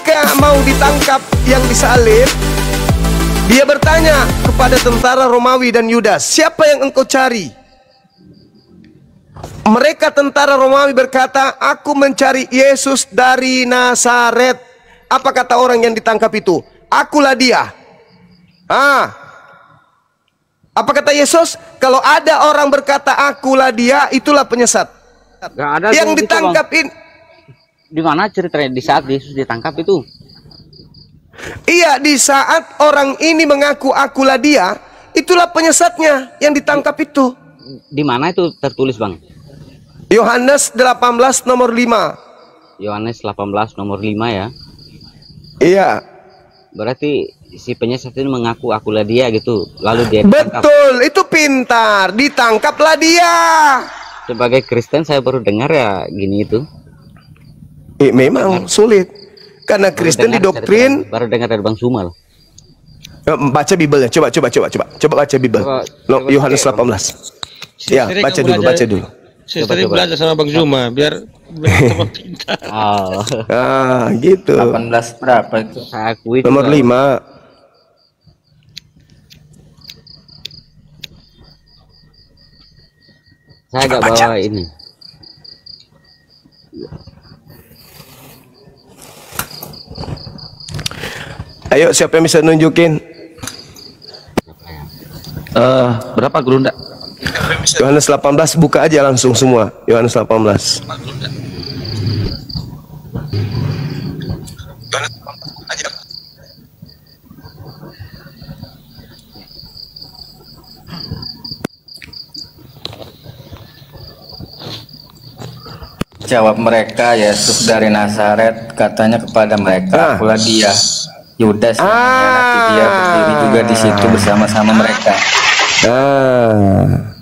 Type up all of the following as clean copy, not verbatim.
ketika mau ditangkap yang disalib, dia bertanya kepada tentara Romawi dan Yudas, siapa yang engkau cari? Mereka tentara Romawi berkata, aku mencari Yesus dari Nazaret. Apa kata orang yang ditangkap itu? Akulah dia. Apa kata Yesus? Kalau ada orang berkata akulah dia, itulah penyesat. Gak ada yang ditangkap ini. Di mana ceritanya di saat Yesus ditangkap itu? Iya, di saat orang ini mengaku akulah dia, itulah penyesatnya yang ditangkap itu. Di mana itu tertulis, Bang? Yohanes 18 nomor 5. Yohanes 18 nomor 5 ya. Iya. Berarti si penyesat ini mengaku akulah dia gitu. Lalu dia ditangkap. Betul, itu pintar. Ditangkaplah dia. Sebagai Kristen saya baru dengar ya gini itu. Memang sulit. Karena Kristen didoktrin. Baru dengar dari Bang Sumal. Baca Bibelnya, coba baca Bibel. Yohanes 18. Ya, baca dulu. Saya sering belajar sama Bang Zuma biar pintar. Gitu. 18 berapa itu? Saya akui nomor 5. Saya agak bawa ini. Ayo, siapa yang bisa nunjukin? Berapa Guru ndak? Yohanes 18, buka aja langsung semua. Yohanes 18. Jawab mereka, Yesus dari Nazaret katanya kepada mereka, akulah dia. Yudas yang mengkhianati dia berdiri juga di situ bersama-sama mereka.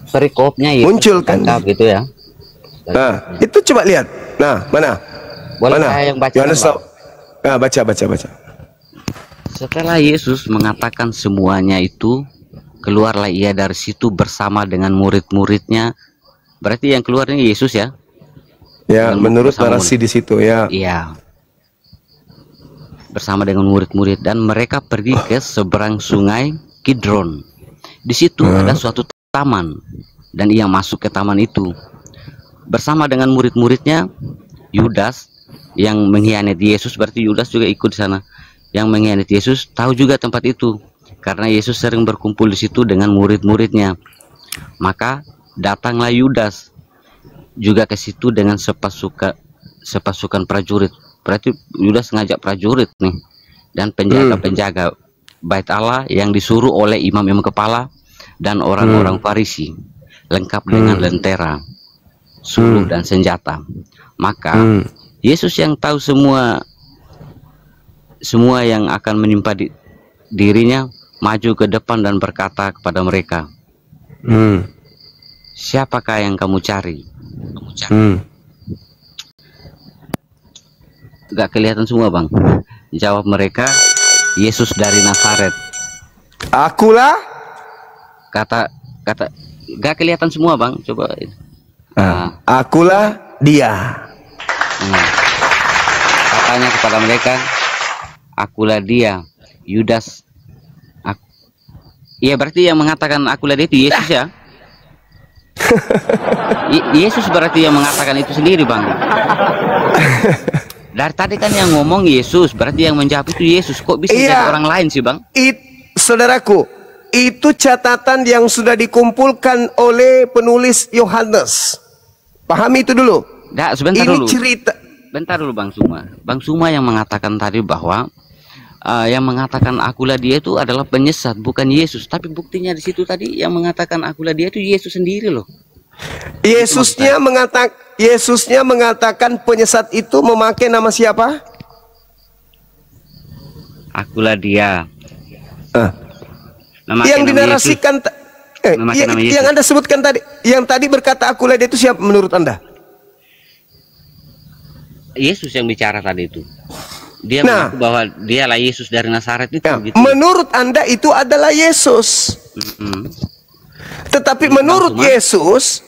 Perikopnya itu muncul kan gitu ya. Itu coba lihat. Nah, mana? Boleh saya yang baca? Yohanes, baca. Setelah Yesus mengatakan semuanya itu, keluarlah ia dari situ bersama dengan murid-muridnya. Berarti yang keluarnya Yesus ya? Ya, menurut narasi di situ ya. Iya. Bersama dengan murid-murid, dan mereka pergi ke seberang sungai Kidron. Di situ ada suatu taman, dan ia masuk ke taman itu bersama dengan murid-muridnya. Yudas yang mengkhianati Yesus, berarti Yudas juga ikut di sana. Yang mengkhianati Yesus tahu juga tempat itu karena Yesus sering berkumpul di situ dengan murid-muridnya. Maka datanglah Yudas juga ke situ dengan sepasukan prajurit. Berarti Yudas ngajak prajurit nih dan penjaga-penjaga bait Allah yang disuruh oleh imam-imam kepala dan orang-orang Farisi, lengkap dengan lentera, suluh dan senjata. Maka Yesus yang tahu semua yang akan menimpa dirinya, maju ke depan dan berkata kepada mereka, siapakah yang kamu cari? Gak kelihatan semua, Bang. Jawab mereka, Yesus dari Nazaret. Akulah. Kata gak kelihatan semua, Bang. Coba. Akulah dia. Katanya kepada mereka, akulah dia. Yudas. Iya, berarti yang mengatakan akulah dia itu Yesus ya. Yesus berarti yang mengatakan itu sendiri, Bang. Dari tadi kan yang ngomong Yesus, berarti yang menjawab itu Yesus. Kok bisa jadi orang lain sih, Bang? Saudaraku, itu catatan yang sudah dikumpulkan oleh penulis Yohanes. Pahami itu dulu. Sebentar ini dulu. Cerita. Bentar dulu, Bang Suma. Bang Suma yang mengatakan tadi bahwa yang mengatakan akulah dia itu adalah penyesat, bukan Yesus. Tapi buktinya di situ tadi yang mengatakan akulah dia itu Yesus sendiri loh. Yesusnya mengatakan penyesat itu memakai nama siapa? Akulah dia. Yang dinarasikan yang Anda sebutkan tadi, yang tadi berkata akulah dia itu siapa menurut Anda? Yesus yang bicara tadi itu. Dia mengaku bahwa dialah Yesus dari Nazaret itu. Gitu. Menurut Anda itu adalah Yesus. Tetapi menurut Yesus,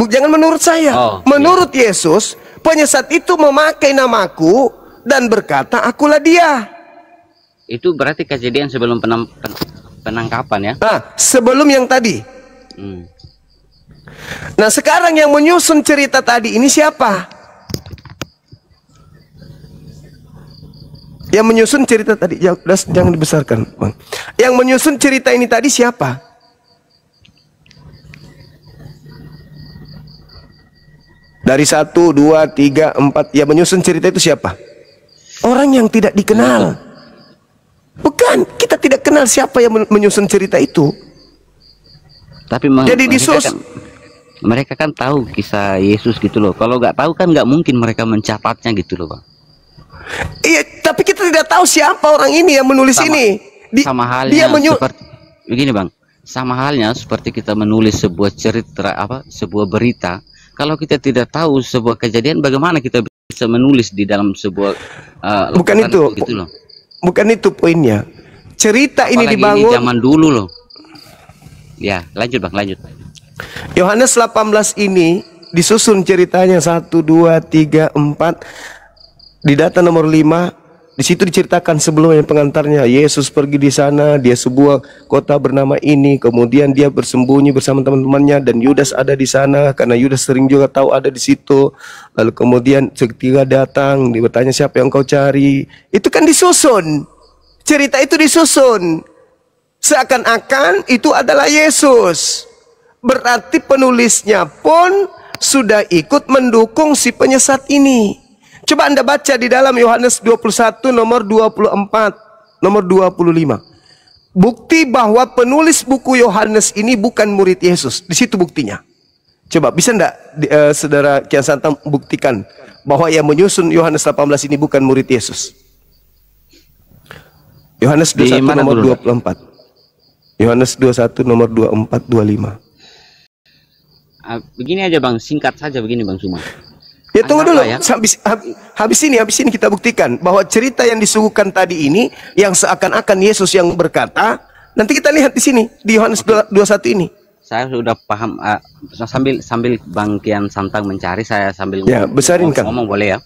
jangan menurut saya. Menurut Yesus, penyesat itu memakai namaku dan berkata, akulah dia. Itu berarti kejadian sebelum penangkapan ya? Nah, sebelum yang tadi. Hmm. Nah, sekarang yang menyusun cerita tadi ini siapa? Yang menyusun cerita tadi, ya, jangan dibesarkan, Bang. Yang menyusun cerita ini tadi siapa? Dari 1, 2, 3, 4, yang menyusun cerita itu siapa? Orang yang tidak dikenal. Bukan, kita tidak kenal siapa yang menyusun cerita itu. Tapi jadi mereka kan tahu kisah Yesus gitu loh. Kalau nggak tahu kan nggak mungkin mereka mencatatnya gitu loh, Bang. Iya, tapi kita tidak tahu siapa orang ini yang menulis ini. Sama halnya seperti begini, Bang. Sama halnya seperti kita menulis sebuah cerita sebuah berita. Kalau kita tidak tahu sebuah kejadian, bagaimana kita bisa menulis di dalam sebuah bukan itu gitu loh. Bukan itu poinnya. Cerita ini dibangun ini zaman dulu loh. Ya, lanjut, Bang, lanjut. Yohanes 18 ini disusun ceritanya 1, 2, 3, 4. Di data nomor 5, di situ diceritakan sebelumnya pengantarnya. Yesus pergi di sana, dia sebuah kota bernama ini, kemudian dia bersembunyi bersama teman-temannya dan Yudas ada di sana karena Yudas sering juga tahu ada di situ. Lalu kemudian ketika datang, dia bertanya, siapa yang kau cari? Itu kan disusun. Cerita itu disusun. Seakan-akan itu adalah Yesus. Berarti penulisnya pun sudah ikut mendukung si penyesat ini. Coba Anda baca di dalam Yohanes 21 nomor 24, nomor 25. Bukti bahwa penulis buku Yohanes ini bukan murid Yesus. Di situ buktinya. Coba bisa enggak saudara Kian Santang buktikan bahwa yang menyusun Yohanes 18 ini bukan murid Yesus? Yohanes 21 nomor 24. Yohanes 21 nomor 24, 25. Begini aja, Bang, singkat saja begini, Bang Suma. Ya tunggu dulu, ya. Habis ini kita buktikan bahwa cerita yang disuguhkan tadi ini yang seakan-akan Yesus yang berkata, nanti kita lihat di sini di Yohanes 21 ini. Saya sudah paham, sambil Bang Kian Santang mencari, saya sambil ya, besarin kan. Ngomong boleh ya.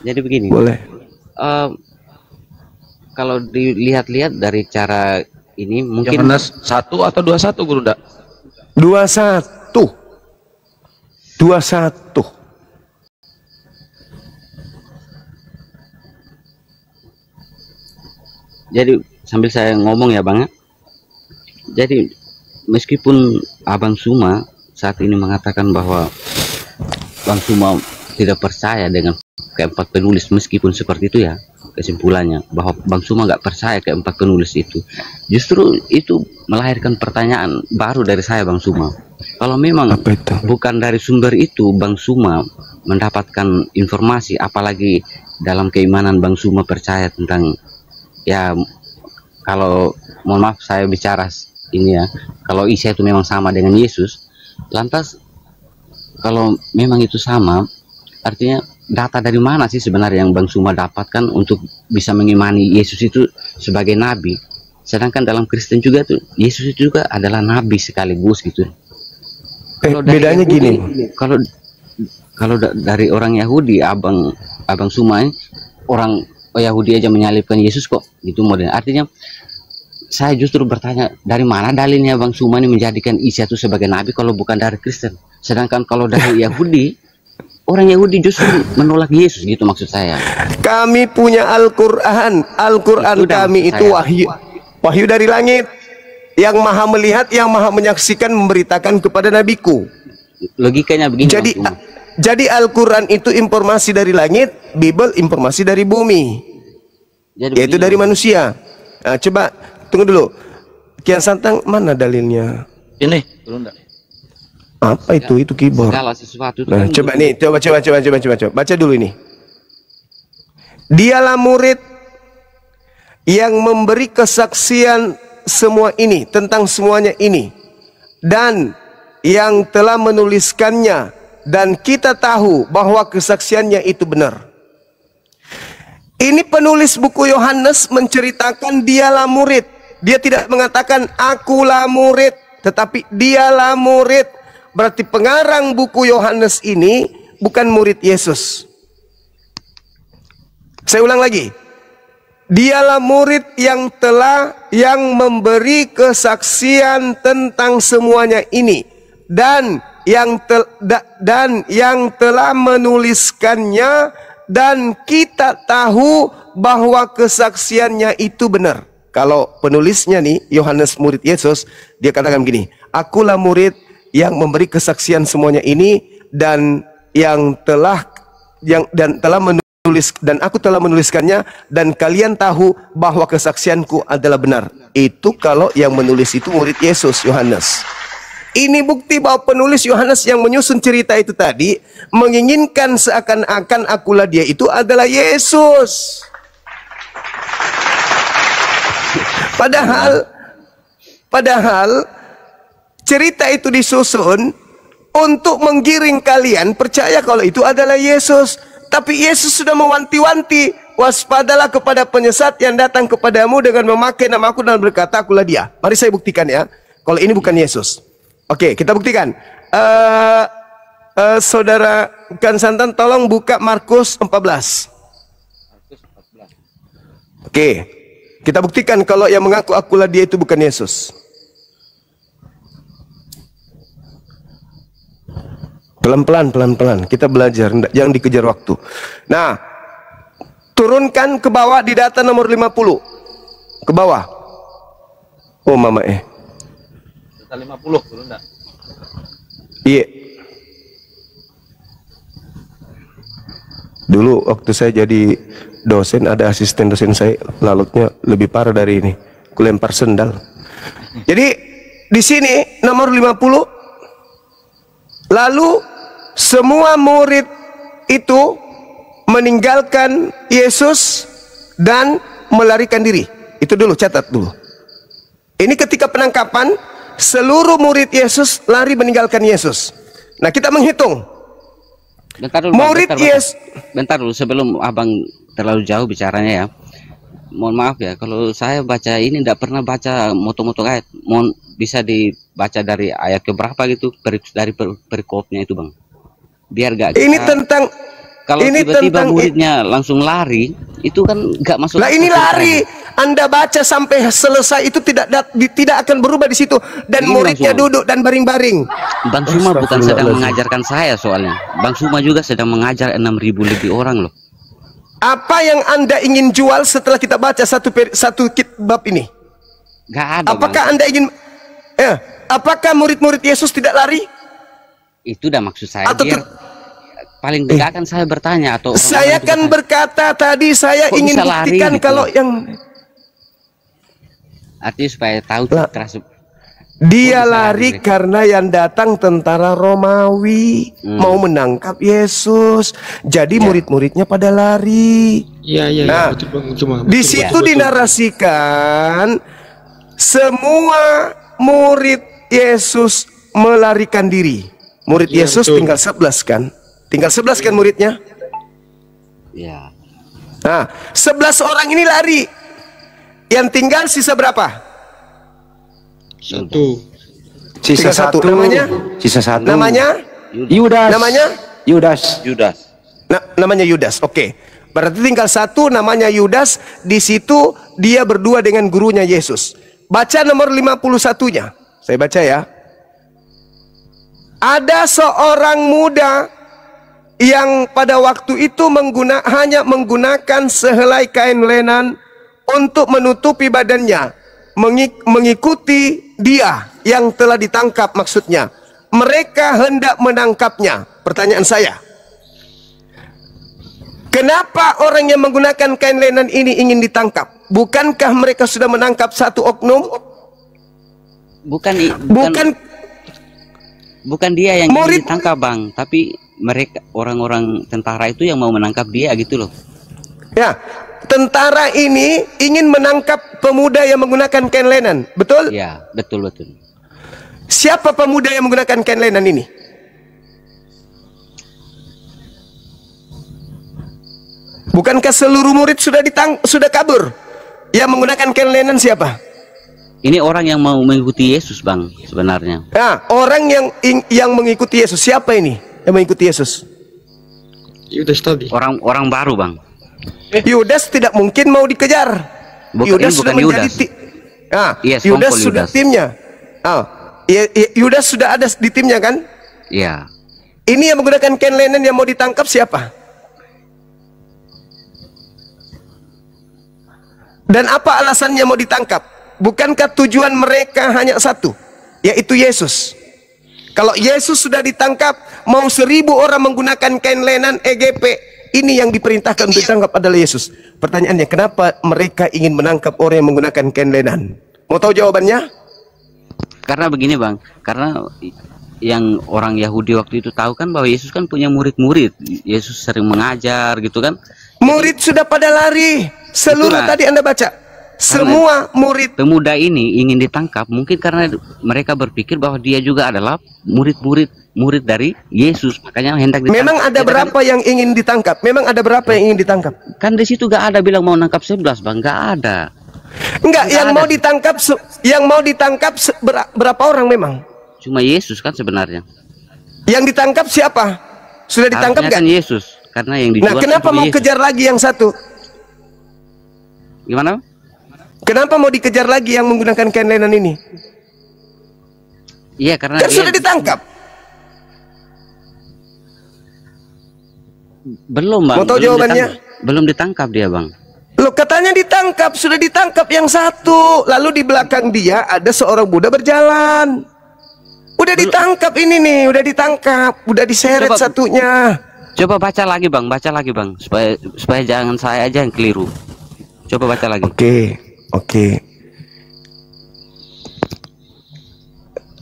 Jadi begini. Boleh. Kalau dilihat-lihat dari cara ini mungkin Yohanes 1 atau 21, Guru Ndak? 21. 21. Jadi sambil saya ngomong ya, Bang. Jadi meskipun Abang Suma saat ini mengatakan bahwa Bang Suma tidak percaya dengan keempat penulis, meskipun seperti itu ya kesimpulannya, bahwa Bang Suma nggak percaya keempat penulis itu, justru itu melahirkan pertanyaan baru dari saya, Bang Suma. Kalau memang bukan dari sumber itu Bang Suma mendapatkan informasi, apalagi dalam keimanan Bang Suma percaya tentang, ya kalau mohon maaf saya bicara ini ya, kalau Isa itu memang sama dengan Yesus, lantas kalau memang itu sama, artinya data dari mana sih sebenarnya yang Bang Suma dapatkan untuk bisa mengimani Yesus itu sebagai nabi? Sedangkan dalam Kristen juga tuh Yesus itu juga adalah nabi sekaligus gitu. Kalau bedanya Yahudi, gini, kalau dari orang Yahudi, abang Suma ini orang Yahudi aja menyalibkan Yesus kok, gitu model. Artinya saya justru bertanya, dari mana dalilnya Bang Suma ini menjadikan Isa itu sebagai nabi kalau bukan dari Kristen? Sedangkan kalau dari Yahudi, orang Yahudi justru menolak Yesus, gitu maksud saya. Kami punya Al-Quran. Al-Quran kami itu wahyu dari langit, yang maha melihat, yang maha menyaksikan, memberitakan kepada nabiku. Logikanya begini. Jadi Al-Quran itu informasi dari langit, Bible informasi dari bumi, yaitu dari manusia. Nah, coba tunggu dulu, Kian Santang, mana dalilnya? Ini apa itu? Itu keyboard. Nah, coba nih, coba baca dulu ini. Dialah murid yang memberi kesaksian semua ini, tentang semuanya ini, dan yang telah menuliskannya, dan kita tahu bahwa kesaksiannya itu benar. Ini penulis buku Yohanes menceritakan dialah murid. Dia tidak mengatakan akulah murid, tetapi dialah murid. Berarti pengarang buku Yohanes ini bukan murid Yesus. Saya ulang lagi. Dialah murid yang memberi kesaksian tentang semuanya ini, dan yang telah menuliskannya, dan kita tahu bahwa kesaksiannya itu benar. Kalau penulisnya nih, Yohanes murid Yesus, dia katakan begini, akulah murid yang memberi kesaksian semuanya ini, dan aku telah menuliskannya, dan kalian tahu bahwa kesaksianku adalah benar. Itu kalau yang menulis itu murid Yesus, Yohanes. Ini bukti bahwa penulis Yohanes yang menyusun cerita itu tadi menginginkan seakan-akan akulah dia itu adalah Yesus. Padahal cerita itu disusun untuk menggiring kalian percaya kalau itu adalah Yesus. Tapi Yesus sudah mewanti-wanti, waspadalah kepada penyesat yang datang kepadamu dengan memakai namaku dan berkata akulah dia. Mari saya buktikan ya, kalau ini bukan Yesus. Oke, kita buktikan. Saudara Kan Santan, tolong buka Markus 14. Oke, kita buktikan kalau yang mengaku akulah dia itu bukan Yesus. Pelan-pelan, kita belajar, jangan dikejar waktu. Nah, turunkan ke bawah di data nomor 50. Ke bawah. Oh, mama Data 50, turun enggak? Iya. Dulu waktu saya jadi dosen, ada asisten dosen saya, lalutnya lebih parah dari ini. Kulempar sendal. Jadi, di sini nomor 50. Lalu semua murid itu meninggalkan Yesus dan melarikan diri. Itu dulu, catat dulu. Ini ketika penangkapan, seluruh murid Yesus lari meninggalkan Yesus. Nah, kita menghitung. Bentar dulu, bentar dulu sebelum abang terlalu jauh bicaranya ya. Mohon maaf ya, kalau saya baca ini tidak pernah baca moto-moto ayat. Mohon bisa dibaca dari ayat keberapa gitu, dari perikopnya itu bang. Biar gak ini tentang, kalau tiba-tiba muridnya langsung lari, itu kan gak masuk. Lah ini lari, Anda baca sampai selesai itu tidak akan berubah di situ, dan ini muridnya langsung duduk dan baring-baring. Bang Suma bukan sedang mengajarkan saya soalnya. Bang Suma juga sedang mengajar 6.000 lebih orang loh. Apa yang Anda ingin jual setelah kita baca satu bab ini? Gak ada. Apakah Anda ingin apakah murid-murid Yesus tidak lari? Itu udah maksud saya. Atau paling tidak akan saya bertanya atau saya kan berkata tadi saya ingin buktikan gitu, kalau yang artinya supaya tahu dia lari karena yang datang tentara Romawi mau menangkap Yesus. Jadi murid-muridnya pada lari. Nah, di situ dinarasikan semua murid Yesus melarikan diri. Murid Yesus betul. Tinggal 11 kan? Tinggal 11 kan muridnya? Ya. Nah, 11 orang ini lari. Yang tinggal sisa berapa? Satu. Sisa satu. Namanya? Sisa satu. Namanya? Yudas. Namanya? Yudas. Namanya Yudas. Oke. Berarti tinggal satu namanya Yudas. Di situ dia berdua dengan gurunya Yesus. Baca nomor 51-nya. Saya baca ya. Ada seorang muda yang pada waktu itu hanya menggunakan sehelai kain lenan untuk menutupi badannya, mengikuti dia yang telah ditangkap maksudnya. Mereka hendak menangkapnya. Pertanyaan saya, kenapa orang yang menggunakan kain lenan ini ingin ditangkap? Bukankah mereka sudah menangkap satu oknum? Bukan dia yang ingin ditangkap bang, tapi mereka orang-orang tentara itu yang mau menangkap dia gitu loh. Ya, tentara ini ingin menangkap pemuda yang menggunakan kain lenan, betul? Ya, betul. Siapa pemuda yang menggunakan kain lenan ini? Bukankah seluruh murid sudah kabur? Yang menggunakan kain lenan siapa? Ini orang yang mau mengikuti Yesus bang sebenarnya. Nah, orang yang mengikuti Yesus siapa ini? Yang mengikuti Yesus? Yudas tadi. Orang baru bang. Yudas tidak mungkin mau dikejar. Yudas sudah menjadi Yes, Yudas sudah timnya. Yudas sudah ada di timnya kan? Iya. Ini yang menggunakan kain linen yang mau ditangkap siapa? Dan apa alasannya mau ditangkap? Bukankah tujuan mereka hanya satu, yaitu Yesus? Kalau Yesus sudah ditangkap, mau 1000 orang menggunakan kain linen EGP, ini yang diperintahkan untuk ditangkap adalah Yesus. Pertanyaannya, kenapa mereka ingin menangkap orang yang menggunakan kain linen? Mau tahu jawabannya? Karena begini bang, karena yang orang Yahudi waktu itu tahu kan bahwa Yesus kan punya murid-murid. Yesus sering mengajar gitu kan. Murid sudah pada lari. Seluruh Itulah. tadi Anda baca. Semua murid. Pemuda ini ingin ditangkap mungkin karena mereka berpikir bahwa dia juga adalah murid dari Yesus. Makanya hendak ditangkap. Memang ada berapa yang ingin ditangkap? Memang ada berapa yang ingin ditangkap? Kan di situ gak ada bilang mau nangkap 11 bang, gak ada. Enggak, yang mau ditangkap berapa orang memang? Cuma Yesus kan sebenarnya. Yang ditangkap siapa? Sudah ditangkap Harusnya kan? kan Yesus. Karena yang dijual Nah, kenapa cuma mau Yesus. kejar lagi yang satu? Gimana? Kenapa mau dikejar lagi yang menggunakan kain linen ini? Iya karena Kan sudah ditangkap. Belum bang. Mau tahu jawabannya? Belum ditangkap dia bang. Loh, katanya ditangkap, sudah ditangkap yang satu. Lalu di belakang dia ada seorang Buddha berjalan. Udah ditangkap ini nih, udah ditangkap, udah diseret satunya. Coba baca lagi bang, supaya jangan saya aja yang keliru. Coba baca lagi. Oke.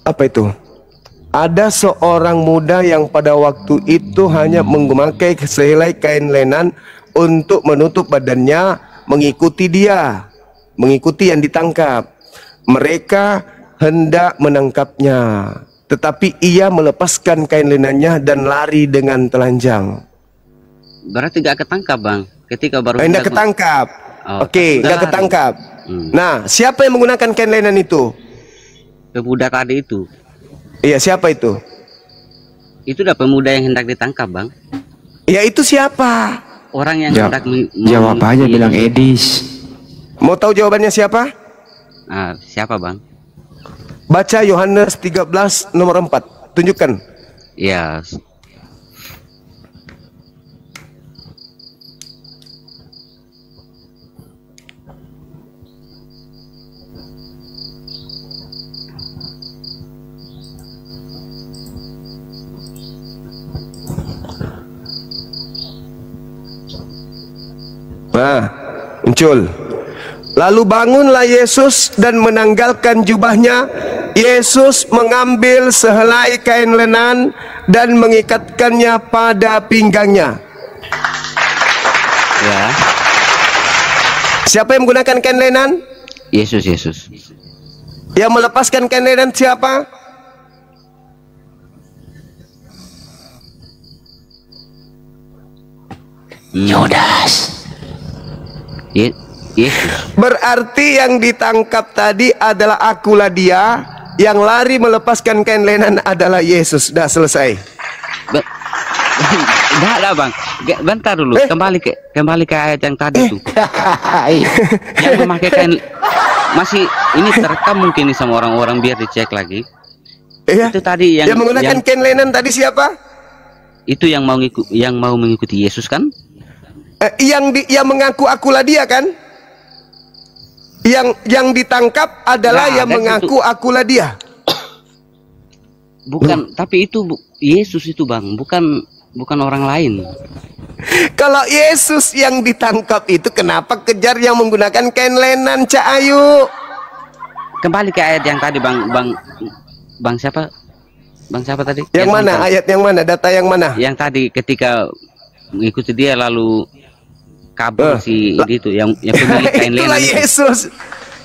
Apa itu? Ada seorang muda yang pada waktu itu hanya memakai sehelai kain lenan untuk menutup badannya, mengikuti yang ditangkap. Mereka hendak menangkapnya, tetapi ia melepaskan kain lenannya dan lari dengan telanjang. Berarti gak ketangkap bang, ketika baru Hendak ketangkap. Oke, sudah nggak ketangkap. Hmm. Nah, siapa yang menggunakan kain lenan itu? Pemuda tadi itu. Iya, siapa itu? Itu udah pemuda yang hendak ditangkap bang. Ya, itu siapa? Orang yang hendak jawab aja bilang Edis. Mau tahu jawabannya siapa? Siapa bang? Baca Yohanes 13 nomor 4. Tunjukkan. Ya. Nah, muncul. Lalu bangunlah Yesus dan menanggalkan jubahnya. Yesus mengambil sehelai kain lenan dan mengikatkannya pada pinggangnya. Ya. Siapa yang menggunakan kain lenan? Yesus. Yang melepaskan kain lenan siapa? Yudas. Yesus. Berarti yang ditangkap tadi adalah akulah dia, yang lari melepaskan kain lenan adalah Yesus. Dah selesai. Enggak ada bang. Bentar dulu. Kembali ke ayat yang tadi tuh. Yang memakai kain masih ini terekam mungkin nih sama orang-orang biar dicek lagi. Iya. Itu tadi yang menggunakan kain lenan tadi siapa? Itu yang mau mengikuti Yesus kan? Yang mengaku akulah dia kan? Yang ditangkap adalah yang mengaku akulah dia. Bukan, tapi itu Yesus itu bang, bukan orang lain. Kalau Yesus yang ditangkap itu, kenapa kejar yang menggunakan kain lenan, Cak Ayu? Kembali ke ayat yang tadi bang siapa? Bang siapa tadi? Yang mana? Ayat yang mana? Data yang mana? Yang tadi ketika mengikuti dia lalu kabur si itu yang pemilik kain lenan. Itulah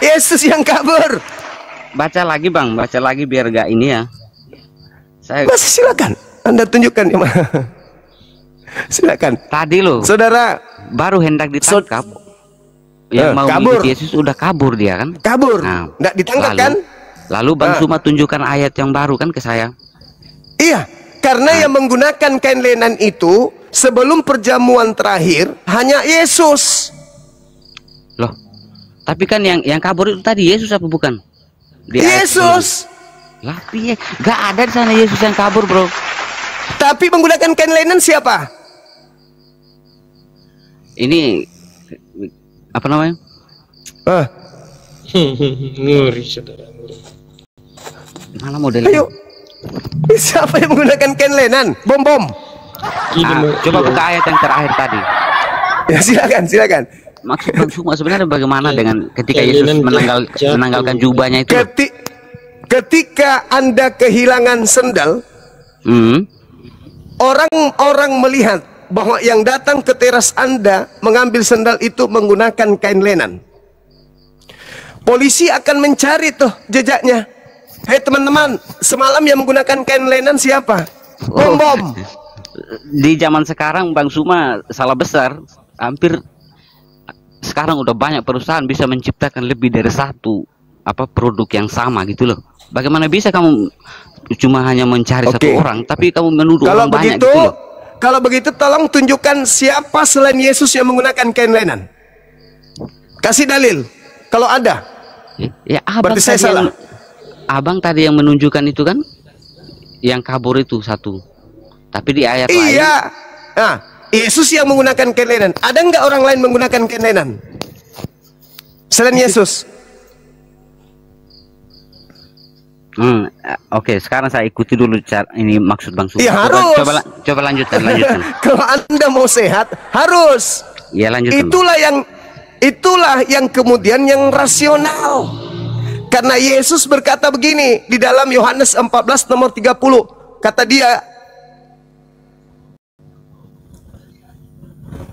Yesus yang kabur. Baca lagi bang, baca lagi biar gak ini ya. Masih silakan. Anda tunjukkan yang mana. Silakan. Tadi loh, saudara, baru hendak ditangkap. Yang mau mengikuti Yesus udah kabur dia kan? Kabur. Nah, nggak ditangkap kan? Lalu Bang Suma tunjukkan ayat yang baru kan ke saya. Iya, karena yang menggunakan kain lenan itu sebelum perjamuan terakhir hanya Yesus. Loh, tapi kan yang kabur itu tadi Yesus apa bukan? Yesus. Lah, piye? Gak ada di sana Yesus yang kabur, bro. Tapi menggunakan kain linen siapa? Ini apa namanya? Ngeri, saudara. Mana modelnya? Ayo. Siapa yang menggunakan kain linen? Bom. Coba buka ayat yang terakhir tadi. Ya, silakan. Maksud Bang Suma sebenarnya bagaimana dengan ketika Yesus menanggalkan jubahnya itu? Ketika Anda kehilangan sendal, orang-orang melihat bahwa yang datang ke teras Anda mengambil sendal itu menggunakan kain linen. Polisi akan mencari tuh jejaknya. Hei teman-teman, semalam yang menggunakan kain linen siapa? Bom. Di zaman sekarang Bang Suma salah besar. Hampir sekarang udah banyak perusahaan bisa menciptakan lebih dari satu produk yang sama gitu loh. Bagaimana bisa kamu cuma hanya mencari satu orang, tapi kamu menuduh orang banyak gitu loh. Kalau begitu tolong tunjukkan siapa selain Yesus yang menggunakan kain linen. Kasih dalil kalau ada. Ya, abang berarti saya salah. Abang tadi yang menunjukkan itu kan, yang kabur itu satu. Tapi di ayat lain. Iya. Nah, Yesus yang menggunakan kain linen. Ada nggak orang lain menggunakan kain linen selain Yesus? Oke, sekarang saya ikuti dulu ini maksud Bang Suma. Iya, harus. Coba lanjutkan. Kalau Anda mau sehat harus. Ya, lanjutkan. Itulah yang kemudian yang rasional. Karena Yesus berkata begini di dalam Yohanes 14 nomor 30. Kata dia,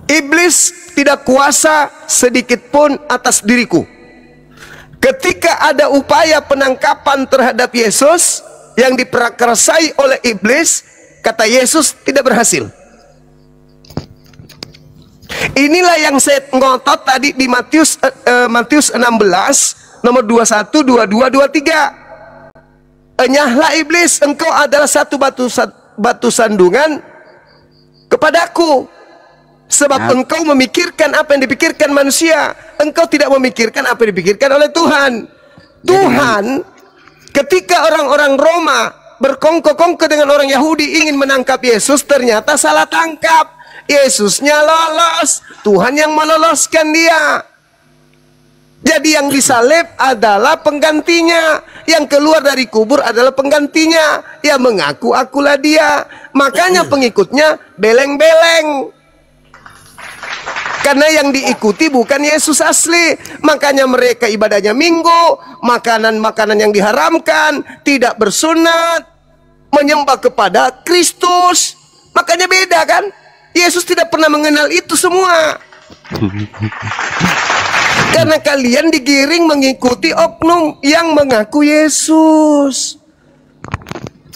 iblis tidak kuasa sedikit pun atas diriku. Ketika ada upaya penangkapan terhadap Yesus yang diprakarsai oleh iblis, kata Yesus tidak berhasil. Inilah yang saya ngotot tadi di Matius 16 nomor 21, 22, 23. Enyahlah iblis, engkau adalah satu batu sandungan kepadaku. Sebab engkau memikirkan apa yang dipikirkan manusia, engkau tidak memikirkan apa yang dipikirkan oleh Tuhan. Tuhan, ketika orang-orang Roma berkongko-kongko dengan orang Yahudi ingin menangkap Yesus, ternyata salah tangkap. Yesusnya lolos, Tuhan yang meloloskan dia. Jadi yang disalib adalah penggantinya, yang keluar dari kubur adalah penggantinya, yang mengaku akulah dia. Makanya pengikutnya beleng-beleng. Karena yang diikuti bukan Yesus asli. Makanya mereka ibadahnya minggu, makanan-makanan yang diharamkan, tidak bersunat, menyembah kepada Kristus. Makanya beda kan? Yesus tidak pernah mengenal itu semua. Karena kalian digiring mengikuti oknum yang mengaku Yesus.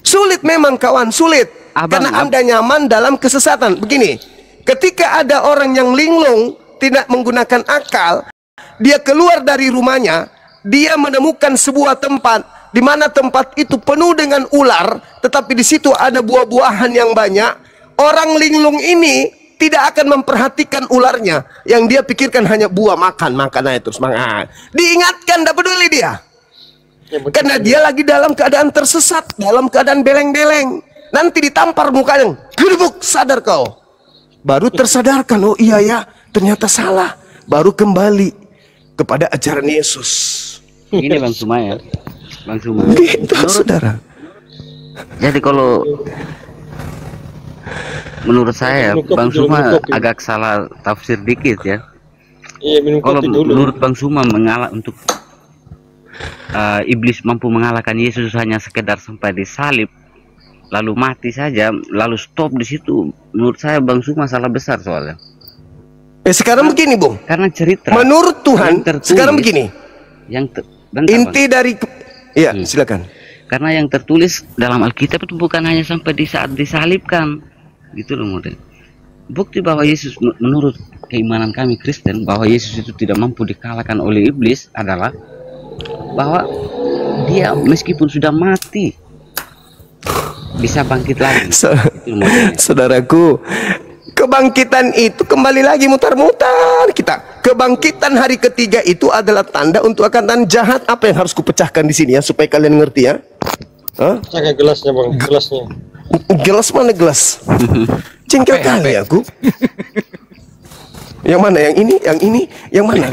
Sulit memang kawan, sulit. Karena Anda nyaman dalam kesesatan. Begini, ketika ada orang yang linglung, tidak menggunakan akal, dia keluar dari rumahnya, dia menemukan sebuah tempat, di mana tempat itu penuh dengan ular, tetapi di situ ada buah-buahan yang banyak. Orang linglung ini tidak akan memperhatikan ularnya, yang dia pikirkan hanya buah, makan aja terus makan. Diingatkan, tidak peduli dia. Karena dia lagi dalam keadaan tersesat, dalam keadaan beleng-beleng. Nanti ditampar mukanya, gerbuk, sadar kau. Baru tersadarkan, oh iya ya, ternyata salah. Baru kembali kepada ajaran Yesus. Ini Bang Suma ya, Bang Suma. Gitu, saudara. Jadi kalau menurut saya Bang Suma agak salah tafsir dikit ya. Iya, kalau menurut Bang Suma mengalah untuk iblis mampu mengalahkan Yesus hanya sekedar sampai disalib, lalu mati saja, lalu stop di situ. Menurut saya Bang Suma salah besar soalnya. Sekarang begini, Bung. Karena cerita menurut Tuhan tertulis, sekarang begini. Inti dari silakan. Karena yang tertulis dalam Alkitab itu bukan hanya sampai di saat disalibkan, gitu loh model. Bukti bahwa Yesus, menurut keimanan kami Kristen, bahwa Yesus itu tidak mampu dikalahkan oleh iblis adalah bahwa dia meskipun sudah mati bisa bangkit lagi. Saudaraku, Kebangkitan itu kembali lagi mutar-mutar kita. Kebangkitan hari ketiga itu adalah tanda untuk angkatan jahat. Apa yang harus kupecahkan di sini ya supaya kalian ngerti ya? Hah? Pakai gelasnya bang, gelasnya. Gelas mana gelas? Jengkel kali aku. Yang mana? Yang ini? Yang ini? Yang mana?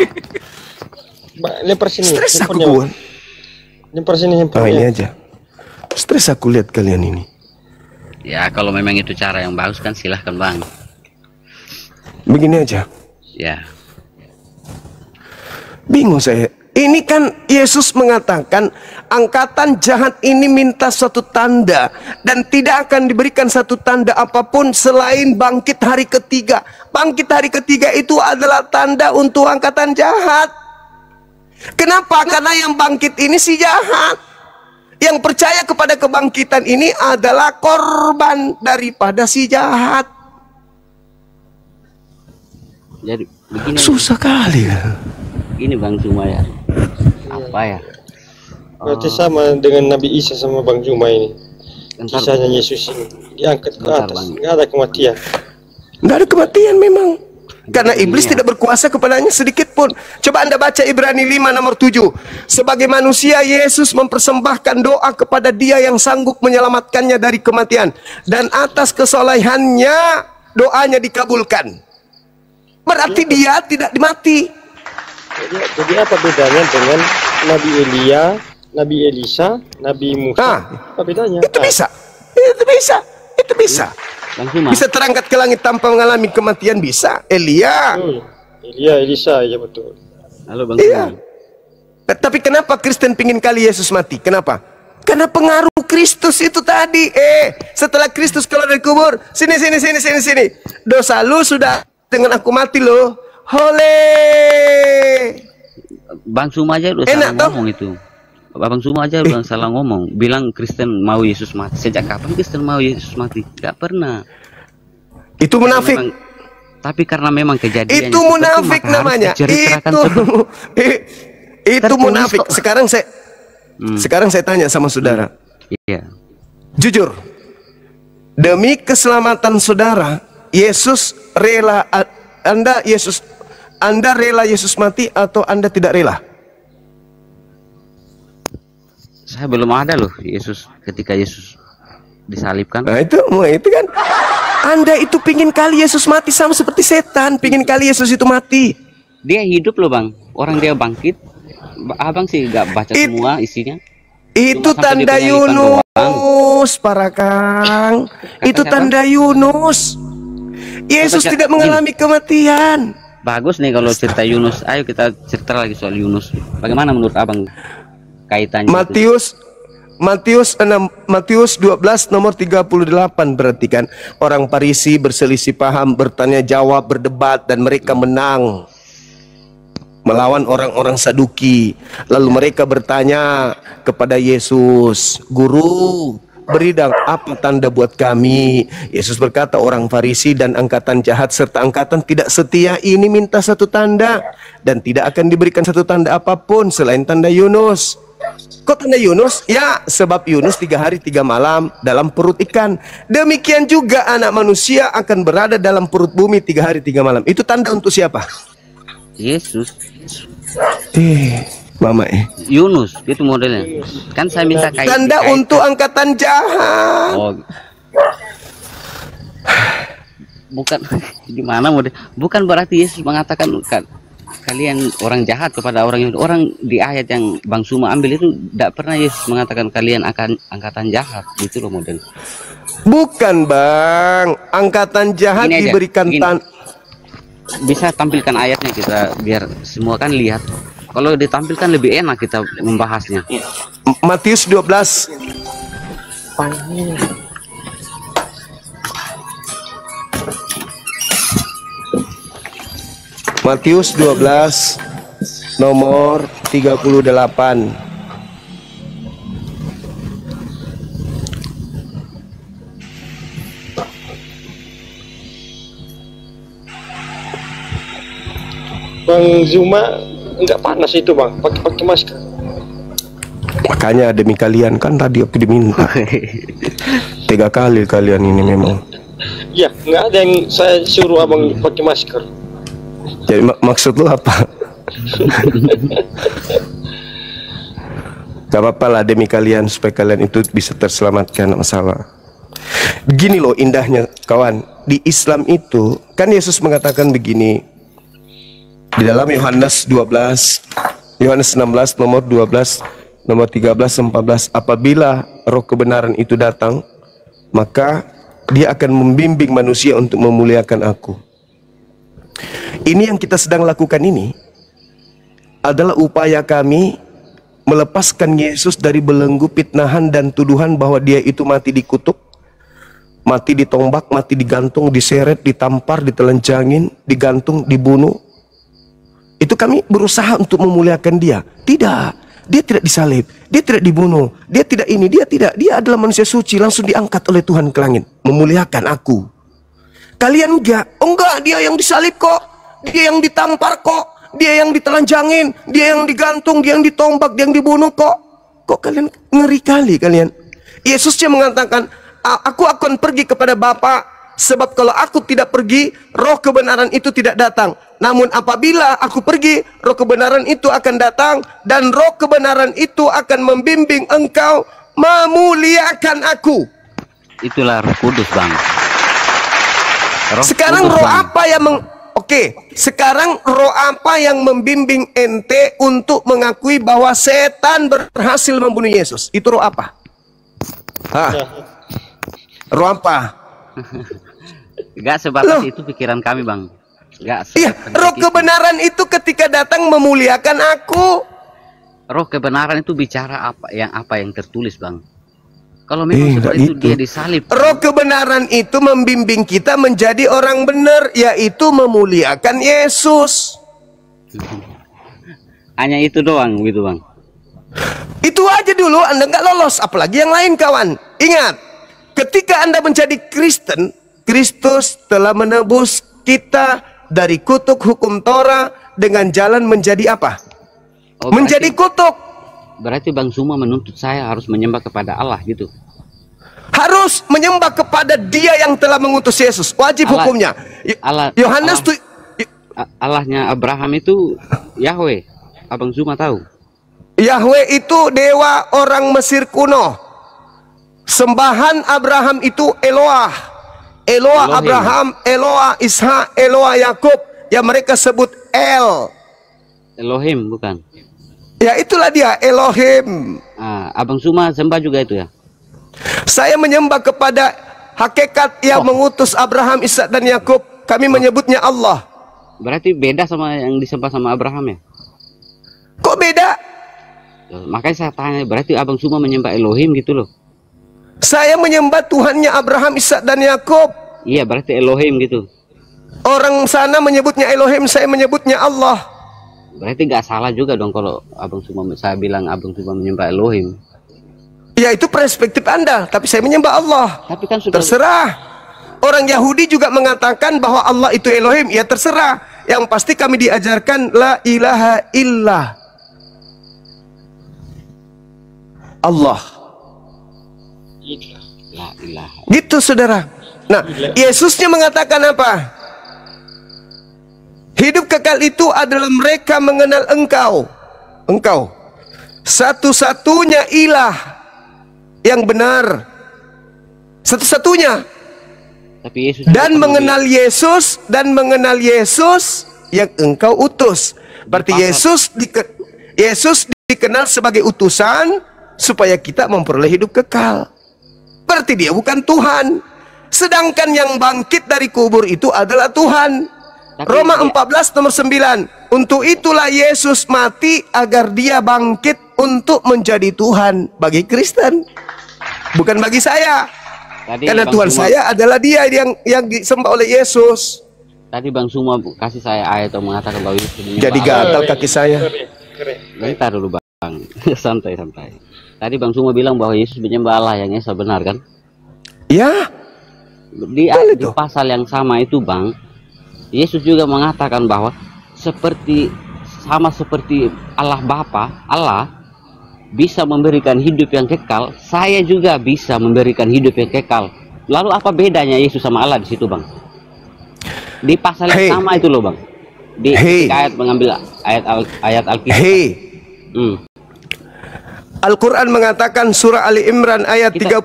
Lempar sini. Stres aku handphonenya, Bang. buan. Lempar sini Oh handphonenya. ini aja. Stres aku lihat kalian ini. Ya kalau memang itu cara yang bagus kan silahkan bang. Begini aja. Ya. Bingung saya. Ini kan Yesus mengatakan angkatan jahat ini minta suatu tanda dan tidak akan diberikan satu tanda apapun selain bangkit hari ketiga. Bangkit hari ketiga itu adalah tanda untuk angkatan jahat. Kenapa? Karena yang bangkit ini si jahat. Yang percaya kepada kebangkitan ini adalah korban daripada si jahat. Jadi begini. Susah kali kan. Ini Bang Zuma ya. Apa ya? Berarti sama dengan Nabi Isa sama Bang Juma ini. Bentar, Kisahnya Yesus ini diangkat ke Bentar, atas, Bang. nggak ada kematian. Nggak ada kematian memang. Karena iblis tidak berkuasa kepadanya sedikit pun. Coba Anda baca Ibrani 5 nomor 7. Sebagai manusia Yesus mempersembahkan doa kepada Dia yang sanggup menyelamatkannya dari kematian. Dan atas kesolehannya doanya dikabulkan. Berarti dia tidak dimati. Jadi apa bedanya dengan Nabi Elia, Nabi Elisa, Nabi Musa? Apa bedanya? Itu bisa. Itu bisa. Itu bisa. Bang Zuma. Bisa terangkat ke langit tanpa mengalami kematian, bisa. Elia. Elia, Elisa, ya betul. Halo Bang Iya. Zuma. Tapi kenapa Kristen pingin kali Yesus mati? Kenapa? Karena pengaruh Kristus itu tadi. Setelah Kristus keluar dari kubur, sini. Dosa lu sudah dengan aku mati loh. Hole. Bang Zuma aja udah Enak salah ngomong itu. Bang Zuma aja udah salah ngomong. Bilang Kristen mau Yesus mati. Sejak kapan Kristen mau Yesus mati? Gak pernah. Itu munafik. Tapi karena memang kejadiannya Itu munafik namanya. Itu munafik. Sekarang saya tanya sama saudara. Iya. Jujur. Demi keselamatan saudara, Yesus rela Anda rela Yesus mati atau Anda tidak rela? Saya belum ada loh Yesus ketika Yesus disalibkan. Nah itu kan. Anda itu pingin kali Yesus mati sama seperti setan. Pingin kali Yesus itu mati. Dia hidup loh bang. Orang dia bangkit. Abang sih gak baca semua isinya. Itu Cuma sampai tanda dia penyaliban Yunus, para Kang. Itu tanda Yunus. Yesus tidak mengalami kematian. Bagus nih kalau cerita Yunus. Ayo kita cerita lagi soal Yunus. Bagaimana menurut abang kaitannya? Matius 12 nomor 38 berarti kan orang Farisi berselisih paham, bertanya jawab, berdebat dan mereka menang melawan orang-orang Saduki. Lalu mereka bertanya kepada Yesus, "Guru, beri dong apa tanda buat kami?" Yesus berkata, "Orang Farisi dan angkatan jahat serta angkatan tidak setia ini minta satu tanda dan tidak akan diberikan satu tanda apapun selain tanda Yunus." Kok tanda Yunus? Ya, sebab Yunus 3 hari 3 malam dalam perut ikan. Demikian juga anak manusia akan berada dalam perut bumi 3 hari 3 malam. Itu tanda untuk siapa? Yesus. Mama Yunus itu modelnya. Kan saya minta tanda untuk angkatan jahat. Oh. Bukan gimana model? Bukan berarti Yesus mengatakan kalian orang jahat kepada orang Yahudi. Orang di ayat yang Bang Zuma ambil itu tidak pernah Yesus mengatakan kalian akan angkatan jahat. Gitu loh model. Bukan Bang, angkatan jahat Gini aja, diberikan gini. Bisa tampilkan ayatnya kita biar semua kan lihat. Kalau ditampilkan lebih enak kita membahasnya. Matius 12. Matius 12 nomor 38. Bang Zuma enggak panas itu bang, pakai masker. Makanya demi kalian kan tadi aku diminta. 3 kali kalian ini memang. Iya, nggak ada yang saya suruh abang pakai masker. Jadi maksud lu apa? Gak apa-apa lah demi kalian, supaya kalian itu bisa terselamatkan, masalah. Begini loh indahnya kawan, di Islam itu kan Yesus mengatakan begini di dalam Yohanes 16 nomor 12, nomor 13, 14, apabila roh kebenaran itu datang, maka dia akan membimbing manusia untuk memuliakan aku. Ini yang kita sedang lakukan ini adalah upaya kami melepaskan Yesus dari belenggu fitnahan dan tuduhan bahwa dia itu mati dikutuk, mati ditombak, mati digantung, diseret, ditampar, ditelanjangin, digantung, dibunuh. Itu kami berusaha untuk memuliakan dia. Tidak, dia tidak disalib, dia tidak dibunuh, dia tidak ini, dia tidak. Dia adalah manusia suci, langsung diangkat oleh Tuhan ke langit, memuliakan aku. Kalian enggak, oh enggak, dia yang disalib kok, dia yang ditampar kok, dia yang ditelanjangin, dia yang digantung, dia yang ditombak, dia yang dibunuh kok. Kok kalian ngeri kali kalian. Yesusnya mengatakan, aku akan pergi kepada Bapa, sebab kalau aku tidak pergi, roh kebenaran itu tidak datang. Namun apabila aku pergi, roh kebenaran itu akan datang, dan roh kebenaran itu akan membimbing engkau memuliakan aku. Itulah Roh Kudus, Bang. Sekarang roh apa yang sekarang roh apa yang membimbing ente untuk mengakui bahwa setan berhasil membunuh Yesus? Itu roh apa? Hah? Roh apa? Gak sebatas itu pikiran kami, Bang. Gak. Iya, roh kebenaran itu ketika datang memuliakan aku. Roh kebenaran itu bicara apa yang tertulis, Bang. Kalau memang seperti itu dia disalib. Roh kebenaran itu membimbing kita menjadi orang benar, yaitu memuliakan Yesus. Hanya itu doang gitu, Bang. Itu aja dulu, Anda nggak lolos, apalagi yang lain, kawan. Ingat, ketika Anda menjadi Kristen, Kristus telah menebus kita dari kutuk hukum Torah dengan jalan menjadi apa? Menjadi kutuk. Berarti Bang Suma menuntut saya harus menyembah kepada Allah gitu. Harus menyembah kepada Dia yang telah mengutus Yesus. Wajib hukumnya. Yohanes tuh Allahnya Abraham itu Yahweh. Abang Suma tahu. Yahweh itu dewa orang Mesir kuno. Sembahan Abraham itu Eloah. Eloah Abraham, Eloah Ishak, Eloah Yakub. Yang mereka sebut Elohim bukan? Ya itulah dia, Elohim. Abang Suma sembah juga itu ya? Saya menyembah kepada hakikat yang mengutus Abraham, Ishak dan Yakub. Kami menyebutnya Allah. Berarti beda sama yang disembah sama Abraham ya? Kok beda? Makanya saya tanya, berarti Abang Suma menyembah Elohim gitu loh. Saya menyembah Tuhannya Abraham, Ishak dan Yakub. Iya, berarti Elohim gitu. Orang sana menyebutnya Elohim, saya menyebutnya Allah. Berarti nggak salah juga dong kalau Abang Suma, saya bilang Abang Suma menyembah Elohim. Ya itu perspektif Anda, tapi saya menyembah Allah. Tapi kan sudah terserah. Orang Yahudi juga mengatakan bahwa Allah itu Elohim. Ya terserah. Yang pasti kami diajarkan la ilaha illallah. Allah. La ilaha. Gitu saudara. Nah, Yesusnya mengatakan apa? Hidup kekal itu adalah mereka mengenal engkau. Engkau satu-satunya ilah yang benar. Satu-satunya. Tapi Yesus dan mengenal Yesus, dan mengenal Yesus yang engkau utus. Berarti Yesus dikenal sebagai utusan supaya kita memperoleh hidup kekal. Berarti dia bukan Tuhan. Sedangkan yang bangkit dari kubur itu adalah Tuhan. Roma 14 nomor 9. Untuk itulah Yesus mati agar dia bangkit untuk menjadi Tuhan bagi Kristen. Bukan bagi saya. Karena Tuhan saya adalah dia yang disembah oleh Yesus. Tadi Bang Suma kasih saya ayat atau mengatakan bahwa Yesus menyembah jadi gatal kaki saya. Bentar dulu Bang. Santai-santai. Tadi Bang Suma bilang bahwa Yesus menyembah Allah yang Esa, benar kan? Ya. Di pasal yang sama itu Bang, Yesus juga mengatakan bahwa sama seperti Allah Bapa, Allah bisa memberikan hidup yang kekal, saya juga bisa memberikan hidup yang kekal. Lalu apa bedanya Yesus sama Allah di situ, Bang? Di pasal yang sama itu loh, Bang. Di ayat mengambil ayat Alkitab. Al-Quran mengatakan surah Ali Imran ayat 31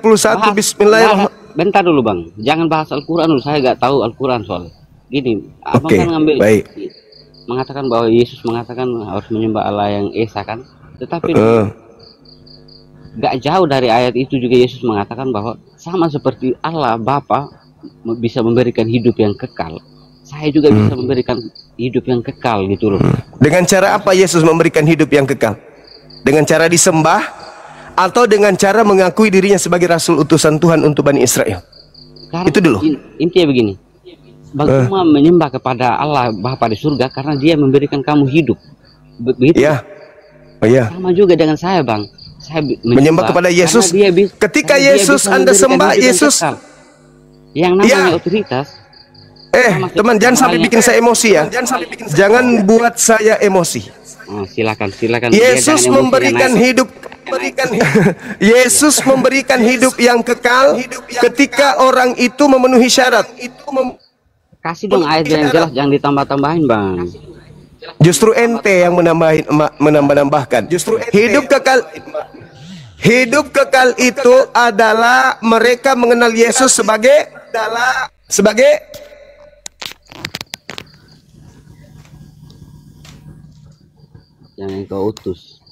Bismillahirrahmanirrahim. Bentar dulu, Bang. Jangan bahas Al-Quran dulu. Saya nggak tahu Al-Quran soalnya. Gini, abang kan ngambil mengatakan bahwa Yesus mengatakan harus menyembah Allah yang esa kan. Tetapi nggak jauh dari ayat itu juga Yesus mengatakan bahwa sama seperti Allah Bapa bisa memberikan hidup yang kekal, saya juga bisa memberikan hidup yang kekal gitu loh. Dengan cara apa Yesus memberikan hidup yang kekal? Dengan cara disembah atau dengan cara mengakui dirinya sebagai rasul utusan Tuhan untuk Bani Israel? Karena itu dulu. Intinya begini, bagaimana menyembah kepada Allah Bapa di surga karena Dia memberikan kamu hidup. Begitu. Ya. Sama juga dengan saya, Bang. Saya menyembah kepada Yesus. Ketika Yesus Anda sembah Yesus, yang namanya otoritas. Teman, jangan sampai bikin saya emosi ya. Jangan buat saya emosi. Silakan. Yesus memberikan hidup. Yesus memberikan hidup yang kekal ketika orang itu memenuhi syarat. Kasih dong ayat yang jelas, jangan ditambah-tambahin, Bang. Justru ente yang menambahkan. Justru hidup kekal itu adalah mereka mengenal Yesus sebagai yang Engkau utus.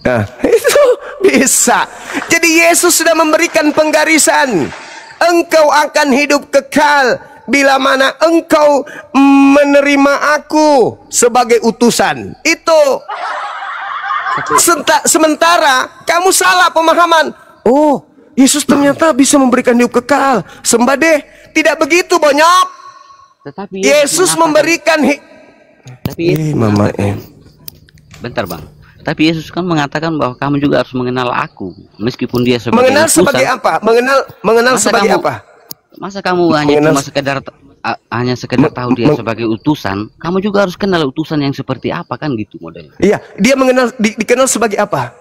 Nah, itu bisa. Jadi Yesus sudah memberikan penggarisan. Engkau akan hidup kekal bila mana engkau menerima aku sebagai utusan. Itu. Sementara kamu salah pemahaman. Oh, Yesus ternyata bisa memberikan hidup kekal. Sembah deh. Tidak begitu, Bonyok. Tetapi Yesus memberikan bentar, Bang. Tapi Yesus kan mengatakan bahwa kamu juga harus mengenal aku, meskipun Dia sebagai mengenal utusan. Sebagai apa? Mengenal sebagai apa? Masa kamu hanya sekedar tahu Dia sebagai utusan, kamu juga harus kenal utusan yang seperti apa kan gitu modelnya. Iya, Dia dikenal sebagai apa?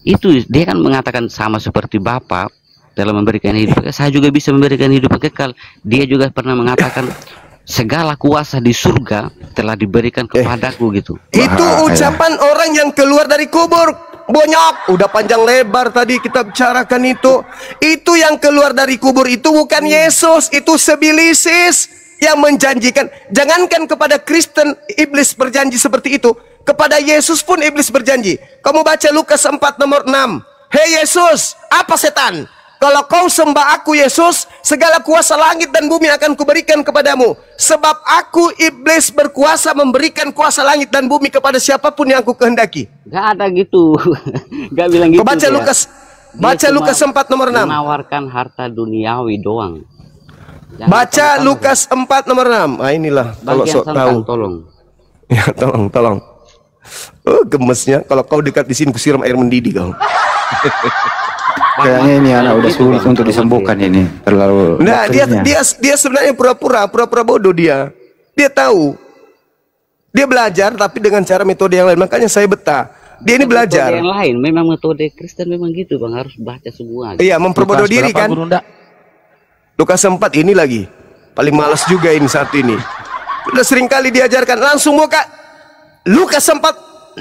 Itu Dia kan mengatakan sama seperti Bapa dalam memberikan hidup. Saya juga bisa memberikan hidup kekal. Dia juga pernah mengatakan segala kuasa di surga telah diberikan kepadaku gitu. Itu ucapan orang yang keluar dari kubur. Bonyok, udah panjang lebar tadi kita bicarakan itu. Itu yang keluar dari kubur itu bukan Yesus, itu sebilisis yang menjanjikan. Jangankan kepada Kristen iblis berjanji seperti itu, kepada Yesus pun iblis berjanji. Kamu baca Lukas 4 nomor 6. Hei Yesus, apa setan? Kalau kau sembah aku Yesus, segala kuasa langit dan bumi akan kuberikan kepadamu. Sebab aku iblis berkuasa memberikan kuasa langit dan bumi kepada siapapun yang aku kehendaki. Gak ada gitu. Gak bilang gitu. Baca Lukas 4 nomor 6. Menawarkan harta duniawi doang. Jangan baca Lukas 4 nomor 6. Ah, inilah kalau sok tahu. Tolong. Ya, tolong. Oh, gemesnya. Kalau kau dekat di sini kusiram air mendidih kau. Kayaknya ini anak udah sulit untuk disembuhkan ini. Terlalu. Nah, dia sebenarnya pura-pura bodoh dia. Dia tahu. Dia belajar tapi dengan cara metode yang lain. Makanya saya betah. Dia ini belajar. Metode yang lain, memang metode Kristen memang gitu, Bang, harus baca semua. Gitu. Iya, memperbodoh diri kan. Lukas 4 ini lagi. Paling malas juga ini satu ini. Udah sering kali diajarkan, langsung buka Lukas 4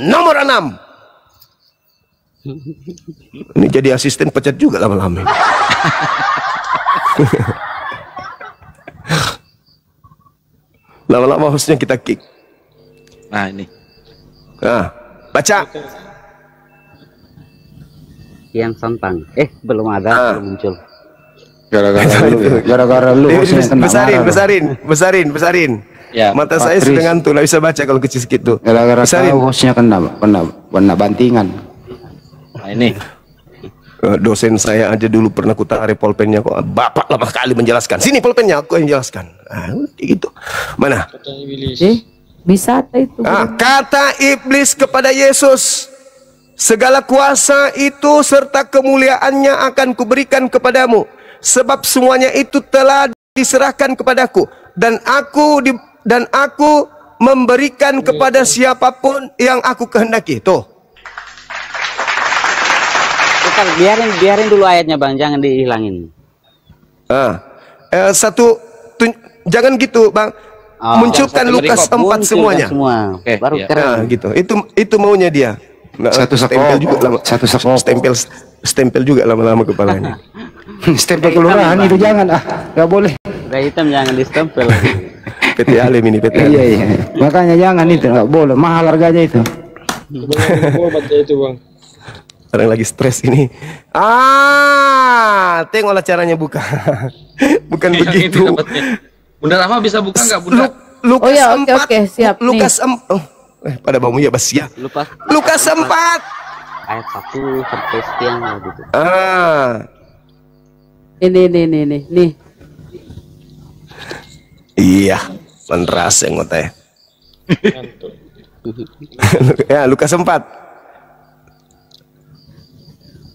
nomor 6. Ini jadi asisten pecat juga lama-lama. Lama-lama hostnya kita kick. Nah ini. Nah, baca. Kian Santang. Belum ada, belum muncul. Gara-gara lu. Besarin. Ya, mata saya sudah ngantuk, nggak bisa baca kalau kecil gitu. Gara-gara hostnya kena bantingan. Nah ini dosen saya aja dulu pernah kutarik pulpennya kok. Bapak lama kali menjelaskan. Sini pulpennya aku yang jelaskan. Gitu. Mana? Kata iblis. Bisa itu. Kata iblis kepada Yesus, segala kuasa itu serta kemuliaannya akan kuberikan kepadamu, sebab semuanya itu telah diserahkan kepadaku, dan aku memberikan kepada siapapun yang aku kehendaki. Tuh. Bentar, biarin dulu ayatnya Bang, jangan dihilangin. Jangan gitu Bang. Munculkan jangan Lukas 4 munculkan semuanya. Semua. Oke, Baru iya. keren. Nah, gitu. Itu maunya dia. Satu stempel juga lama. Satu sekop. Stempel juga lama-lama kepalanya. Stempel kelurahan itu jangan nggak boleh. Udah hitam jangan distempel. PT Alim ini PT Alim. Iya. Makanya jangan itu, nggak boleh, mahal harganya itu. Baca itu bang. Orang lagi stres ini. Tengoklah caranya buka. Bukan Yang begitu. ini dapatnya. Bunda Rahma bisa buka nggak Bunda? Lukas Oh ya, 4. oke, siap. Lukas 4. Pada baumu ya Basia. Lukas 4. Ayat 1 sampai sekian gitu. Nih. Iya, menras yang ngoteh. Ya, Lukas 4.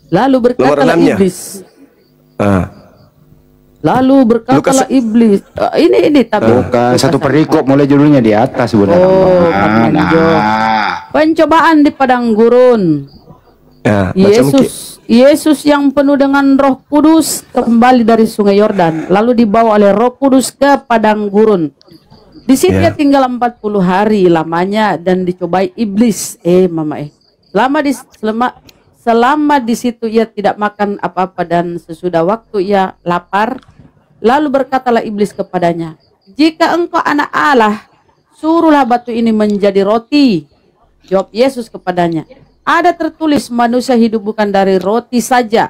Lalu berkatalah iblis. Lalu berkatalah iblis. Ini tapi Bukan satu perikop mulai judulnya di atas Bunda. Pencobaan di padang gurun. Ya, Yesus yang penuh dengan Roh Kudus kembali dari Sungai Yordan, lalu dibawa oleh Roh Kudus ke padang gurun. Di situ dia tinggal 40 hari lamanya dan dicobai iblis. Selama di situ ia tidak makan apa-apa, dan sesudah waktu ia lapar. Lalu berkatalah iblis kepadanya, "Jika engkau anak Allah, suruhlah batu ini menjadi roti." Jawab Yesus kepadanya, "Ada tertulis, manusia hidup bukan dari roti saja."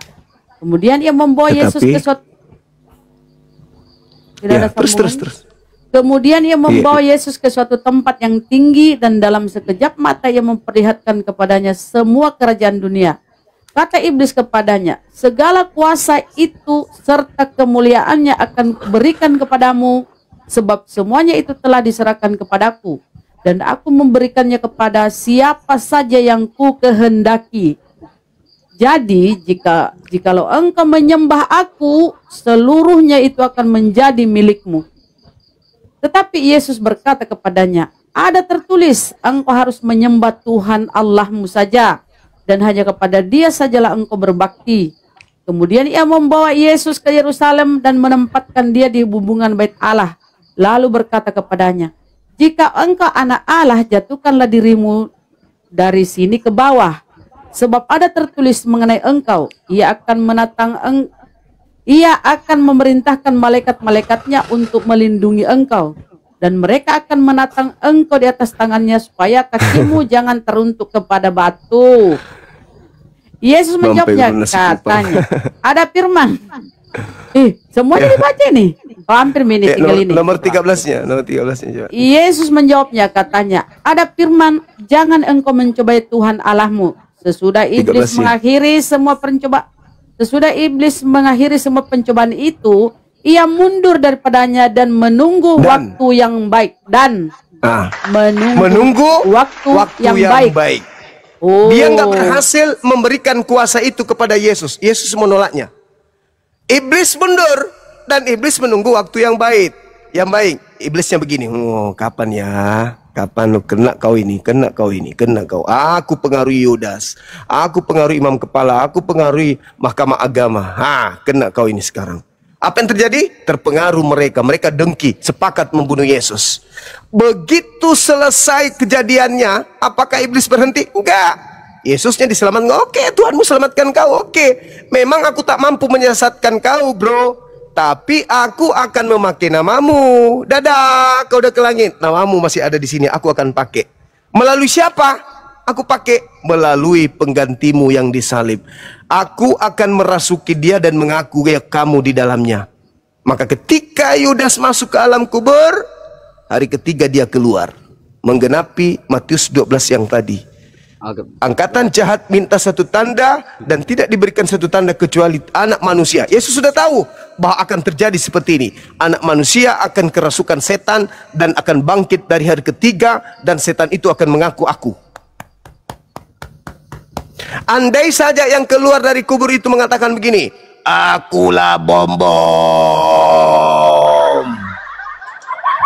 Kemudian ia membawa Yesus ke suatu terus. Kemudian ia membawa Yesus ke suatu tempat yang tinggi, dan dalam sekejap mata ia memperlihatkan kepadanya semua kerajaan dunia. Kata iblis kepadanya, "Segala kuasa itu serta kemuliaannya akan kuberikan kepadamu, sebab semuanya itu telah diserahkan kepadaku, dan aku memberikannya kepada siapa saja yang ku kehendaki. Jadi jikalau engkau menyembah aku, seluruhnya itu akan menjadi milikmu." Tetapi Yesus berkata kepadanya, "Ada tertulis, engkau harus menyembah Tuhan Allahmu saja, dan hanya kepada Dia sajalah engkau berbakti." Kemudian ia membawa Yesus ke Yerusalem dan menempatkan dia di bumbungan bait Allah. Lalu berkata kepadanya, "Jika engkau anak Allah, jatuhkanlah dirimu dari sini ke bawah. Sebab ada tertulis mengenai engkau, ia akan memerintahkan malaikat-malaikatnya untuk melindungi engkau. Dan mereka akan menatang engkau di atas tangannya, supaya kakimu jangan teruntuk kepada batu." Yesus menjawabnya, katanya, "Ada firman." Semuanya dibaca nih. Hampir menit tinggal ini. Nomor 13-nya coba. Yesus menjawabnya, katanya, "Ada firman, jangan engkau mencobai Tuhan Allahmu." Sesudah iblis mengakhiri semua pencobaan itu, ia mundur daripadanya dan menunggu waktu yang baik. Menunggu waktu yang baik. Dia nggak berhasil memberikan kuasa itu kepada Yesus. Yesus menolaknya. Iblis mundur dan iblis menunggu waktu yang baik. Iblisnya begini, kapan ya? Kapan lu kena kau ini, kena kau. Aku pengaruhi Yudas, aku pengaruhi imam kepala, aku pengaruhi mahkamah agama. Kena kau ini sekarang. Apa yang terjadi? Terpengaruh mereka dengki, sepakat membunuh Yesus. Begitu selesai kejadiannya, apakah iblis berhenti? Enggak. Yesusnya diselamatkan. Oke, Tuhanmu selamatkan kau. Oke, memang aku tak mampu menyesatkan kau, bro. Tapi aku akan memakai namamu. Dadah, kau udah ke langit. Namamu masih ada di sini. Aku akan pakai. Melalui siapa? Aku pakai melalui penggantimu yang disalib. Aku akan merasuki dia dan mengaku kamu di dalamnya. Maka ketika Yudas masuk ke alam kubur, hari ketiga dia keluar, menggenapi Matius 12 yang tadi. Angkatan jahat minta satu tanda dan tidak diberikan satu tanda kecuali anak manusia. Yesus sudah tahu bahwa akan terjadi seperti ini. Anak manusia akan kerasukan setan dan akan bangkit dari hari ketiga, dan setan itu akan mengaku aku. Andai saja yang keluar dari kubur itu mengatakan begini, "Akulah bom."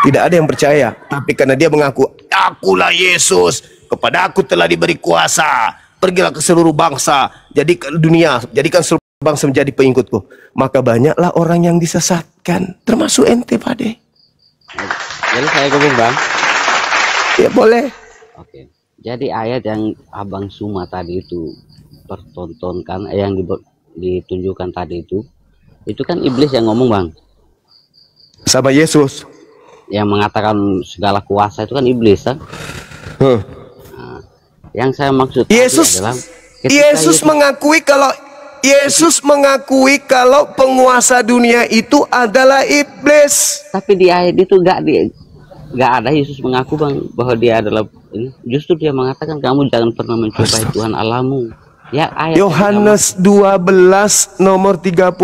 Tidak ada yang percaya. Tapi karena dia mengaku, "Akulah Yesus, kepada aku telah diberi kuasa pergilah ke seluruh bangsa, jadikan dunia, jadikan seluruh bangsa menjadi pengikutku. Maka banyaklah orang yang disesatkan, termasuk ente, Pade. Jadi saya gabung, Bang. Ya boleh. Oke. Jadi ayat yang Abang Suma tadi itu pertontonkan, yang ditunjukkan tadi itu kan iblis yang ngomong, Bang. Sama Yesus. Yang mengatakan segala kuasa itu kan iblis, kan? Nah, yang saya maksud Yesus adalah Yesus mengakui kalau penguasa dunia itu adalah iblis. Tapi di ayat itu nggak ada Yesus mengaku, Bang, bahwa dia adalah ini. Justru dia mengatakan kamu jangan pernah mencobai Tuhan Allahmu. Ya, ayat Yohanes 12 nomor 31,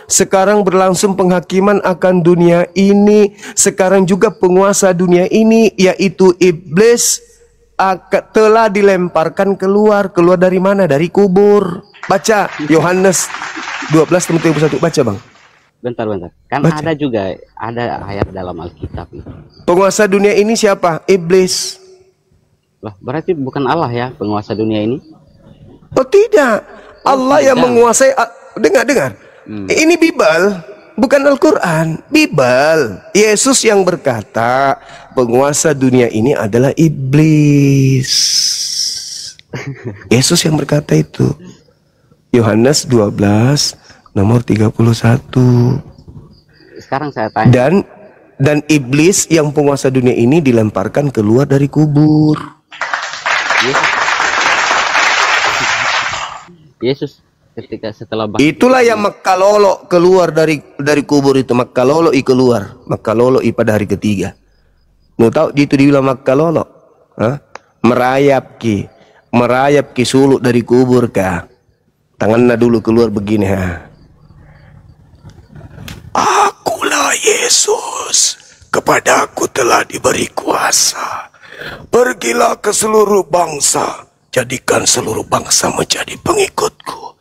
sekarang berlangsung penghakiman akan dunia ini, sekarang juga penguasa dunia ini yaitu iblis telah dilemparkan keluar dari mana? Dari kubur. Baca Yohanes 12 nomor 31, baca, Bang. Bentar. Kan baca. Ada ayat dalam Alkitab itu. Penguasa dunia ini siapa? Iblis. Lah, berarti bukan Allah ya penguasa dunia ini? Oh tidak, Allah yang menguasai. Dengar. Ini Bible, bukan Al-Quran. Bible. Yesus yang berkata penguasa dunia ini adalah iblis. Yesus yang berkata itu. Yohanes 12 nomor 31. Sekarang saya tanya. Dan iblis yang penguasa dunia ini dilemparkan keluar dari kubur. Yesus ketika setelah itulah yang makalolo keluar dari kubur itu. Makalolo keluar. Makalolo pada hari ketiga. Mau tahu itu dibilang makalolo? Merayap ki suluk dari kubur kah? Tangannya dulu keluar begini, Akulah Yesus, kepadaku telah diberi kuasa. Pergilah ke seluruh bangsa, jadikan seluruh bangsa menjadi pengikutku.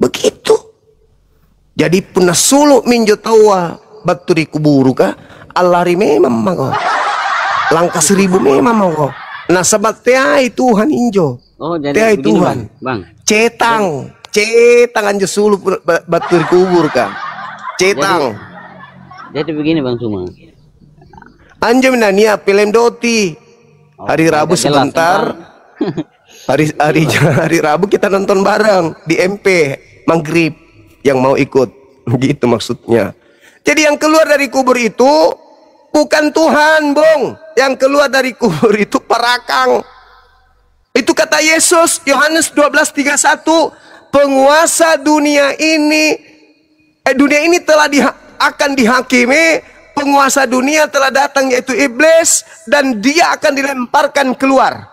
Begitu. Jadi puna suluk minjo tawa baturi kuburu kah? Alari memang mau. Langkah 1000 memang mau. Nah sebabnya Tuhan injo. Oh jadi begini, Tuhan. Bang. Cetang anjo suluk baturi kubur kah? Cetang. Jadi begini, Bang Suma. Anjo minania film doti. Hari Rabu sebentar. Hari Rabu kita nonton bareng di MP Maghrib yang mau ikut. Gitu maksudnya. Jadi yang keluar dari kubur itu bukan Tuhan, Bung. Yang keluar dari kubur itu perakang. Itu kata Yesus, Yohanes 12:31, penguasa dunia ini telah akan dihakimi. Penguasa dunia telah datang yaitu iblis, dan dia akan dilemparkan keluar.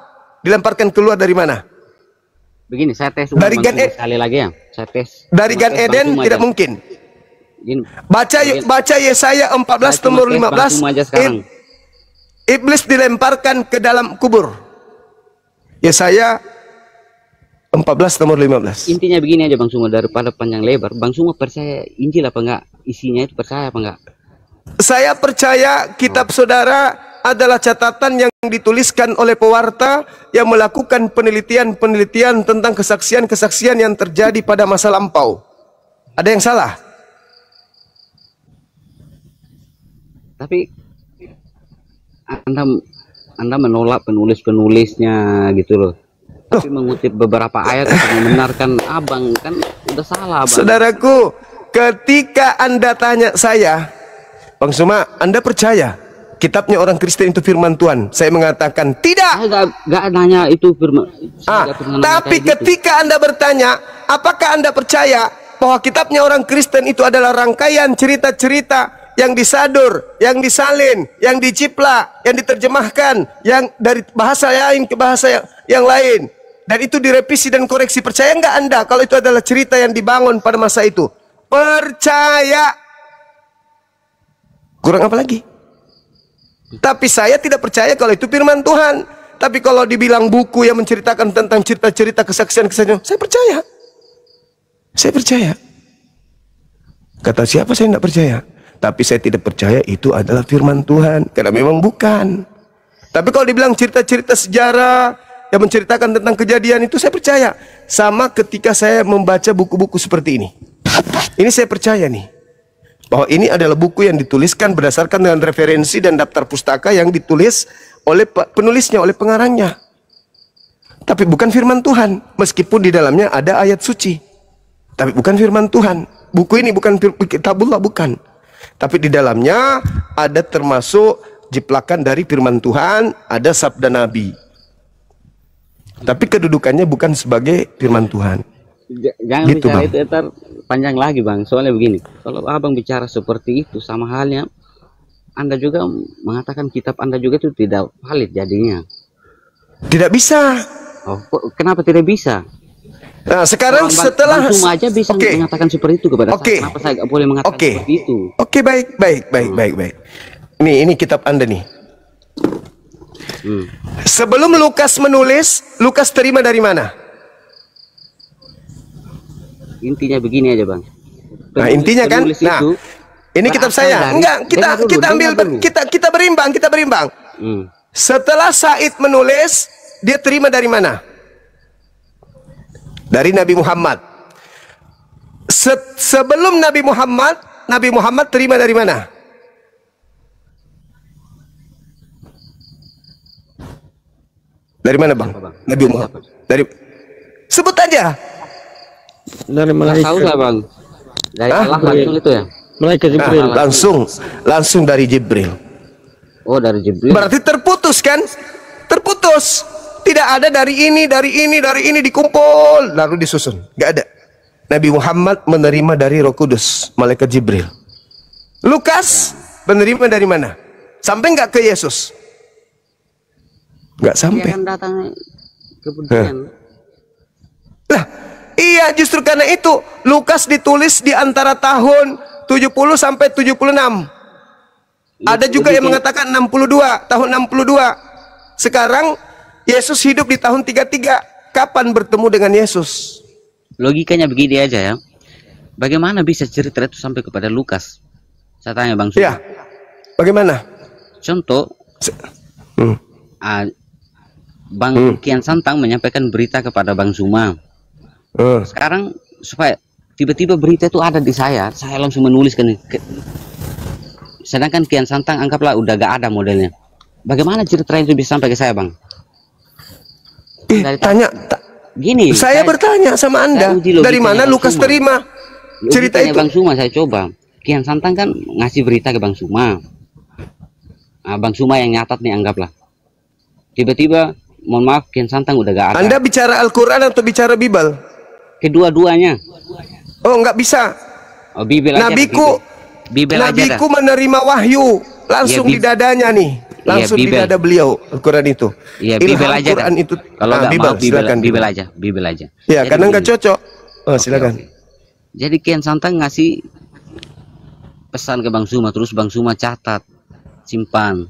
Dilemparkan keluar dari mana? Begini, saya tes dari Gan Eden sekali lagi ya. Saya tes. Dari Gan Eden tidak mungkin. Gini, baca Yesaya 14 nomor 15. Iblis dilemparkan ke dalam kubur. Yesaya 14 nomor 15. Intinya begini aja, Bang Suma, daripada panjang lebar. Bang Suma percaya Injil apa enggak? Isinya itu percaya apa enggak? Saya percaya kitab saudara adalah catatan yang dituliskan oleh pewarta yang melakukan penelitian tentang kesaksian yang terjadi pada masa lampau. Ada yang salah? Tapi Anda menolak penulisnya gitu loh. Tapi mengutip beberapa ayat untuk membenarkan Abang, kan udah salah, Abang. Saudaraku, ketika Anda tanya saya, Bang Suma, Anda percaya kitabnya orang Kristen itu firman Tuhan? Saya mengatakan tidak. Saya gak nanya itu firman. Tapi ketika Anda bertanya, apakah Anda percaya bahwa kitabnya orang Kristen itu adalah rangkaian cerita-cerita yang disadur, yang disalin, yang diciplak, yang diterjemahkan, yang dari bahasa lain ke bahasa yang lain, dan itu direvisi dan koreksi? Percaya nggak Anda kalau itu adalah cerita yang dibangun pada masa itu? Percaya. Kurang apa lagi? Tapi saya tidak percaya kalau itu firman Tuhan. Tapi kalau dibilang buku yang menceritakan tentang cerita-cerita kesaksian-kesaksian, saya percaya. Saya percaya. Kata siapa saya tidak percaya? Tapi saya tidak percaya itu adalah firman Tuhan, karena memang bukan. Tapi kalau dibilang cerita-cerita sejarah yang menceritakan tentang kejadian itu, saya percaya. Sama ketika saya membaca buku-buku seperti ini. Ini saya percaya nih, bahwa ini adalah buku yang dituliskan berdasarkan dengan referensi dan daftar pustaka yang ditulis oleh penulisnya, oleh pengarangnya. Tapi bukan firman Tuhan, meskipun di dalamnya ada ayat suci. Tapi bukan firman Tuhan. Buku ini bukan kitabullah, bukan. Tapi di dalamnya ada termasuk jiplakan dari firman Tuhan, ada sabda Nabi. Tapi kedudukannya bukan sebagai firman Tuhan. Jangan Gitu, bicara Bang. itu ntar panjang lagi Bang. Soalnya begini, kalau Abang bicara seperti itu, sama halnya Anda juga mengatakan kitab Anda juga itu tidak valid jadinya. Tidak bisa. Oh, kenapa tidak bisa? Nah, sekarang setelah Bang Suma aja bisa mengatakan seperti itu kepada saya. Kenapa saya nggak boleh mengatakan seperti itu? Oke, baik. Ini kitab Anda nih. Sebelum Lukas menulis, Lukas terima dari mana? Intinya begini aja Bang. Nah, intinya kan, nah, ini kitab saya. Enggak, kita berimbang. Setelah Said menulis, dia terima dari mana? Dari Nabi Muhammad. Sebelum Nabi Muhammad terima dari mana? Dari mana, Bang? Nabi Muhammad. Dari sebut aja. Dari Nggak malaikat. tahu lah Bang. Dari Allah langsung itu ya? Malaikat Jibril. Langsung dari Jibril. Oh, dari Jibril. Berarti terputus kan? Terputus. Tidak ada dari ini dikumpul lalu disusun. Gak ada. Nabi Muhammad menerima dari Roh Kudus, malaikat Jibril. Lukas menerima dari mana? Sampai nggak ke Yesus? Nggak Dia sampai. akan datang kemudian. Lah, iya, justru karena itu Lukas ditulis di antara tahun 70 sampai 76. Ada juga yang mengatakan 62, tahun 62. Sekarang Yesus hidup di tahun 33. Kapan bertemu dengan Yesus? Logikanya begini aja ya. Bagaimana bisa cerita itu sampai kepada Lukas? Saya tanya Bang Suma. Ya. Bagaimana? Contoh, Bang Kian Santang menyampaikan berita kepada Bang Suma. Sekarang supaya tiba-tiba berita itu ada di saya langsung menuliskan. Sedangkan Kian Santang anggaplah udah gak ada modelnya. Bagaimana cerita itu bisa sampai ke saya Bang? Gini, saya bertanya sama Anda, dari mana Lukas terima cerita itu? Bang Suma saya coba. Kian Santang kan ngasih berita ke Bang Suma. Bang Suma yang nyatat nih anggaplah. Tiba-tiba, mohon maaf, Kian Santang udah gak ada. Anda bicara Al-Quran atau bicara Bible? Kedua-duanya. Oh, nggak bisa. Oh, Bible aja. Nabiku menerima wahyu langsung di dadanya nih. Langsung di dada beliau Al-Quran itu. Iya, Bible aja. Al-Quran itu. Kalau nggak mau silakan. Bible aja. Ya, karena nggak cocok. Oh, silakan. Jadi Kian Santang ngasih pesan ke Bang Suma, terus Bang Suma catat, simpan.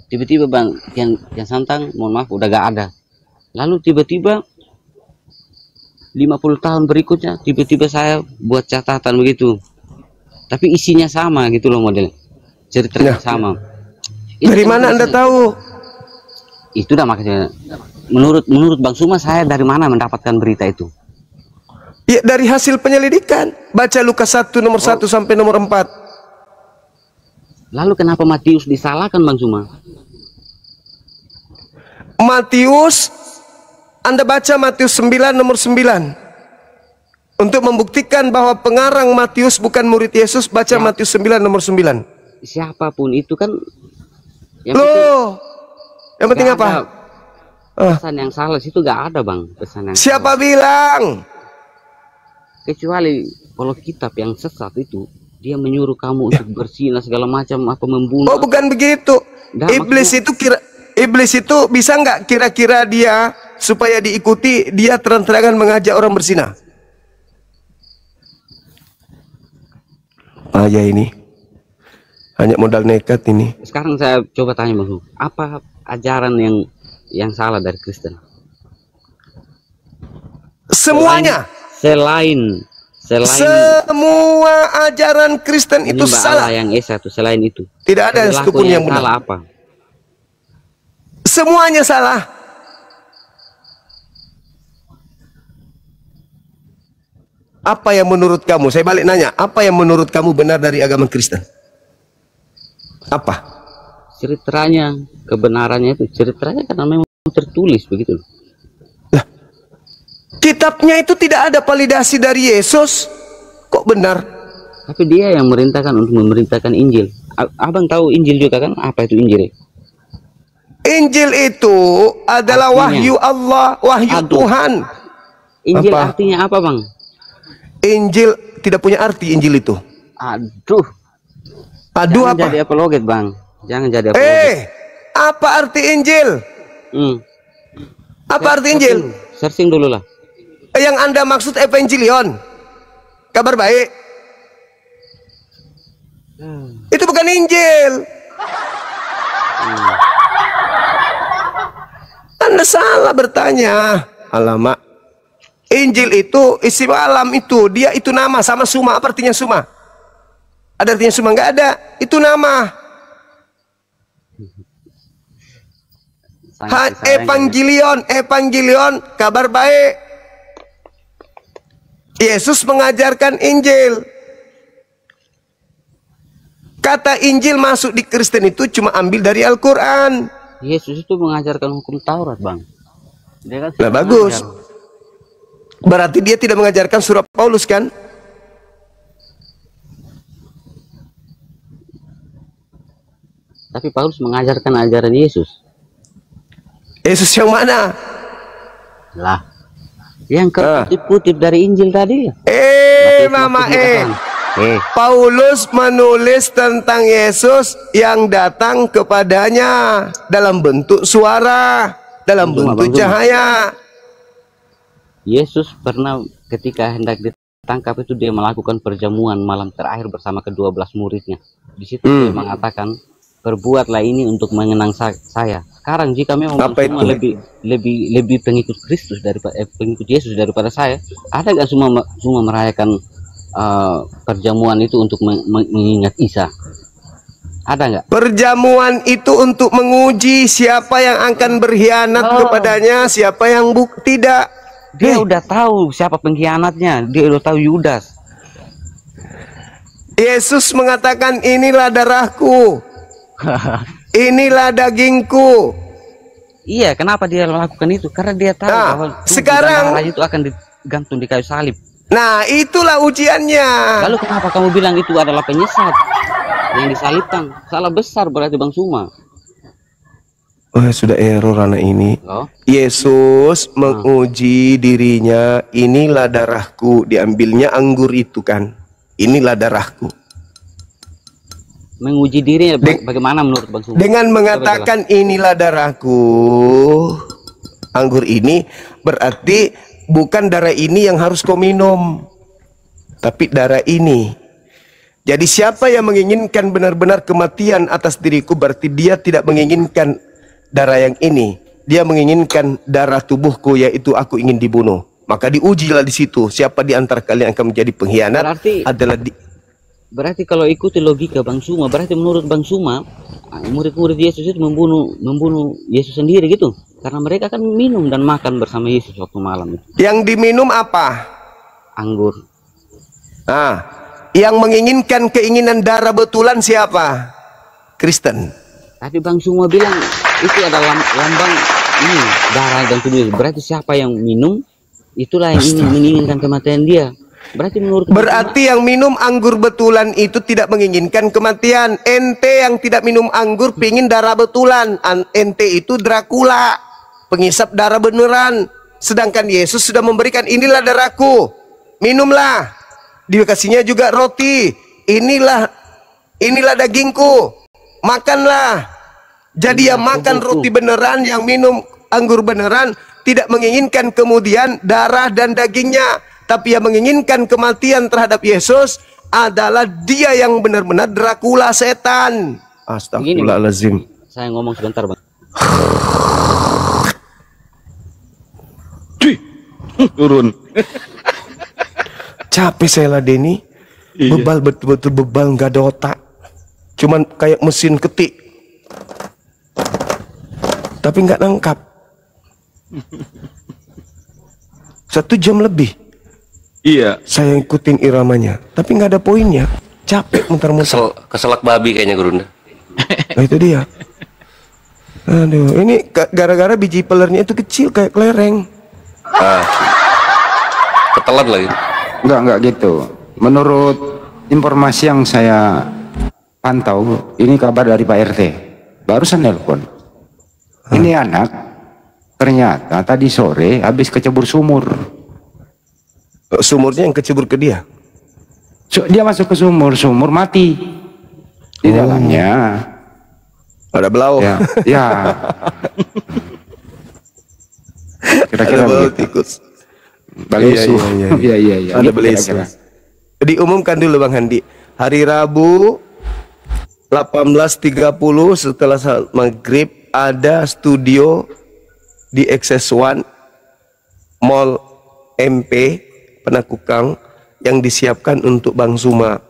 Tiba-tiba Bang Kian Santang, mohon maaf, udah gak ada. Lalu tiba-tiba 50 tahun berikutnya, tiba-tiba saya buat catatan begitu. Tapi isinya sama gitu loh modelnya. Ceritanya sama. Dari mana Anda tahu? Itu dah makanya. Menurut Bang Suma, saya dari mana mendapatkan berita itu? Ya, dari hasil penyelidikan. Baca Lukas 1 nomor 1 sampai nomor 4. Lalu kenapa Matius disalahkan Bang Suma? Matius, Anda baca Matius 9 nomor 9. Untuk membuktikan bahwa pengarang Matius bukan murid Yesus, baca Matius 9 nomor 9. Siapapun itu kan yang penting apa? Pesan yang salah itu gak ada Bang. Pesan yang siapa salah. Bilang? Kecuali kalau kitab yang sesat itu, dia menyuruh kamu untuk berzina segala macam, apa membunuh. Oh, bukan begitu. Iblis itu bisa nggak kira-kira dia supaya diikuti, dia terang-terangan mengajak orang berzina? Aja ini hanya modal nekat ini. Sekarang saya coba tanya Bang, apa ajaran yang salah dari Kristen? Semuanya. Selain semua ajaran Kristen itu salah. salah. Yang Esa itu selain itu. Tidak ada satupun yang benar. Salah apa? Semuanya salah. Apa yang menurut kamu? Saya balik nanya, apa yang menurut kamu benar dari agama Kristen? Apa? Ceritanya, kebenarannya itu ceritanya karena memang tertulis begitu. Lah, kitabnya itu tidak ada validasi dari Yesus. Kok benar? Tapi dia yang merintahkan untuk memerintahkan Injil. Abang tahu Injil juga kan? Apa itu Injil? Injil itu adalah artinya, wahyu Allah, wahyu Tuhan. Injil apa? Artinya apa, Bang? Injil tidak punya arti, Injil itu. Aduh. Jangan apa? Jadi apologet, Bang. Jangan jadi apologet. Apa arti Injil? Apa arti Injil? Searching dulu lah. Yang Anda maksud Evangelion, kabar baik. Itu bukan Injil. Anda salah bertanya. Alamak. Injil itu isi alam itu. Dia itu nama sama suma. Apa artinya suma? Ada artinya suma? Nggak ada. Itu nama. Evangelion, kabar baik. Yesus mengajarkan Injil. Kata Injil masuk di Kristen itu cuma ambil dari Al-Quran. Yesus itu mengajarkan hukum Taurat, Bang. Dia kan nah bagus. Berarti dia tidak mengajarkan surat Paulus kan? Tapi Paulus mengajarkan ajaran Yesus. Yesus yang mana? Lah, yang kutip-kutip dari Injil tadi. Paulus menulis tentang Yesus yang datang kepadanya dalam bentuk suara, dalam bentuk cahaya. Yesus pernah ketika hendak ditangkap itu dia melakukan perjamuan malam terakhir bersama ke-12 muridnya. Di situ dia mengatakan, perbuatlah ini untuk mengenang saya. Sekarang jika memang semua lebih pengikut Kristus daripada pengikut Yesus daripada saya, ada nggak semua merayakan perjamuan itu untuk mengingat Isa? Ada nggak? Perjamuan itu untuk menguji siapa yang akan berkhianat kepadanya, siapa yang tidak. Dia udah tahu siapa pengkhianatnya, dia udah tahu Yudas. Yesus mengatakan, inilah darahku, inilah dagingku. Iya, kenapa dia melakukan itu? Karena dia tahu bahwa sekarang itu akan digantung di kayu salib. Nah, itulah ujiannya. Lalu kenapa kamu bilang itu adalah penyesat yang disalibkan? Salah besar berarti Bang Suma. Oh, sudah error anak ini. Yesus menguji dirinya, inilah darahku. Diambilnya anggur itu kan, inilah darahku. Menguji dirinya bagaimana menurut Bang Suma? Dengan mengatakan inilah darahku, anggur ini berarti bukan darah ini yang harus kau minum, tapi darah ini. Jadi siapa yang menginginkan benar-benar kematian atas diriku, berarti dia tidak menginginkan darah yang ini. Dia menginginkan darah tubuhku, yaitu aku ingin dibunuh. Maka diujilah di situ. Siapa di antara kalian akan menjadi pengkhianat? Berarti kalau ikuti logika Bang Suma, berarti menurut Bang Suma, murid-murid Yesus itu membunuh Yesus sendiri gitu. Karena mereka kan minum dan makan bersama Yesus waktu malam itu. Yang diminum apa? Anggur. Nah, yang menginginkan keinginan darah betulan siapa? Kristen. Tapi Bang Suma bilang itu adalah lambang ini darah dan tubuh. Berarti siapa yang minum itulah yang ingin menginginkan kematian dia. Berarti yang minum anggur betulan itu tidak menginginkan kematian. Ente yang tidak minum anggur pingin darah betulan. Ente itu Dracula, pengisap darah beneran. Sedangkan Yesus sudah memberikan, inilah darahku, minumlah. Dikasihnya juga roti, inilah dagingku, makanlah. Jadi yang makan roti beneran, yang minum anggur beneran, tidak menginginkan kemudian darah dan dagingnya, tapi yang menginginkan kematian terhadap Yesus adalah dia yang benar-benar Dracula, setan. Astagfirullahaladzim. Saya ngomong sebentar Bang. Turun. Capek saya lah Denny. Bebal, betul-betul bebal, nggak ada otak. Cuman kayak mesin ketik. tapi nggak nangkap. 1 jam lebih. Iya. Saya ikutin iramanya, tapi nggak ada poinnya. Capek muter-muter. Keselak babi kayaknya Gurunda. Nah, itu dia. Aduh, ini gara-gara biji pelernya itu kecil kayak kelereng. Ketelan lagi. Enggak gitu. Menurut informasi yang saya pantau, ini kabar dari Pak RT. Barusan nelpon. Ini anak ternyata tadi sore habis kecebur sumur. Sumurnya yang kecebur ke dia. Dia masuk ke sumur mati. Di dalamnya ada belau. Ya. Kira-kira belau begitu. tikus. Balesu. Iya. Ada balesu. Diumumkan dulu Bang Handi. Hari Rabu 18.30 setelah salat maghrib ada studio di Access One Mall MP Penakukang yang disiapkan untuk Bang Suma.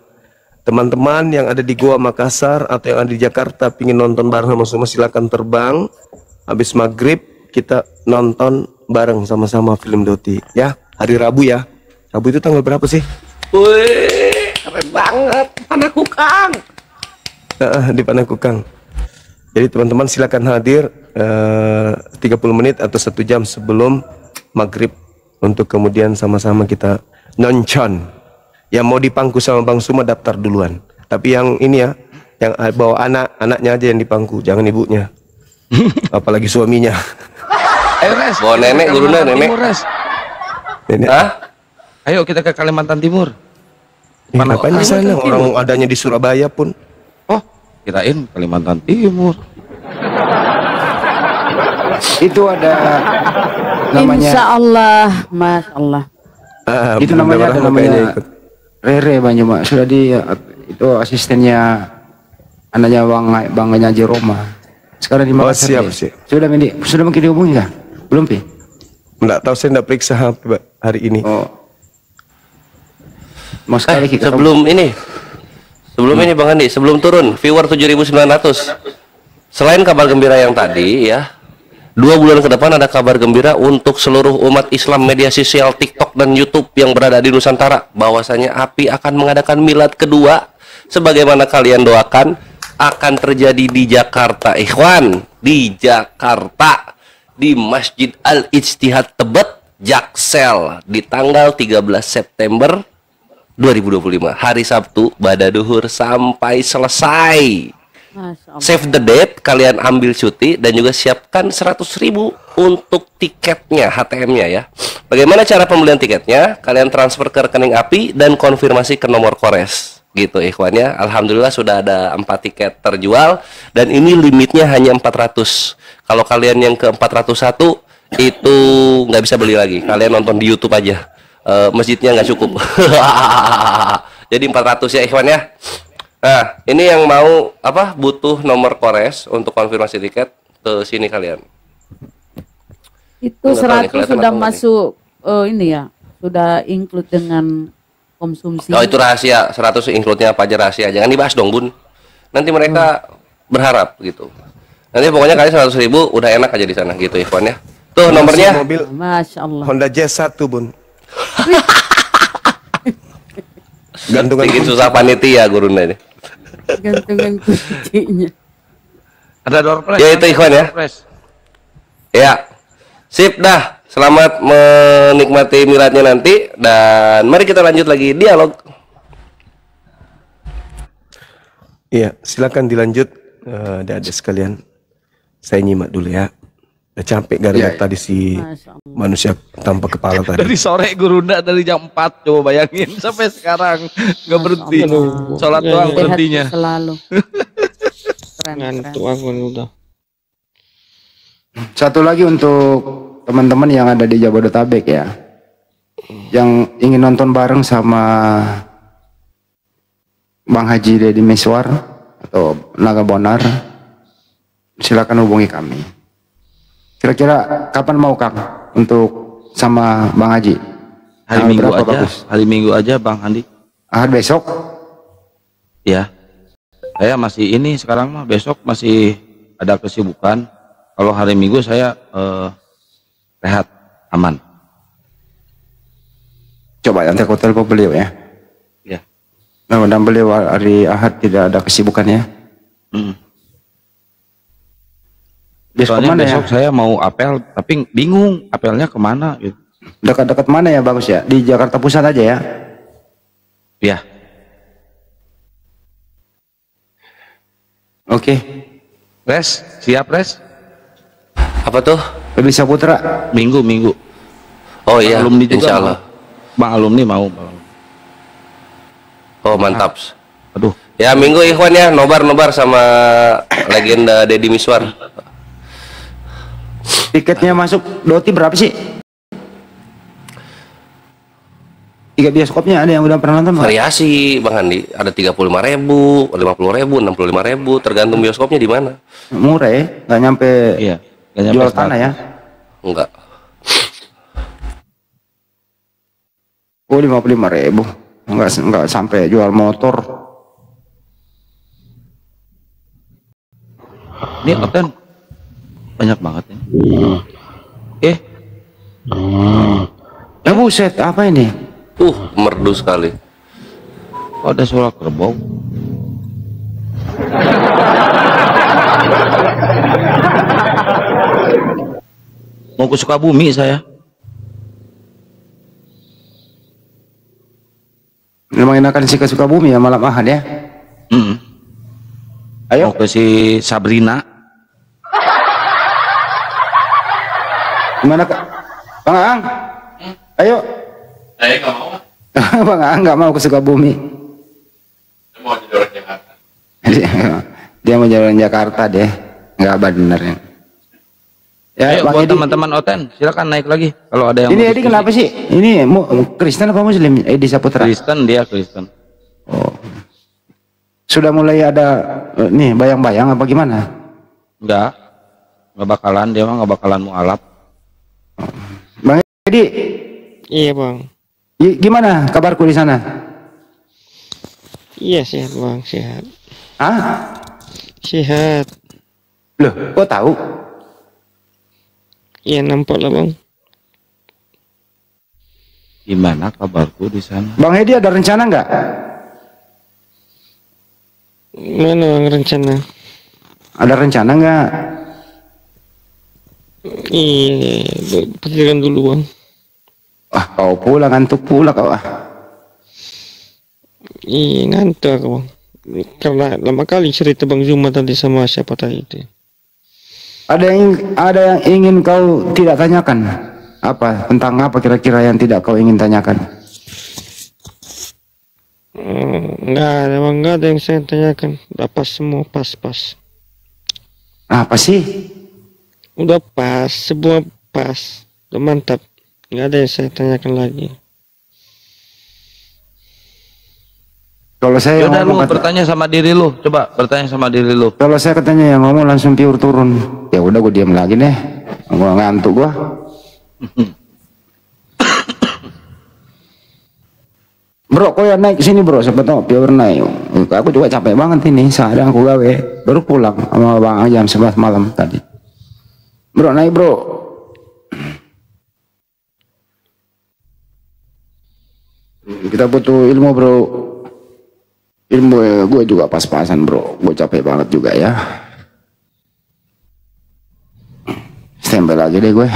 Teman-teman yang ada di Goa Makassar atau yang ada di Jakarta pingin nonton bareng sama Suma, silakan terbang. Habis maghrib kita nonton bareng sama-sama film Doti ya. Hari Rabu ya. Rabu itu tanggal berapa sih? Wih, keren banget. Panakukang. Di Panakukang. Jadi teman-teman silakan hadir 30 menit atau 1 jam sebelum maghrib untuk kemudian sama-sama kita nonton. Yang mau dipangku sama Bang Suma daftar duluan. Tapi yang ini ya, yang bawa anaknya aja yang dipangku, jangan ibunya. Apalagi suaminya. Ayo Res. Bawa nenek, Gurunda nenek. Nenek. Ayo kita ke Kalimantan Timur. Ngapain di sana? Orang adanya di Surabaya pun. Oh, kirain Kalimantan Timur. Itu ada namanya. Insya Allah, Mas Allah. Itu namanya ada namanya Rere Banyuma. Sudah itu asistennya anaknya Bang Haji Roma. Sekarang di Makassar. Siap. Sudah mungkin dihubungi kah? Belum Pi? Enggak tahu, saya enggak periksa HP hari ini. Oh. Mau sekali sebelum ini Bang Andi, sebelum turun viewer 7.900. Selain kabar gembira yang tadi ya, 2 bulan ke depan ada kabar gembira untuk seluruh umat Islam media sosial TikTok dan YouTube yang berada di Nusantara, bahwasanya API akan mengadakan milad kedua sebagaimana kalian doakan akan terjadi di Jakarta, ikhwan, di Jakarta di Masjid Al-Ijtihad Tebet, Jaksel di tanggal 13 September 2025, hari Sabtu pada duhur sampai selesai. Save the date, kalian ambil cuti dan juga siapkan 100.000 untuk tiketnya, HTM-nya ya. Bagaimana cara pembelian tiketnya? Kalian transfer ke rekening API dan konfirmasi ke nomor Kores. Gitu ikhwannya. Alhamdulillah sudah ada 4 tiket terjual dan ini limitnya hanya 400. Kalau kalian yang ke 401 itu nggak bisa beli lagi. Kalian nonton di YouTube aja. Masjidnya nggak cukup. Jadi 400 ya ikhwan ya. Nah, ini yang mau butuh nomor Kores untuk konfirmasi tiket, ke sini kalian. Itu 100 sudah masuk ini ya, sudah include dengan konsumsi. Oh, itu rahasia, 100 include-nya apa aja rahasia. Jangan dibahas dong, Bun. Nanti mereka berharap gitu. Nanti pokoknya kalian 100.000 udah enak aja di sana gitu ikhwan ya. Tuh nomornya. Mobil Masya Allah. Honda Jazz 1, Bun. Gantungan bikin susah panitia Gurunda ini. Gantungan kuncinya. Ada door prize. Ya itu ikhwan ya. Ya. Sip dah. Selamat menikmati miladnya nanti dan mari kita lanjut lagi dialog. Iya, silakan dilanjut adik-adik sekalian. Saya nyimak dulu ya. Udah capek gara-gara tadi si manusia tanpa kepala tadi. Dari sore Gurunda dari jam 4 coba bayangin sampai sekarang nggak berhenti. Sholat doang berhentinya. Selalu. Ngantuk aku udah. Satu lagi untuk teman-teman yang ada di Jabodetabek ya, yang ingin nonton bareng sama Bang Haji Deddy Miswar atau Naga Bonar, silakan hubungi kami. Kira-kira kapan mau Kang untuk sama Bang Haji? Hari Minggu aja. Bagus? Hari Minggu aja Bang Andi. Ahad besok? Ya. Saya masih ini sekarang mah, besok masih ada kesibukan. Kalau hari Minggu saya rehat, aman. Coba nanti aku telepon beliau ya. Ya. Mudah-mudahan beliau hari Ahad tidak ada kesibukannya. Besok Soalnya mana besok ya? saya mau apel, tapi bingung apelnya kemana gitu. Dekat-dekat mana ya bagus ya? Di Jakarta Pusat aja ya? Ya. Oke. Res, siap Res? Apa tuh? Lebih Saputra. Minggu. Oh iya, Alumni juga insya Allah. Bang alumni mau. Oh mantap. Aduh. Ya Minggu Ikhwan ya, nobar sama legenda Deddy Miswar. Tiketnya masuk Doti berapa sih? 3 bioskopnya ada yang udah pernah nonton? Variasi Bang Andi, ada 35.000, 50.000, 65.000, tergantung bioskopnya di mana. Murah ya, nggak nyampe, Iya, nggak nyampe jual 100. tanah ya? Enggak. Oh 55.000, nggak sampai jual motor. Ini Oten banyak banget ya. Ya buset, apa ini? Merdu sekali. Kok ada suara kerbau? Mau ke Sukabumi saya. Memang enakan sih ke Sukabumi ya malam Ahad ya? Ayo. Mau ke si Sabrina. Gimana Kak? Bang Aang? Ayo. Saya nggak mau. Bang Aang nggak mau ke Sukabumi. Saya mau jadi orang Jakarta. Dia mau jalan Jakarta deh. Nggak bener ya. Ya, Ayo Bang buat Edi. teman-teman Oten, silakan naik lagi. Kalau ada yang Ini mau Edi diskusi. kenapa sih? Ini Kristen apa Muslim? Edi Saputra. Kristen, dia Kristen. Oh. Sudah mulai ada nih bayang-bayang apa gimana? Enggak bakalan, dia mah nggak bakalan mualaf. Bang Edi, Iya bang. gimana kabarku di sana? Iya sehat bang, sehat. Ah? Sehat. Loh, kok tahu? Iya nampak lah bang. Gimana kabarku di sana? Bang Edi ada rencana nggak? Mana bang rencana? Ada rencana nggak? Iya, pikirkan dulu bang. Ah, kau pulang ngantuk pula kau ah. Iya ngantuk aku bang. Karena lama kali cerita bang Zuma tadi sama siapa tadi itu. Ada yang ingin kau tidak tanyakan? Apa tentang apa kira-kira yang tidak kau ingin tanyakan? Enggak ada bang, enggak ada yang saya tanyakan. Udah pas semua, pas. Apa sih? Udah pas, semua pas. Udah mantap. Enggak ada yang saya tanyakan lagi. Kalau saya Yaudah lu ngomong bertanya sama diri lu, coba bertanya sama diri lu. kalau saya katanya yang ngomong langsung piur turun. Ya udah gue diam lagi deh. Gua ngantuk gua. Bro, kok ya naik sini bro, siapa tahu piur naik. Aku juga capek banget ini, seharian aku gawe. Baru pulang sama Bang jam 11 malam tadi. Bro, naik bro. Kita butuh ilmu bro. Ilmu gue juga pas-pasan bro. Gue capek banget juga ya. Stempel lagi deh gue.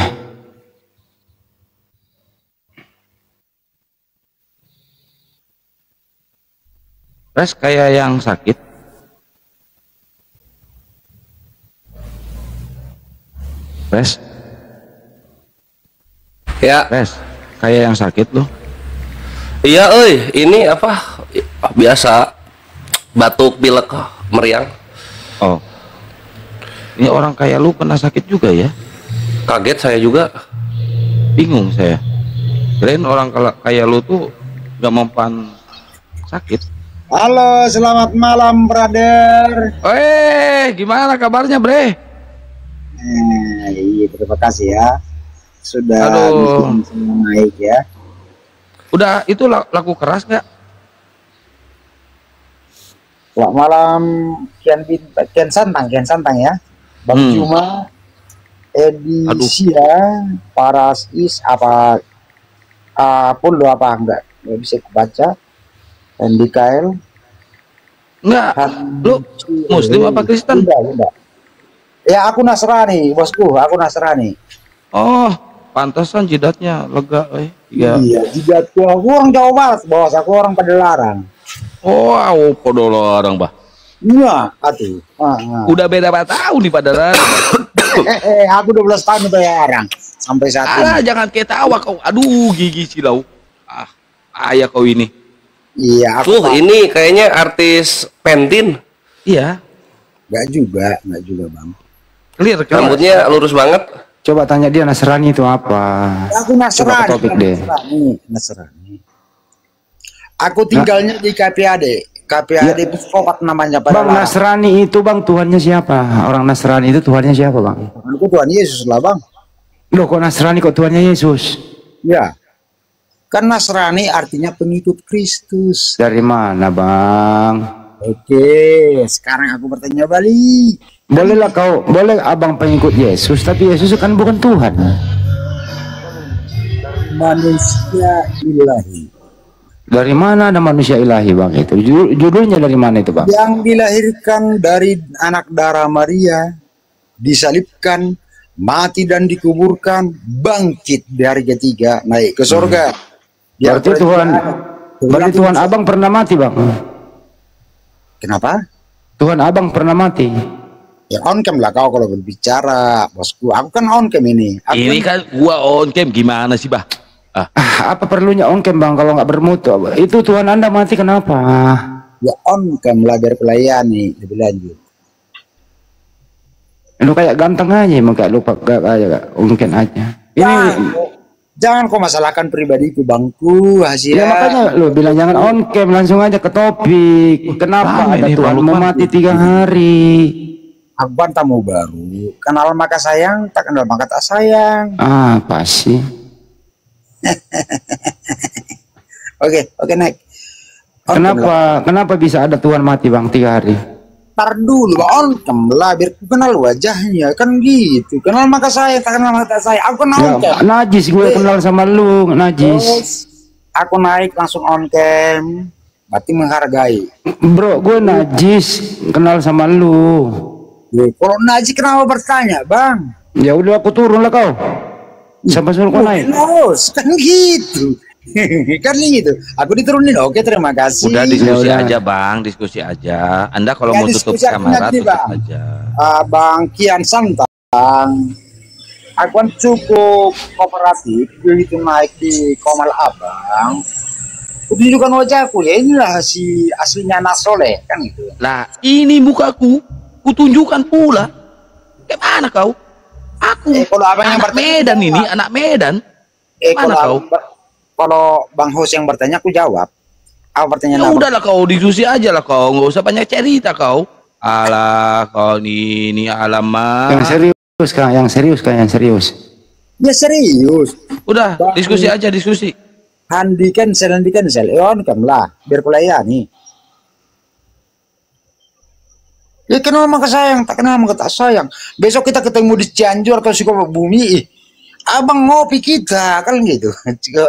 Res kayak yang sakit. Res, Ya, Res, kayak yang sakit lu. iya ini apa? Biasa batuk, pilek, meriang. Oh. Ini orang kayak lu pernah sakit juga ya? Kaget saya juga. Bingung saya. Kirain orang kayak lu tuh gak mempan sakit. Halo, selamat malam, brother. Gimana kabarnya, Bre? Iya, terima kasih ya. Sudah Aduh. naik ya. Udah itu laku keras gak? Selamat malam, Kian Santang ya. Bang Juma, Edisia, Parasis, apa pun lo apa enggak bisa kebaca. Dan Mikael. Enggak, lu Muslim apa Kristen? Enggak. Ya aku Nasrani, bosku, aku Nasrani. Oh, pantasan jidatnya lega, Iya, jidatku aku orang Jawa Barat, bos, aku orang Padalarang. Oh, Padalarang, bah. Iya, atuh. Udah beda berapa tahun nih Padalarang? Aku 12 tahun di Padalarang sampai saat ini. Jangan ketawa kau. Aduh, gigi silau. Ayah kau ini. Iya, ini kayaknya artis Pentin. Iya. Enggak juga, Bang. Clear. Rambutnya lurus banget. Coba tanya dia Nasrani itu apa. Aku Nasrani. Coba topik deh. Nasrani. Aku tinggalnya di KPAD. KPAD Ya. Psikopat namanya Bang, Padalarang. Nasrani itu Bang Tuhannya siapa? Orang Nasrani itu Tuhannya siapa Bang? Itu Tuhan Yesus lah, Bang. Loh kok Nasrani kok Tuhannya Yesus? Ya. Kan Nasrani artinya pengikut Kristus. Dari mana Bang? Oke, sekarang aku bertanya balik. Boleh abang pengikut Yesus, tapi Yesus kan bukan Tuhan. Manusia ilahi. Dari mana ada manusia ilahi Bang itu? Judulnya dari mana itu Bang? Yang dilahirkan dari anak darah Maria, disalibkan, mati dan dikuburkan, bangkit di hari ketiga, naik ke surga. Berarti Tuhan abang pernah mati Bang? Kenapa? Tuhan abang pernah mati? Ya on cam lah kau kalau berbicara, bosku. Aku kan on cam ini. Ini kan gua on cam, gimana sih bah? Apa perlunya on cam Bang kalau nggak bermutu? Itu Tuhan Anda mati kenapa? Ya on cam lah biar pelayani lebih lanjut. Lu kayak ganteng aja, kayak lupa kayak mungkin aja. Ini jangan kau masalahkan pribadiku bangku hasil. Ya makanya lu bilang jangan on cam, langsung aja ke topik. Kenapa ada Tuhan mau mati 3 hari? Aku kan tamu baru. Kenal maka sayang, tak kenal maka tak sayang. Apa sih? Oke, naik. Kenapa bisa ada Tuhan mati Bang 3 hari? Tar dulu, on cam lah biar ku kenal wajahnya kan gitu. Kenal maka sayang, tak kenal maka tak sayang. Aku kenal on cam. Najis gue kenal sama lu, najis. Aku naik langsung on cam. Berarti menghargai. Bro, gue najis kenal sama lu. Kalau najis kenapa bertanya, Bang? Ya udah aku turun lah kau. Sampai suruh kau naik. Kan gitu. Kan gitu. Aku diturunin. Oke, terima kasih. Udah diskusi aja Bang, diskusi aja. Anda kalau mau tutup kamera tutup aja. Bang Kian Santang, aku kan cukup kooperatif begitu naik di Komal Abang. Tunjukkan wajahku ya, inilah si aslinya Nasole kan gitu. Lah ini mukaku, kutunjukkan pula. Gimana kau? Aku kalau abang yang anak Medan ini, anak Medan. Mana kau? Kalau Bang Hos yang bertanya, aku jawab. Apa pertanyaan? Ya udahlah kau diskusi aja lah kau, nggak usah banyak cerita kau. Alah kau ini alamak. Yang serius Kak, yang serius. Ya serius. Udah, diskusi aja, diskusi. Handi cancel, on kan lah, biar pelayani. Ya kenal maka sayang, tak kenal maka tak sayang. Besok kita ketemu di Cianjur atau Sukabumi. Abang ngopi kita kan gitu.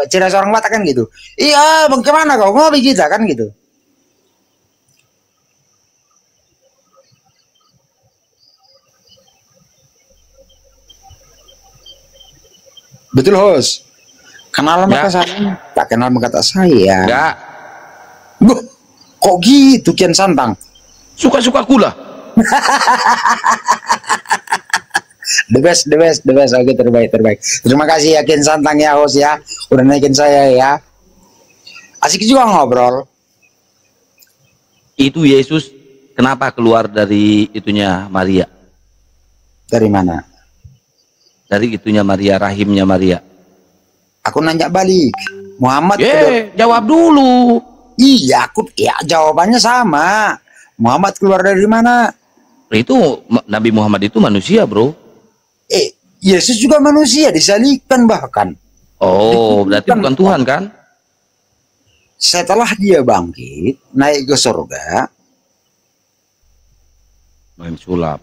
Ciri seorang Batak kan gitu. Iya, Bang kemana kau ngopi kita kan gitu. Betul Hos. Kenal maka sayang, tak kenal maka tak sayang. Enggak. Kok gitu Kian Santang? Suka-suka kula. The best. Oke, terbaik. Terima kasih ya Kian Santang ya Hos ya. Udah naikin saya ya. Asik juga ngobrol. Itu Yesus kenapa keluar dari itunya Maria? Dari mana? Dari itunya Maria, rahimnya Maria. Aku nanya balik. Muhammad jawab dulu. Iya, jawabannya sama. Muhammad keluar dari mana? Itu Nabi Muhammad itu manusia, Bro. Yesus juga manusia, disalibkan bahkan. Oh, berarti bukan Tuhan kan? Setelah dia bangkit, naik ke surga. Main sulap.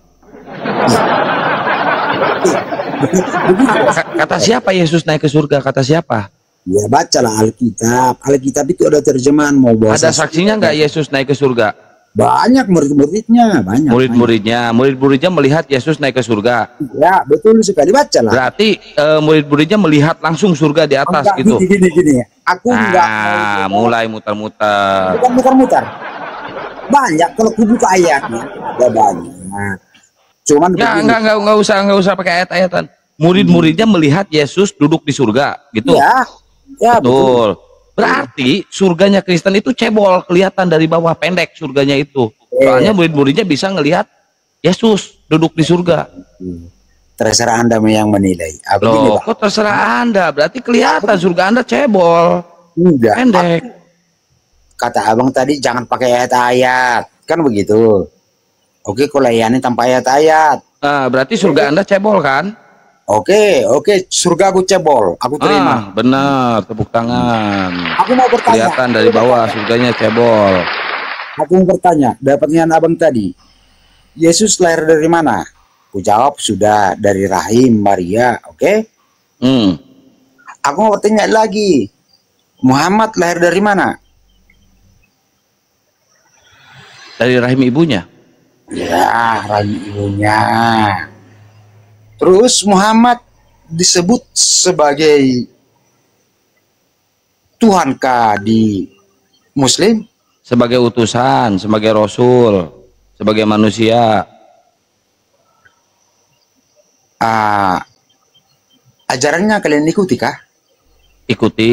Kata siapa Yesus naik ke surga? Kata siapa? Ya bacalah Alkitab. Alkitab itu ada terjemahan mau bahasa. Ada saksinya nggak Yesus naik ke surga? Banyak murid-muridnya, banyak. Murid-muridnya melihat Yesus naik ke surga. Ya, betul sekali, bacalah. Berarti murid-muridnya melihat langsung surga di atas enggak, gitu. Gini. Aku enggak mulai muter-muter. Bukan muter-muter. Banyak kalau aku buka ayatnya, ada banyak. Cuman enggak usah pakai ayat-ayatan. Murid-muridnya melihat Yesus duduk di surga, gitu. Ya, betul. Berarti surganya Kristen itu cebol, kelihatan dari bawah, pendek surganya itu. Soalnya murid-muridnya bisa ngelihat Yesus duduk di surga. Terserah Anda yang menilai. Loh, kok terserah Anda? Berarti kelihatan surga Anda cebol. Enggak. Pendek. Kata abang tadi jangan pakai ayat-ayat, kan begitu. Oke, kalau layani tanpa ayat-ayat. Nah, berarti surga Anda cebol kan? Oke, surga aku cebol, aku terima. Benar, tepuk tangan. Aku mau bertanya. Kelihatan dari bawah surganya cebol. Aku mau bertanya, dapatnya abang tadi. Yesus lahir dari mana? Aku jawab sudah dari rahim Maria, oke? Aku mau bertanya lagi. Muhammad lahir dari mana? Dari rahim ibunya. Ya, rahim ibunya. Terus Muhammad disebut sebagai Tuhankah di Muslim? Sebagai utusan, sebagai Rasul, sebagai manusia. Ajarannya kalian ikuti kah? Ikuti.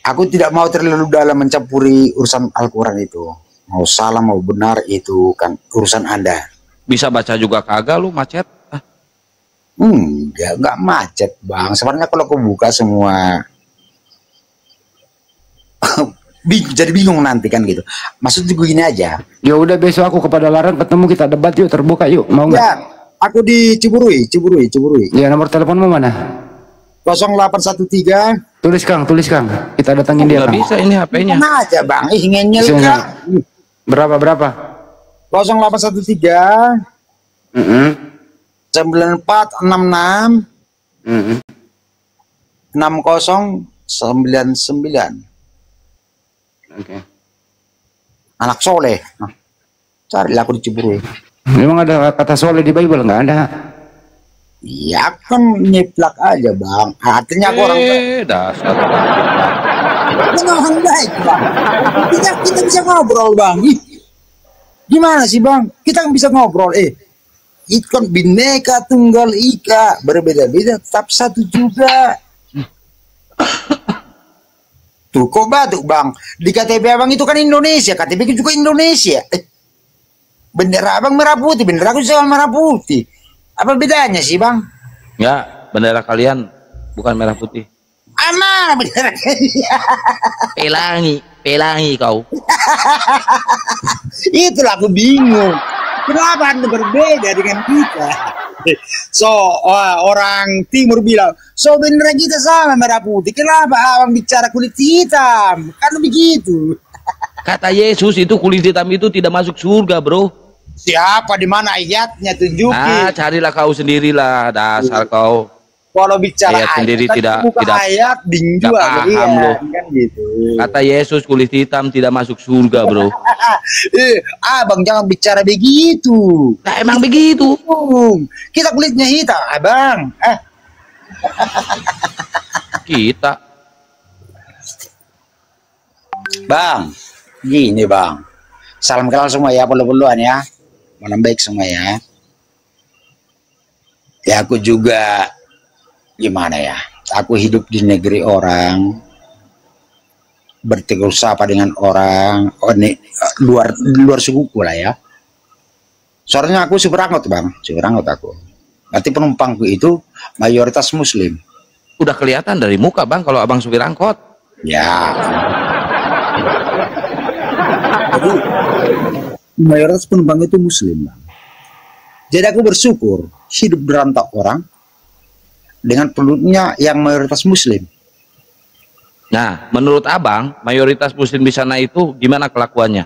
Aku tidak mau terlalu dalam mencampuri urusan Al-Quran itu. Mau salah mau benar itu kan urusan Anda. Bisa baca juga kagak lu, macet? Enggak macet bang. Sebenarnya kalau aku buka semua jadi bingung nanti kan gitu. Maksud gue gini aja. Ya udah besok aku kepada Larang ketemu kita debat yuk, terbuka yuk, mau nggak? Ya, aku di Ciburui. Ya, nomor teleponmu mana? 0813. Tulis Kang. Kita datangin dia. Nggak bisa ini HP-nya. Mana aja bang? Ngeyel kah? Berapa? 0813 9466 6099. Oke. Anak soleh. Carilah aku di Ciburui. Memang ada kata soleh di Bible? Nggak ada. Ya kan nyeplak aja bang. Artinya aku orang dasar. Orang baik bang. Kita bisa ngobrol bang. Gimana sih bang? Kita bisa ngobrol. Itu kan Bhinneka Tunggal Ika, berbeda-beda tetap satu juga. Tuh kok batuk bang? Di KTP abang itu kan Indonesia, KTP juga Indonesia. Bendera abang merah putih, bendera aku sama merah putih. Apa bedanya sih bang? Ya, bendera kalian bukan merah putih. Mana bendera kalian? Pelangi kau. Itulah aku bingung. Kenapa Anda berbeda dengan kita? Orang timur bilang, bendera kita sama merah putih. Kenapa abang bicara kulit hitam? Kan begitu. Kata Yesus itu kulit hitam itu tidak masuk surga, bro. Siapa di mana ayatnya tunjukin? Carilah kau sendirilah, dasar kau. Kalau bicara ayat sendiri tidak ayat tidak paham loh. Kan gitu. Kata Yesus kulit hitam tidak masuk surga, bro. Abang jangan bicara begitu. Nah, emang begitu. Kita kulitnya hitam, abang. Kita. Bang, gini bang. Salam kenal semua ya, perlu-perluan ya. Malam baik semua ya. Ya aku juga gimana ya, aku hidup di negeri orang, bertegur sapa dengan orang luar sukuku lah ya. Soalnya aku supir angkot bang, aku. Berarti penumpangku itu mayoritas Muslim. Udah kelihatan dari muka bang kalau abang supir angkot. Ya. Jadi mayoritas penumpang itu Muslim bang. Jadi aku bersyukur hidup di rantau orang dengan penduduknya yang mayoritas Muslim. Nah, menurut abang, mayoritas Muslim di sana itu gimana kelakuannya?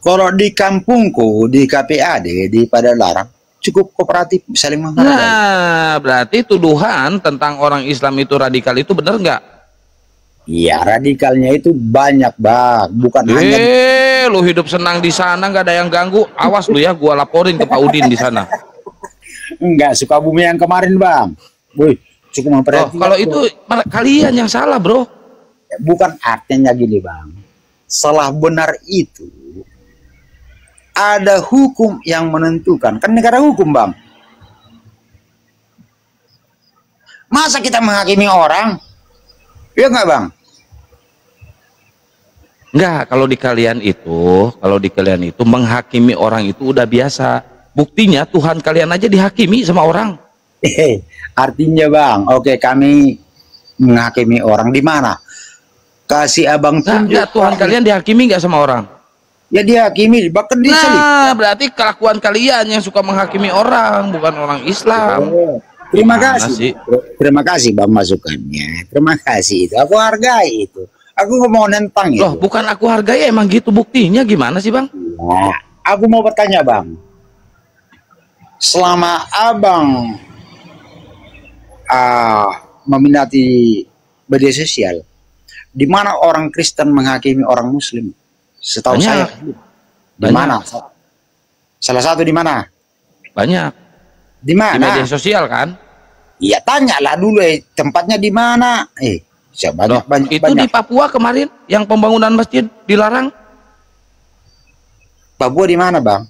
Kalau di kampungku, di KPAD, di Padalarang, cukup kooperatif, saling menghargai. Nah, berarti tuduhan tentang orang Islam itu radikal itu benar nggak? Iya, radikalnya itu banyak, Bang. Bukan hanya Lu hidup senang di sana, nggak ada yang ganggu. Awas lu ya, gua laporin ke Pak Udin di sana. enggak suka bumi yang kemarin, Bang. Woi, cukup memperhatikan. Kalau itu kalian yang salah, bro. Bukan artinya gini, Bang. Salah benar itu ada hukum yang menentukan. Kan negara hukum, Bang. Masa kita menghakimi orang? Iya nggak, Bang? Enggak, kalau di kalian itu menghakimi orang itu udah biasa. Buktinya Tuhan kalian aja dihakimi sama orang. Artinya, Bang, oke, kami menghakimi orang di mana? Kasih Abang tunjuk. Enggak, Tuhan kalian dihakimi nggak sama orang? Ya dihakimi, bahkan disalib. Nah, berarti kelakuan kalian yang suka menghakimi orang, bukan orang Islam. Terima Gimana kasih. sih? Terima kasih, Bang, masukannya. Terima kasih itu. Aku hargai itu. Aku nggak mau nentang itu. Loh, bukan aku hargai, emang gitu buktinya gimana sih, Bang? Nah, aku mau bertanya, Bang. Selama Abang meminati media sosial, di mana orang Kristen menghakimi orang Muslim? Setahu Banyak. saya, di mana? Salah satu di mana? Banyak. Di mana? Di media sosial kan? Iya, tanyalah dulu, tempatnya di mana? Banyak, itu di Papua kemarin yang pembangunan masjid dilarang. Papua di mana, Bang?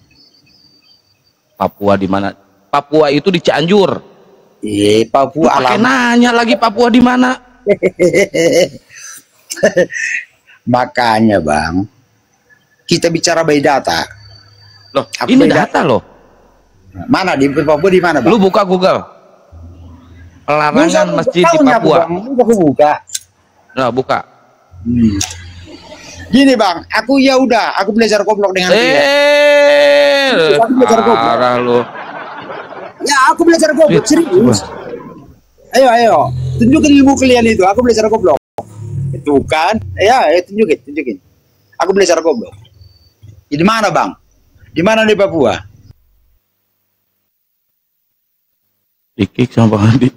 Papua di mana? Papua itu di Cianjur. Papua pakai nanya lagi Papua di mana? Makanya, Bang, kita bicara by data. Loh, ini data loh. Mana di Papua di mana, Bang? Lu buka Google. Pelarangan masjid di Papua. Buka. Nah, buka. Gini, Bang, aku belajar goblok dengan dia. Aku belajar goblok. Parah lu. Ya, aku belajar goblok, serius. Ayo. Tunjukin ilmu kalian itu. Aku belajar goblok. Itu kan? Ya, tunjukin. Aku belajar goblok. Di mana, Bang? Di mana di Papua? Dikik sama Bang Andi.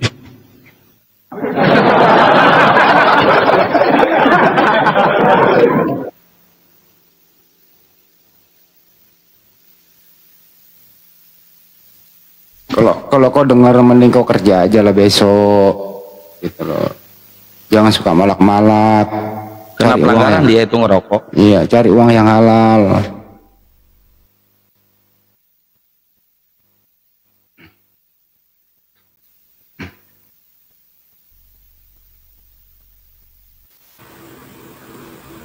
Kalau kau dengar, mending kau kerja aja lah besok, gitu loh. Jangan suka malak-malak. Kena pelanggaran dia itu ngerokok. Iya, cari uang yang halal.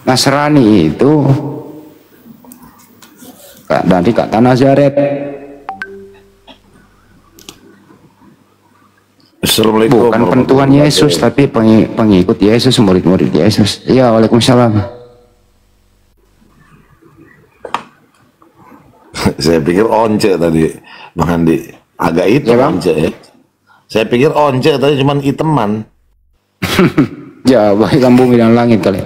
Nasrani itu dari kata Nazaret. Bukan pentuan Yesus, tapi pengikut Yesus, murid-murid Yesus. Iya, waalaikumsalam. Saya pikir once tadi, Bang Andi. Agak hitam ya, once ya. Saya pikir once tadi cuman hiteman. Ya, bagikan bumi dan langit kali.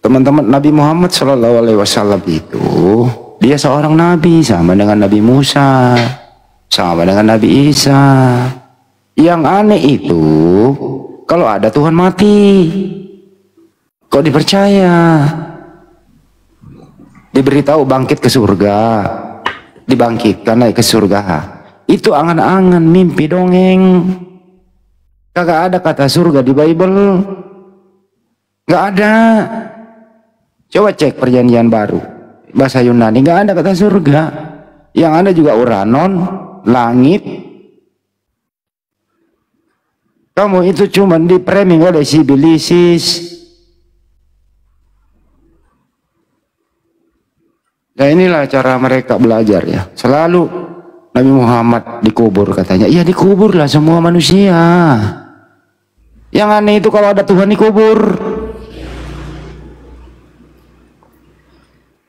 Teman-teman, Nabi Muhammad SAW itu dia seorang nabi, sama dengan Nabi Musa, sama dengan Nabi Isa. Yang aneh itu kalau ada Tuhan mati, kok dipercaya? Diberitahu bangkit ke surga, dibangkitkan naik ke surga. Itu angan-angan, mimpi, dongeng. Kagak ada kata surga di Bible, nggak ada. Coba cek perjanjian baru, bahasa Yunani, nggak ada kata surga. Yang ada juga Uranon, langit. Kamu itu cuma dipraming oleh sibilisis. Nah, inilah cara mereka belajar ya. Selalu Nabi Muhammad dikubur katanya. Iya, dikuburlah semua manusia. Yang aneh itu kalau ada Tuhan dikubur.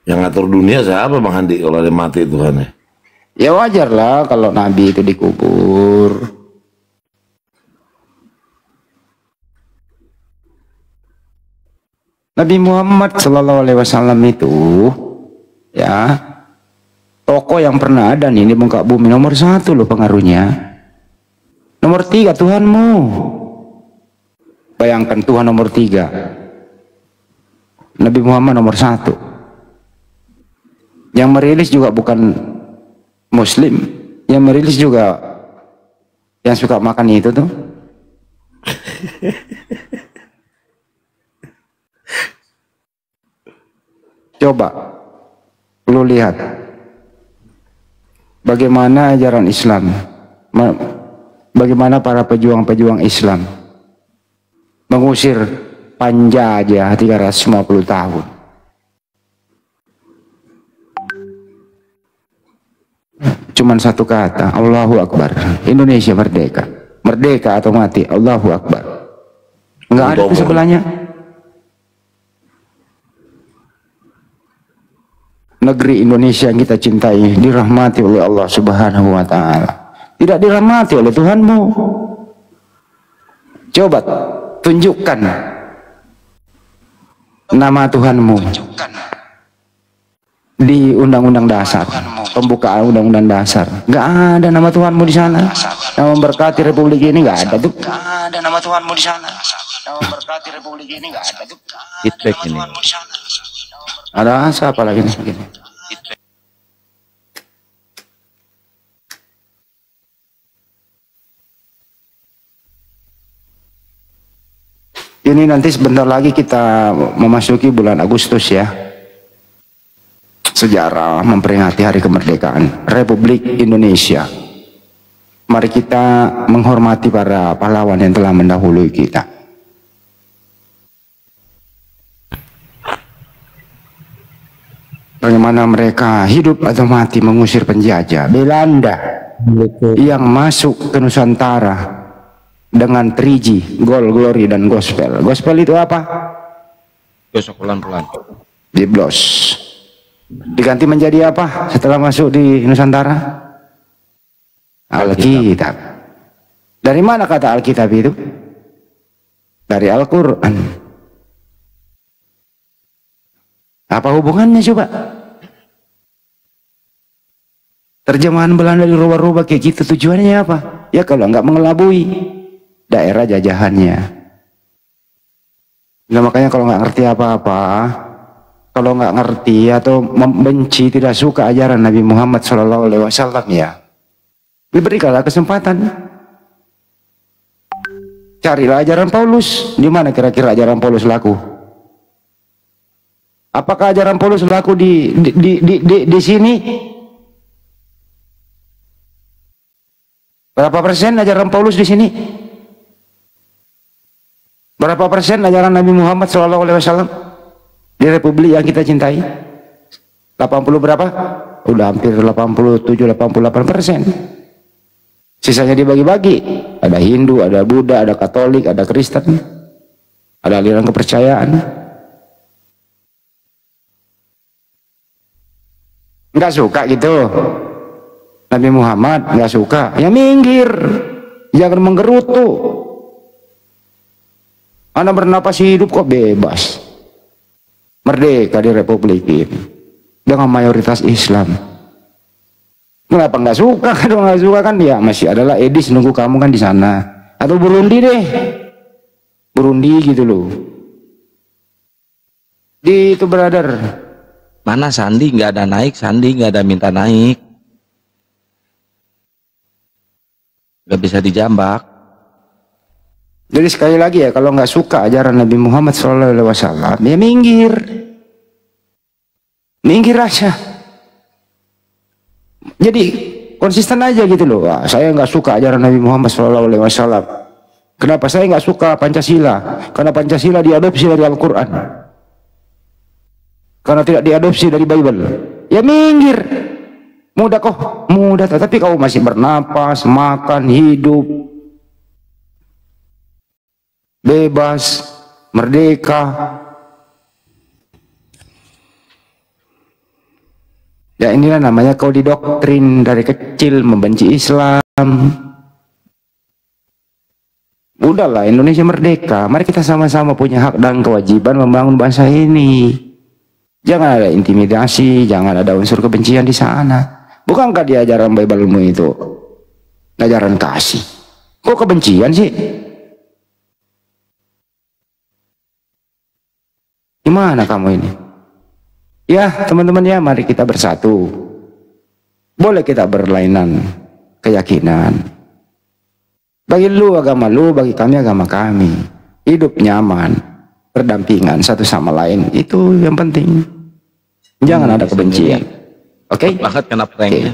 Yang ngatur dunia siapa, Bang Andi, kalau ada mati Tuhannya? Ya wajar lah kalau Nabi itu dikubur. Nabi Muhammad Shallallahu Alaihi Wasallam itu, ya, tokoh yang pernah ada nih di muka bumi, nomor 1 loh pengaruhnya. Nomor 3 Tuhanmu. Bayangkan Tuhan nomor 3, Nabi Muhammad nomor 1. Yang merilis juga bukan Muslim, yang merilis juga yang suka makan itu tuh. Coba lu lihat bagaimana ajaran Islam, bagaimana para pejuang-pejuang Islam mengusir penjajah 350 tahun. Cuman satu kata, Allahu Akbar. Indonesia merdeka. Merdeka atau mati, Allahu Akbar. Enggak ada di sebelahnya. Negeri Indonesia yang kita cintai dirahmati oleh Allah Subhanahu wa taala. Tidak dirahmati oleh Tuhanmu. Coba tunjukkan nama Tuhanmu di Undang-Undang Dasar, pembukaan Undang-Undang Dasar. Nggak ada nama Tuhanmu di sana. Yang memberkati Republik ini nggak ada tuh. Nggak ada nama Tuhanmu di sana. Yang memberkati Republik ini nggak ada tuh. Feedback ini. Ada apa lagi nih? Ini nanti sebentar lagi kita memasuki bulan Agustus ya. Sejarah memperingati hari kemerdekaan Republik Indonesia. Mari kita menghormati para pahlawan yang telah mendahului kita. Bagaimana mereka hidup atau mati mengusir penjajah Belanda yang masuk ke Nusantara dengan 3G, Gold, Glory, dan Gospel. Gospel itu apa? Gosok pelan-pelan. Biblos. Diganti menjadi apa setelah masuk di Nusantara? Alkitab. Dari mana kata Alkitab itu? Dari Al-Quran. Apa hubungannya coba? Terjemahan Belanda dirubah-rubah kayak gitu, tujuannya apa? Ya kalau nggak mengelabui daerah jajahannya. Nah makanya kalau nggak ngerti apa-apa, kalau nggak ngerti atau membenci, tidak suka ajaran Nabi Muhammad SAW, ya diberikanlah kesempatan. Carilah ajaran Paulus. Di mana kira-kira ajaran Paulus laku? Apakah ajaran Paulus laku di sini? Berapa persen ajaran Paulus di sini? Berapa persen ajaran Nabi Muhammad SAW di Republik yang kita cintai? 80 berapa? Udah hampir 87-88%. Sisanya dibagi-bagi. Ada Hindu, ada Buddha, ada Katolik, ada Kristen, ada aliran kepercayaan. Nggak suka gitu Nabi Muhammad, nggak suka, ya minggir, jangan menggerutu. Anda bernapas hidup kok bebas, merdeka di Republik ini dengan mayoritas Islam. Kenapa nggak suka? Kalau nggak suka kan ya masih adalah Edis nunggu kamu kan di sana, atau Burundi deh, Burundi gitu loh. Di itu brother. Mana Sandi nggak ada naik, Sandi nggak ada minta naik, nggak bisa dijambak. Jadi sekali lagi ya, kalau nggak suka ajaran Nabi Muhammad SAW, ya minggir, minggir aja. Jadi konsisten aja gitu loh. Wah, saya nggak suka ajaran Nabi Muhammad SAW. Kenapa saya nggak suka Pancasila? Karena Pancasila diadopsi dari Al-Quran. Karena tidak diadopsi dari Bible, ya minggir. Mudah kok, mudah. Tapi kau masih bernapas, makan, hidup, bebas, merdeka. Ya inilah namanya kau didoktrin dari kecil membenci Islam, Udahlah, Indonesia merdeka. Mari kita sama-sama punya hak dan kewajiban membangun bangsa ini. Jangan ada intimidasi, jangan ada unsur kebencian di sana. Bukankah di ajaran Bible-mu itu ajaran kasih? Kok kebencian sih? Gimana kamu ini? Ya, teman-teman ya, mari kita bersatu. Boleh kita berlainan keyakinan. Bagi lu agama lu, bagi kami agama kami. Hidup nyaman, berdampingan satu sama lain, itu yang penting. Jangan ada kebencian. Oke? Banget kena pranknya.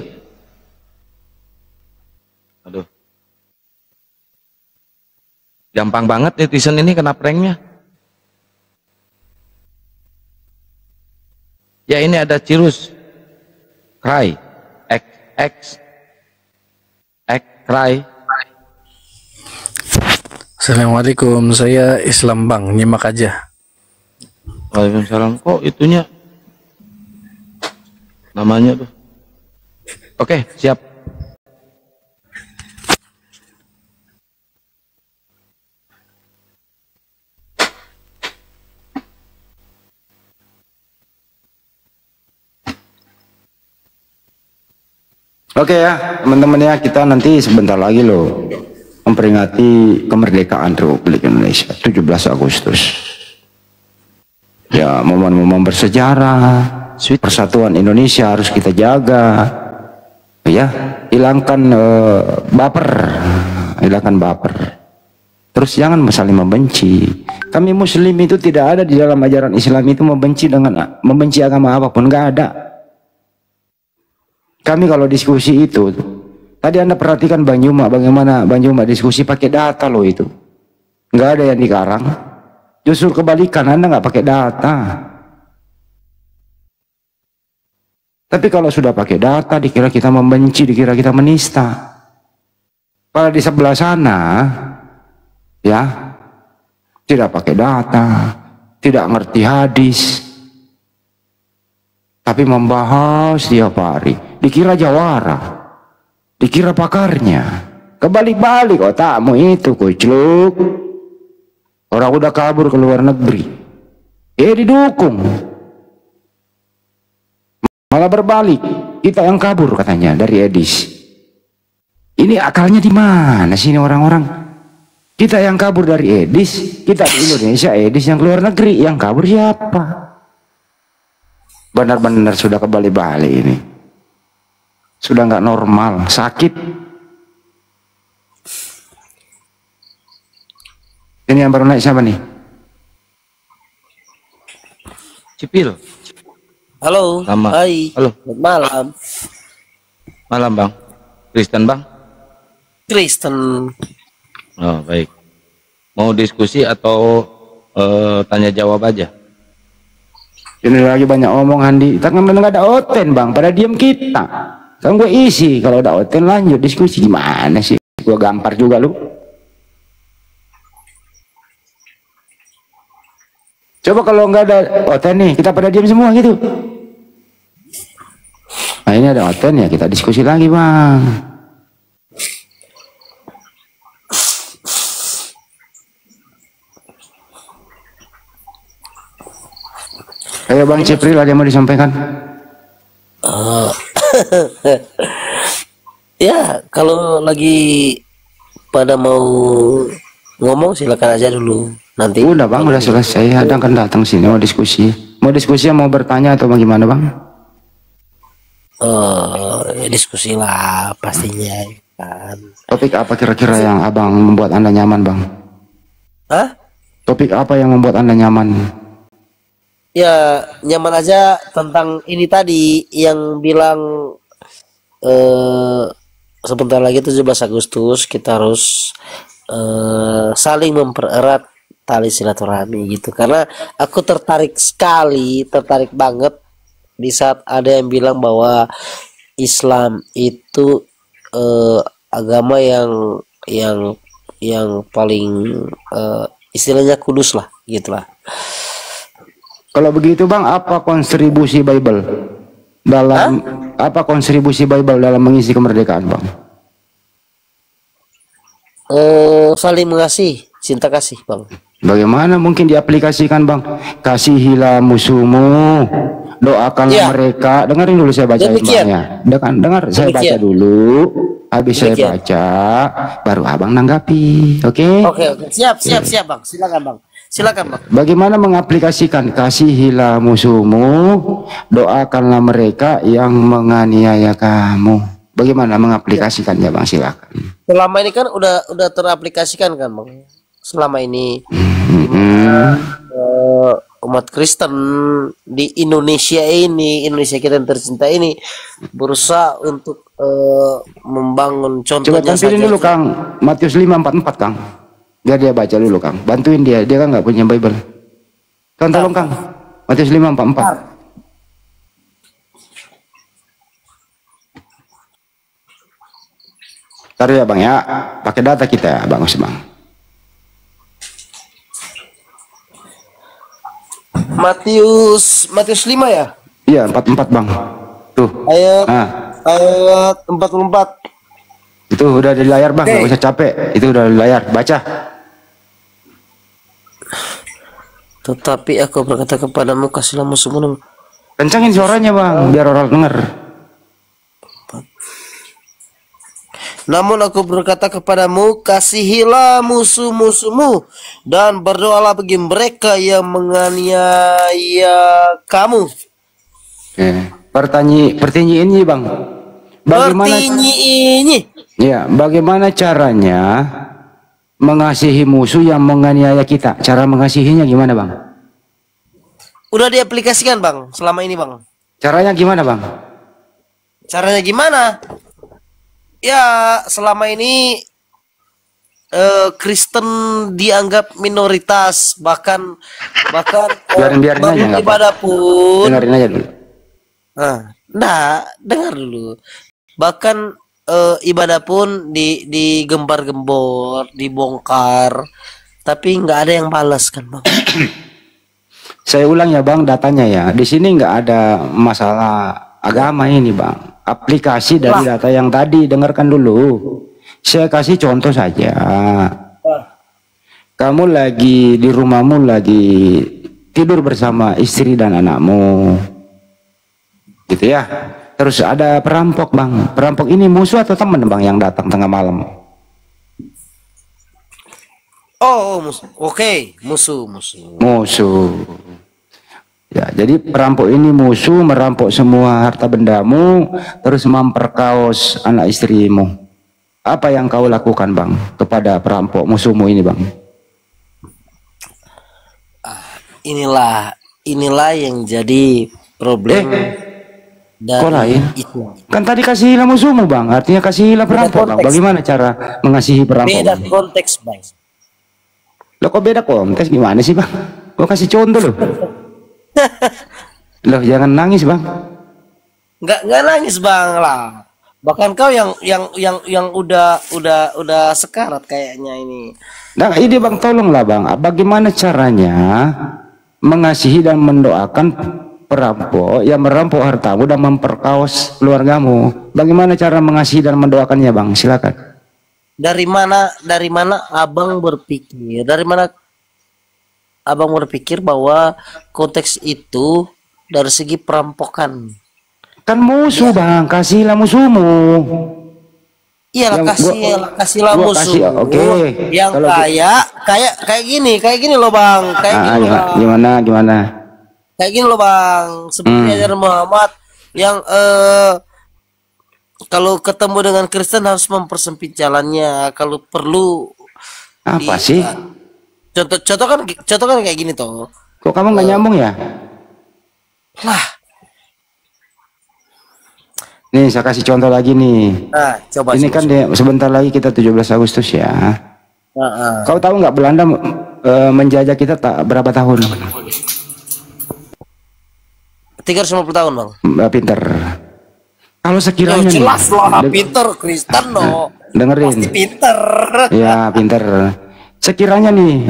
Aduh. Gampang banget netizen ini kena pranknya. Ya ini ada Cirus. Cry. X. Cry. Assalamualaikum, saya Islam Bang, nyimak aja. Waalaikumsalam. Kok itunya namanya tuh? Oke, siap. Oke ya, teman-teman ya, kita nanti sebentar lagi loh memperingati kemerdekaan Republik Indonesia 17 Agustus. Ya, momen-momen bersejarah, persatuan Indonesia harus kita jaga. Ya, hilangkan baper. Terus jangan saling membenci. Kami Muslim itu tidak ada di dalam ajaran Islam itu membenci agama apapun, nggak ada. Kami kalau diskusi itu, tadi Anda perhatikan Bang Yuma, bagaimana Bang Yuma diskusi pakai data loh itu. Nggak ada yang dikarang. Justru kebalikan, Anda nggak pakai data. Tapi kalau sudah pakai data, dikira kita membenci, dikira kita menista. Kalau di sebelah sana, ya, tidak pakai data, tidak ngerti hadis, tapi membahas tiap hari. Dikira jawara, dikira pakarnya. Kebalik-balik otakmu itu, kucluk. Orang udah kabur ke luar negeri, didukung. Malah berbalik, kita yang kabur katanya dari Edis. Ini akalnya di mana sih ini orang-orang? Kita yang kabur dari Edis, kita di Indonesia, Edis yang keluar negeri, yang kabur siapa? Benar-benar sudah kebalik-balik ini. Sudah nggak normal, sakit. Ini yang baru naik siapa nih? Cipil. Halo. Hai. Halo. Malam. Malam Bang. Kristen Bang? Kristen. Oh baik. Mau diskusi atau tanya jawab aja? Ini lagi banyak omong Andi. Kita kan nggak ada oten Bang, pada diam kita. Kan gue isi, kalau ada oten lanjut diskusi. Gimana sih? Gue gampar juga lu. Coba kalau nggak ada oten nih, kita pada diam semua gitu. Nah ini ada oten ya, kita diskusi lagi Bang. Ayo Bang Cipril, ada yang mau disampaikan? Ya, kalau lagi pada mau ngomong silakan aja dulu. Nanti. Udah Bang, udah selesai. Ada kan datang sini mau diskusi. Mau diskusi, mau bertanya atau bagaimana Bang? Diskusi lah pastinya kan. Topik apa kira-kira yang Abang membuat Anda nyaman Bang? Hah? Topik apa yang membuat Anda nyaman? Ya nyaman aja tentang ini tadi yang bilang sebentar lagi 17 Agustus kita harus saling mempererat tali silaturahmi gitu. Karena aku tertarik banget di saat ada yang bilang bahwa Islam itu agama yang paling istilahnya kudus lah gitulah. Kalau begitu Bang, apa kontribusi Bible dalam apa kontribusi Bible dalam mengisi kemerdekaan Bang? saling mengasihi, cinta kasih, Bang. Bagaimana mungkin diaplikasikan, Bang? Kasihilah musuhmu, doakanlah mereka. Dengarin dulu saya baca ayatnya. Dengar saya baca dulu. Habis saya baca, baru Abang nanggapi. Oke? Oke. Siap, Bang. Silakan, Bang. Bagaimana mengaplikasikan kasihilah musuhmu, doakanlah mereka yang menganiaya kamu. Bagaimana mengaplikasikannya, Bang? Silakan. Selama ini kan udah teraplikasikan kan, Bang. Selama ini umat Kristen di Indonesia kita yang tercinta ini berusaha untuk membangun contohnya. Coba tampilin dulu, Kang, Matius 5:44, Kang. Biar dia baca dulu, Kang. Bantuin dia kan nggak punya Bible. Kang, tolong, Kang. Matius 5:44. Taruh ya, Bang ya. Pakai data kita ya, bagus, Bang. Matius 5 ya? Iya, 44, Bang. Tuh. Ayat 44. Itu udah di layar, Bang. Nggak usah capek. Itu udah di layar. Baca. Tetapi aku berkata kepadamu, kasihlah musuhmu. Kencangin suaranya, Bang, biar orang dengar. Namun aku berkata kepadamu, kasihilah musuh-musuhmu dan berdoalah bagi mereka yang menganiaya kamu. Pertanyaan ini, Bang. Bagaimana caranya mengasihi musuh yang menganiaya kita? Cara mengasihinya gimana, Bang? Udah diaplikasikan, Bang, selama ini, Bang. Caranya gimana, Bang? Caranya gimana? Ya, selama ini Kristen dianggap minoritas, bahkan biarin aja, ibadah pun. Dengarin aja dulu. Dengar dulu. Bahkan ibadah pun digembar-gembor, dibongkar, tapi nggak ada yang balas kan, Bang. Saya ulang ya, Bang, datanya ya. Di sini nggak ada masalah agama ini, Bang. Aplikasi dari data yang tadi, dengarkan dulu. Saya kasih contoh saja. Kamu lagi di rumahmu, lagi tidur bersama istri dan anakmu, gitu ya. Terus ada perampok, Bang. Perampok ini musuh atau teman, Bang, yang datang tengah malam? Musuh. Oke, musuh. Ya, jadi perampok ini musuh, merampok semua harta bendamu, terus memperkaos anak istrimu. Apa yang kau lakukan, Bang, kepada perampok musuhmu ini, Bang? Inilah yang jadi problem. Kok lain? Kan tadi kasihilah musuhmu, Bang. Artinya kasihilah perampok, Bang. Bagaimana cara mengasihi perampok? Beda konteks, Bang. Loh, kok beda konteks? Gimana sih, Bang? Gua kasih contoh loh. Loh, jangan nangis, Bang. Nggak nangis, Bang lah. Bahkan kau yang udah sekarat kayaknya ini. Nah, ini, Bang, tolonglah, Bang. Bagaimana caranya mengasihi dan mendoakan perampok yang merampok hartamu dan memperkaos keluargamu? Bagaimana cara mengasihi dan mendoakannya, Bang? Silakan. Dari mana Abang berpikir? Dari mana Abang berpikir bahwa konteks itu dari segi perampokan? Kan musuh, Bang. Kasihilah musuhmu. Iyalah, kasihlah musuh. Yang kayak gini loh, Bang. Gimana? Kayak gini loh, Bang. Seperti ajaran Muhammad yang kalau ketemu dengan Kristen harus mempersempit jalannya. Kalau perlu sih? Contoh kan kayak gini toh. Kok kamu nggak nyambung ya? Lah. Nih, saya kasih contoh lagi nih. Coba. Ini kan sebentar lagi kita 17 Agustus ya. Kau tahu nggak Belanda menjajah kita berapa tahun? 350 tahun, Bang. Pinter. Kalau sekiranya jelas lah, pinter Kristen no. Dengerin. Pasti pinter. Ya, pinter. Sekiranya nih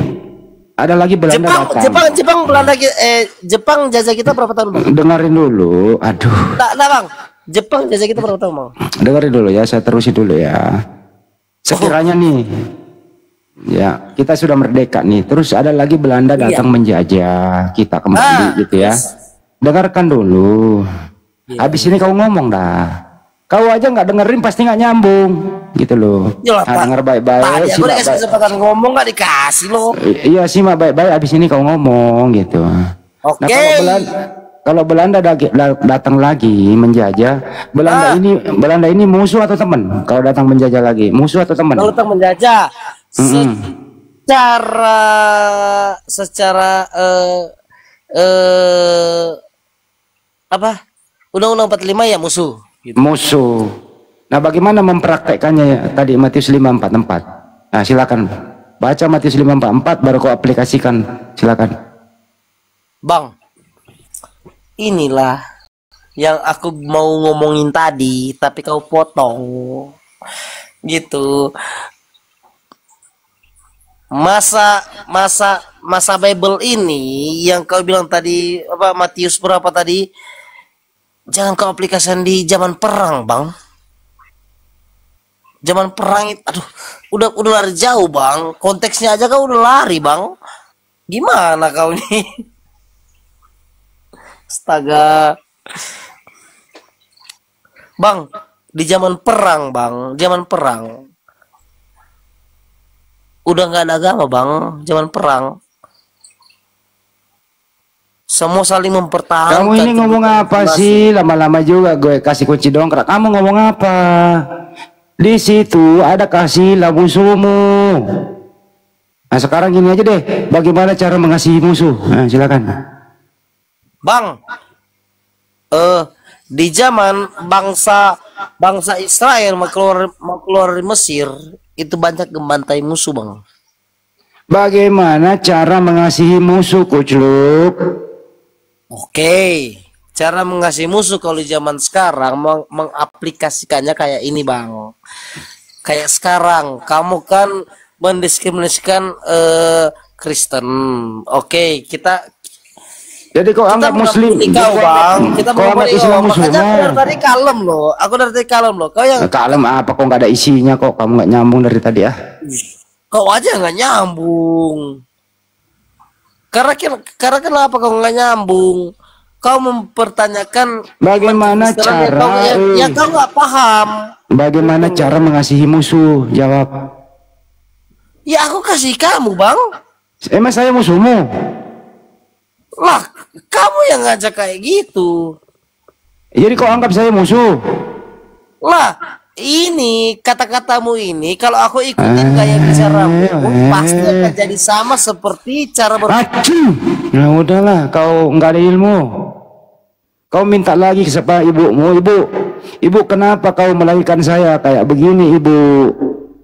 ada lagi Belanda datang. Jepang jajah kita berapa tahun, Bang? Dengerin dulu. Aduh. Nah, Bang. Jepang jajah kita berapa tahun, Bang? Dengerin dulu ya, saya terusin dulu ya. Sekiranya nih Ya, kita sudah merdeka nih. Terus ada lagi Belanda datang menjajah kita kembali gitu ya. Dengarkan dulu. Habis ini kau ngomong dah. Kau aja nggak dengerin pasti nggak nyambung gitu loh. Denger baik-baik. Tadi aku dikasih kesempatan ngomong nggak dikasih loh. Iya simak baik-baik. Habis ini kau ngomong gitu. Oke. Nah, kalau Belanda datang lagi menjajah, Belanda ini musuh atau teman? Kalau datang menjajah lagi, musuh atau teman? Kalau datang menjajah, secara apa? Undang-Undang 45 ya musuh. Gitu. Musuh. Nah, bagaimana mempraktekannya tadi Matius 5:44? Nah, silakan baca Matius 5:44 baru kau aplikasikan. Silakan. Bang, inilah yang aku mau ngomongin tadi, tapi kau potong. Gitu. Masa Bible ini yang kau bilang tadi apa Matius berapa tadi? Jangan kau aplikasikan di zaman perang, Bang. Zaman perang itu, aduh, udah lari jauh, Bang. Konteksnya aja kau udah lari, Bang. Gimana kau ini? Astaga. Bang, di zaman perang, Bang. Zaman perang. Udah nggak ada agama, Bang. Zaman perang. Semua saling mempertahankan. Kamu ini ngomong apa sih? Lama-lama juga gue kasih kunci dongkrak. Kamu ngomong apa? Di situ ada kasihlah musuhmu. Nah sekarang gini aja deh. Bagaimana cara mengasihi musuh? Nah, silakan. Bang, di zaman bangsa Israel mau keluar dari Mesir itu banyak membantai musuh, Bang. Bagaimana cara mengasihi musuh, Kucluk? Oke, cara mengasihi musuh kalau di zaman sekarang mengaplikasikannya kayak ini, Bang. Kayak sekarang kamu kan mendiskriminasikan Kristen. Oke, kita jadi kau anggap muslim kau, Bang. Kita kau anggap Islam musuh. Aku dari kalem loh. Aku dari kalem loh. Kau yang kalem apa? Kok nggak ada isinya kok? Kamu nggak nyambung dari tadi ya? Kau aja nggak nyambung. Karena kenapa kau nggak nyambung? Kau mempertanyakan bagaimana cara yang kau nggak paham. Bagaimana cara mengasihi musuh? Jawab. Ya aku kasih kamu, Bang. Emang saya musuhmu? Lah, kamu yang ngajak kayak gitu. Jadi kau anggap saya musuh? Lah, ini kata-katamu ini kalau aku ikutin kayak bicaramu pasti akan jadi sama seperti cara Nah udahlah, kau nggak ada ilmu. Kau minta lagi kepada ibumu, ibu kenapa kau melahirkan saya kayak begini, Ibu?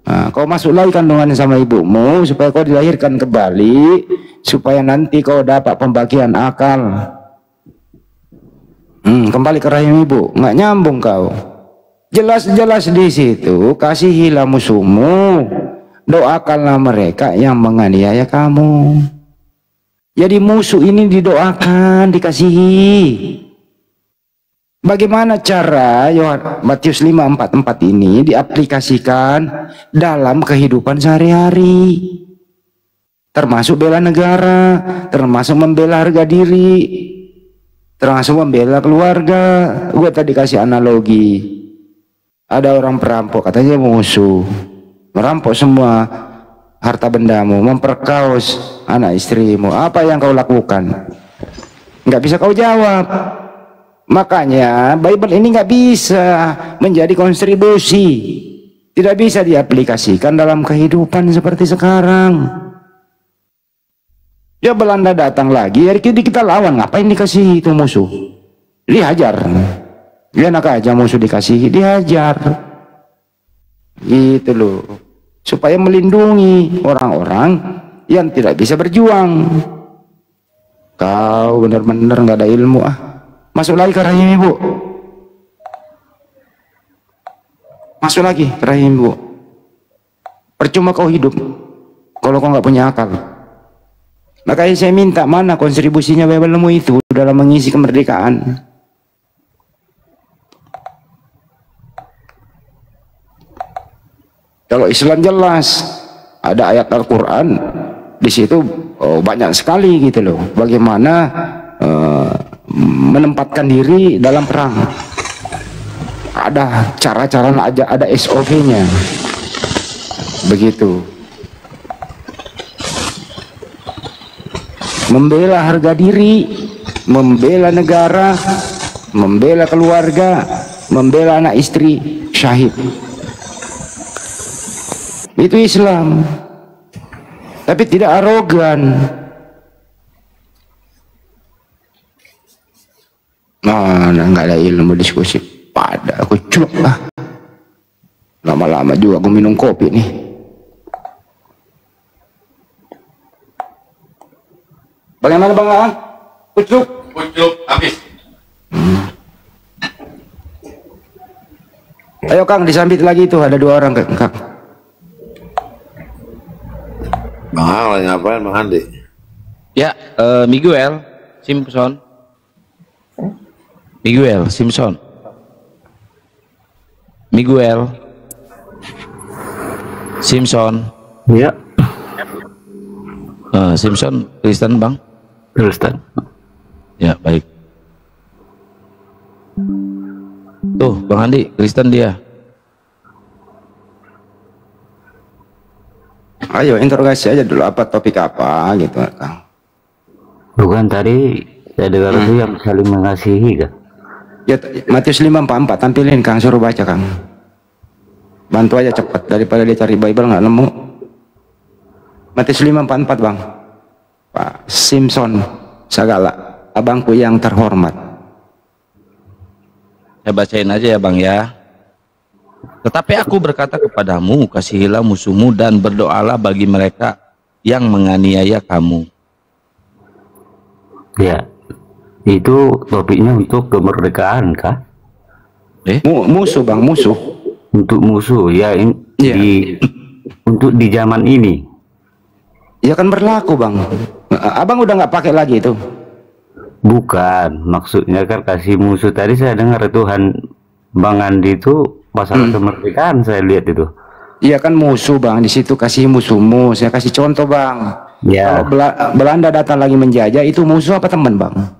Nah, kau masuk lagi kandungan sama ibumu supaya kau dilahirkan kembali, supaya nanti kau dapat pembagian akal. Kembali ke rahim ibu, nggak nyambung kau. Jelas-jelas di situ, kasihilah musuhmu, doakanlah mereka yang menganiaya kamu. Jadi musuh ini didoakan, dikasihi. Bagaimana cara Matius 5:44 ini diaplikasikan dalam kehidupan sehari-hari? Termasuk bela negara, termasuk membela harga diri, termasuk membela keluarga. Gue tadi kasih analogi. Ada orang perampok, katanya musuh, merampok semua harta bendamu, memperkaos anak istrimu. Apa yang kau lakukan? Nggak bisa kau jawab. Makanya Bible ini nggak bisa menjadi kontribusi, tidak bisa diaplikasikan dalam kehidupan seperti sekarang. Ya Belanda datang lagi, hari kita lawan, ngapain dikasih itu musuh? Dihajar. Dia enak aja musuh dikasih, dihajar. Gitu loh. Supaya melindungi orang-orang yang tidak bisa berjuang. Kau benar-benar nggak ada ilmu ah. Masuk lagi ke rahim ibu. Masuk lagi ke rahim ibu. Percuma kau hidup kalau kau nggak punya akal. Makanya saya minta, mana kontribusinya Bible-mu itu dalam mengisi kemerdekaan? Kalau Islam jelas, ada ayat Al-Quran di situ banyak sekali gitu loh. Bagaimana menempatkan diri dalam perang. Ada cara-cara aja, ada SOP-nya. Begitu. Membela harga diri, membela negara, membela keluarga, membela anak istri, syahid. Itu Islam. Tapi tidak arogan. Nah, nggak ada ilmu diskusi. Pada aku culuk lah. Lama-lama juga aku minum kopi nih. Bagaimana Bang Aan? Pucuk? Pucuk habis. Ayo Kang, disambit lagi itu, ada 2 orang Kang. Bang Ang lagi ngapain Bang Andi? Ya, Miguel Simpson. Miguel Simpson. Miguel Simpson. Ya. Simpson Kristen Bang? Kristen. Ya, baik. Tuh, Bang Andi, Kristen dia. Ayo interogasi aja dulu, apa topik apa gitu Kang. Bukan tadi saya dengar itu yang saling mengasihi kan? Ya, Matius 5:44 tampilin Kang, suruh baca Kang. Bantu aja cepat daripada dia cari Bible nggak nemu. Matius 5:44 Bang. Pak Simpson Sagala, abangku yang terhormat. Saya bacain aja ya Bang ya. Tetapi aku berkata kepadamu, kasihilah musuhmu dan berdoalah bagi mereka yang menganiaya kamu. Ya, itu topiknya untuk kemerdekaan kah? Musuh Bang, musuh. Untuk musuh ya, untuk di zaman ini. Ya kan berlaku Bang. Abang udah nggak pakai lagi itu. Bukan, maksudnya kan kasih musuh tadi saya dengar Tuhan Bang Andi itu masalah kemerdekaan saya lihat itu. Iya kan musuh Bang, di situ kasih musuhmu. Saya kasih contoh Bang. Ya. Kalau Belanda datang lagi menjajah, itu musuh apa teman Bang?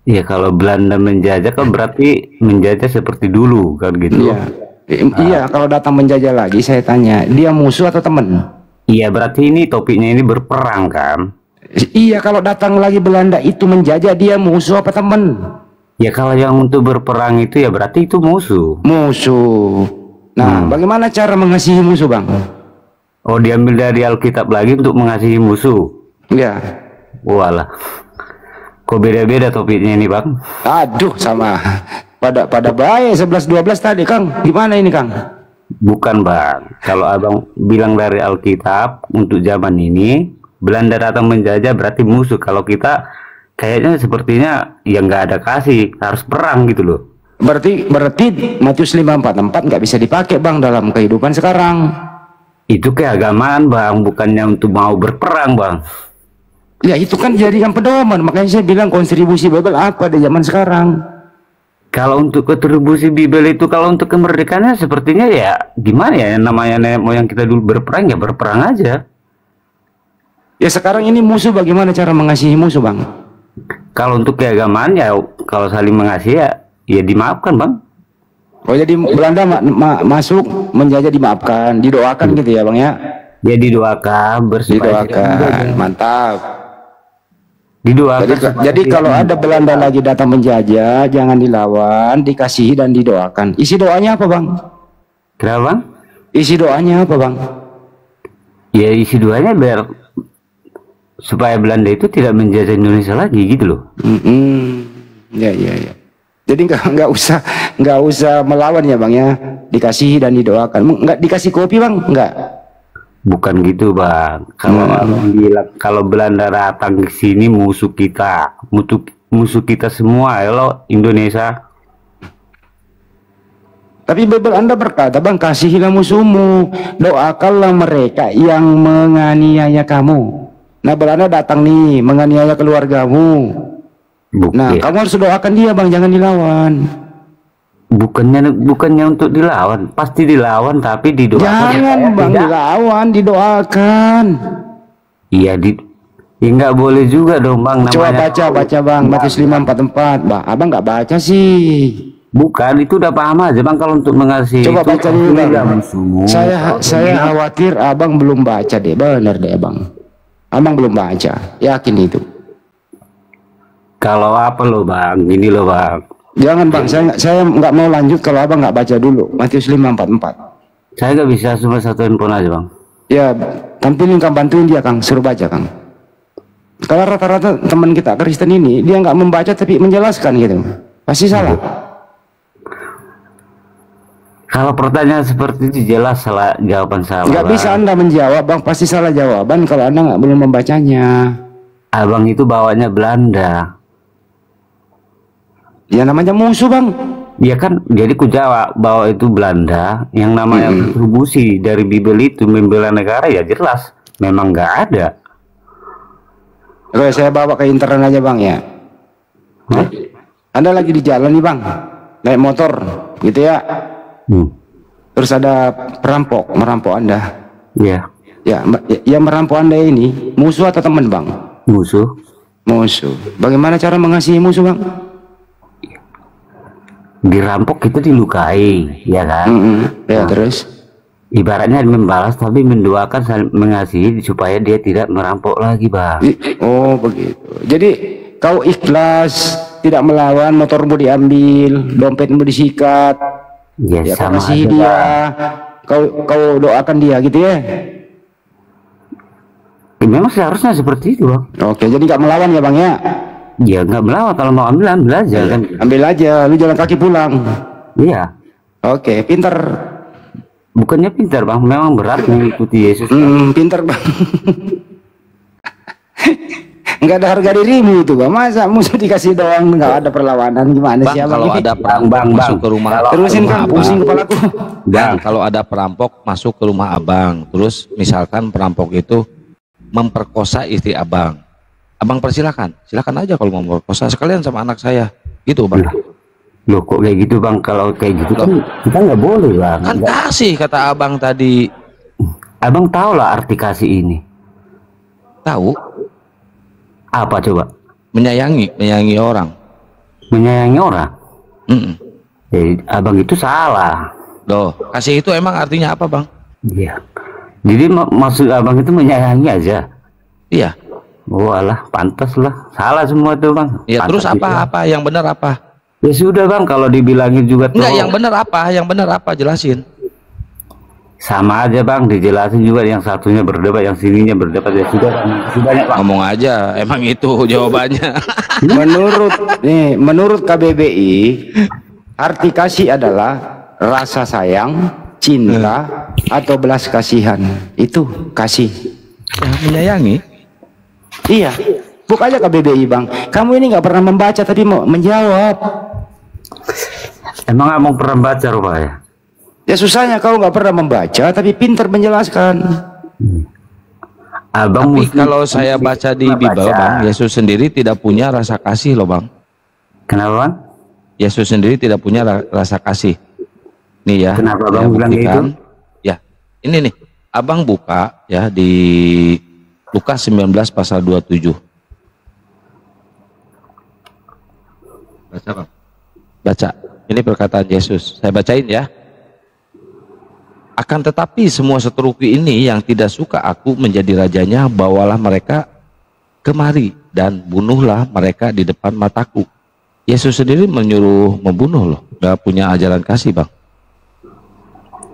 Iya, kalau Belanda menjajah kan berarti menjajah seperti dulu kan gitu. Iya. Iya, kalau datang menjajah lagi saya tanya, dia musuh atau teman? Iya, berarti ini topiknya ini berperang kan? Iya, kalau datang lagi Belanda itu menjajah, dia musuh apa teman? Ya kalau yang untuk berperang itu ya berarti itu musuh. Musuh. Nah, bagaimana cara mengasihi musuh Bang? Oh, diambil dari Alkitab lagi untuk mengasihi musuh. Iya. Walah. Kok beda-beda topiknya ini Bang? Aduh, sama. Pada baik 11-12 tadi Kang. Gimana ini Kang? Bukan Bang. Kalau Abang bilang dari Alkitab untuk zaman ini, Belanda datang menjajah berarti musuh. Kalau kita kayaknya sepertinya ya nggak ada kasih, harus perang gitu loh. Berarti Matius 5:44 nggak bisa dipakai Bang dalam kehidupan sekarang. Itu keagamaan Bang, bukannya untuk mau berperang Bang. Ya itu kan jadikan pedoman, makanya saya bilang kontribusi Bible apa di zaman sekarang. Kalau untuk kontribusi Bible itu, kalau untuk kemerdekaannya sepertinya ya gimana ya, namanya nenek moyang kita dulu berperang ya berperang aja. Ya sekarang ini musuh, bagaimana cara mengasihi musuh Bang? Kalau untuk keagamaan ya kalau saling mengasihi ya dimaafkan Bang. Oh jadi Belanda masuk menjajah dimaafkan, didoakan gitu ya Bang ya? Ya didoakan, didoakan, mantap. Didoakan. Jadi kalau ada Belanda lagi datang menjajah, jangan dilawan, dikasihi dan didoakan. Isi doanya apa Bang? Kenapa Bang? Isi doanya apa Bang? Ya isi doanya biar supaya Belanda itu tidak menjajah Indonesia lagi gitu loh. Ya. Jadi nggak usah melawan ya Bang ya, dikasihi dan didoakan. Nggak dikasih kopi Bang? Nggak. Bukan gitu Bang. Kalau Abang bilang kalau Belanda datang ke sini musuh kita semua kalau Indonesia. Tapi Bible Anda berkata Bang, kasihilah musuhmu, doakanlah mereka yang menganiaya kamu. Nah Belanda datang nih menganiaya keluargamu. Nah kamu harus doakan dia Bang, jangan dilawan. bukannya untuk dilawan, pasti dilawan tapi didoakan. Jangan bang, dilawan, didoakan. Iya ya nggak boleh juga dong bang. Coba Namanya baca bang, Matius 5:44. Bang, abang nggak baca sih. bukan, itu udah paham aja bang kalau untuk mengasihi. Coba itu baca dulu bang. Saya Iya. khawatir abang belum baca deh, bener deh bang. Abang belum baca, yakin itu. Kalau apa lo bang, ini lo bang. Jangan bang, saya nggak mau lanjut kalau abang nggak baca dulu Matius 5:44. Saya nggak bisa cuma satu handphone aja bang. Ya, tampilin Kang, bantuin dia Kang, suruh baca Kang. Kalau rata-rata teman kita Kristen ini dia nggak membaca tapi menjelaskan gitu, pasti salah. Kalau pertanyaan seperti itu jelas salah, jawaban salah. Nggak bisa Anda menjawab bang, pasti salah jawaban kalau Anda nggak belum membacanya. Abang itu bawanya Belanda. Ya namanya musuh bang. Ya kan, jadi ku jawab bahwa itu Belanda yang namanya kontribusi dari Bible itu membela negara, ya jelas memang nggak ada. Oke, saya bawa ke internet aja bang ya. Anda lagi di jalan nih bang, naik motor gitu ya. Terus ada perampok merampok Anda. Iya. Ya, yang merampok Anda ini musuh atau teman bang? Musuh. Musuh. Bagaimana cara mengasihi musuh bang? Dirampok itu dilukai, ya kan? Ya, terus ibaratnya membalas tapi mendoakan saling mengasihi supaya dia tidak merampok lagi bang. Oh begitu. Jadi kau ikhlas, tidak melawan, motormu diambil, dompetmu disikat, ya kau sama kasihi aja, dia, Bang. kau doakan dia gitu ya. Memang seharusnya seperti itu bang. Oke, jadi nggak melawan ya bang ya? Ya nggak melawan, kalau mau ambil aja kan. Ambil aja, lu jalan kaki pulang. Iya. Oke, pinter. Bukannya pintar bang, memang berat mengikuti Yesus. Pinter bang. Nggak ada harga dirimu itu bang. Masa musuh dikasih doang, nggak ada perlawanan, gimana Bang, sih abang? kalau ini? ada perampok masuk ke rumah, Terusin kan, abang. pusing kepalaku. Bang, kalau ada perampok masuk ke rumah abang, terus misalkan perampok itu memperkosa istri abang, silakan aja kalau mau memperkosa sekalian sama anak saya, gitu bang. Loh kok kayak gitu bang? Kalau kayak gitu kan kita nggak boleh bang. Kan kasih kata abang tadi. Abang tahu lah arti kasih ini. Tahu? Apa coba? Menyayangi orang. Menyayangi orang. Jadi abang itu salah. Loh, kasih itu emang artinya apa bang? Iya. Jadi maksud abang itu menyayangi aja. Iya. Oh alah, pantas lah. Salah semua tuh bang. Ya terus apa yang benar apa? Ya sudah bang, kalau dibilangin juga tuh. Enggak, yang benar apa? Jelasin. Sama aja bang, dijelasin juga, yang satunya berdebat, yang sininya berdebat, ya sudah banyak bang. Ngomong aja, emang itu jawabannya. Menurut KBBI, arti kasih adalah rasa sayang, cinta, atau belas kasihan. Itu kasih. Ya, menyayangi. Iya. Buka aja KBBI bang. Kamu ini nggak pernah membaca tapi mau menjawab. Emang nggak mau pernah baca rupanya? Ya susahnya kau nggak pernah membaca tapi pintar menjelaskan. Abang tapi kalau saya baca di Bible bang, Yesus sendiri tidak punya rasa kasih loh bang. Kenapa bang? Yesus sendiri tidak punya rasa kasih. Nih ya. Kenapa bang bilang gitu? Ya, ini nih. Abang buka ya di Lukas 19 pasal 27. Baca bang. Baca. Ini perkataan Yesus. Saya bacain ya. Akan tetapi semua seteruku ini yang tidak suka aku menjadi rajanya, bawalah mereka kemari dan bunuhlah mereka di depan mataku. Yesus sendiri menyuruh membunuh loh. Gak punya ajaran kasih bang.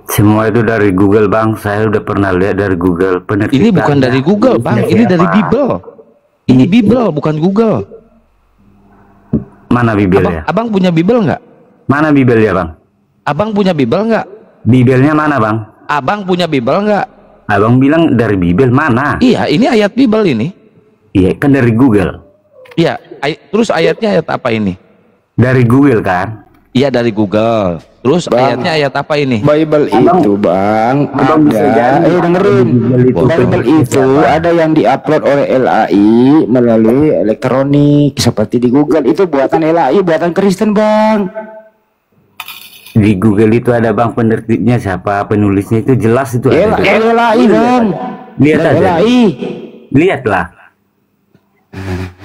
Semua itu dari Google bang. Saya udah pernah lihat dari Google. Ini bukan dari Google bang. Ini dari Bible. Ini Bible bukan Google. Mana Bible-nya? Abang punya Bible nggak? Mana Bible-nya bang? Abang punya Bible nggak? Bible-nya mana bang? Abang punya Bible nggak? Abang bilang dari Bible mana? Iya, ini ayat Bible ini. Iya, kan dari Google. Iya, terus ayatnya ayat apa ini? Dari Google kan? Iya, dari Google. Terus bang, ayatnya ayat apa ini? Bible itu bang, dengerin. Bible itu ada yang diupload oleh LAI melalui elektronik seperti di Google. Itu buatan LAI, buatan Kristen bang. Di Google itu ada bang penerbitnya siapa, penulisnya itu jelas itu ada. LLAI bang. Lihat aja. LLAI. Lihatlah.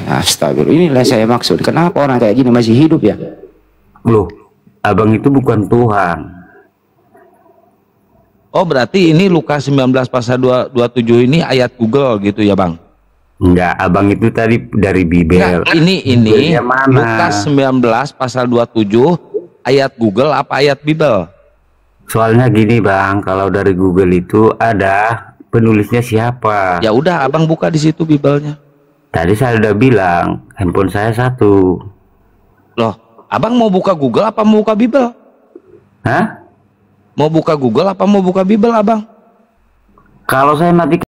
Astagfirullah, inilah saya maksud. Kenapa orang kayak gini masih hidup ya? Loh, abang itu bukan Tuhan. Oh berarti ini Lukas 19 pasal 27 ini ayat Google gitu ya bang? Enggak, abang itu tadi dari Bibel. Enggak, ini Lukas 19 pasal 27 ayat Google apa ayat Bibel? Soalnya gini bang, kalau dari Google itu ada penulisnya siapa. Ya udah, abang buka di situ Bibelnya. Tadi saya udah bilang, handphone saya satu. Loh, abang mau buka Google apa mau buka Bibel? Hah? Mau buka Google apa mau buka Bibel abang? Kalau saya mati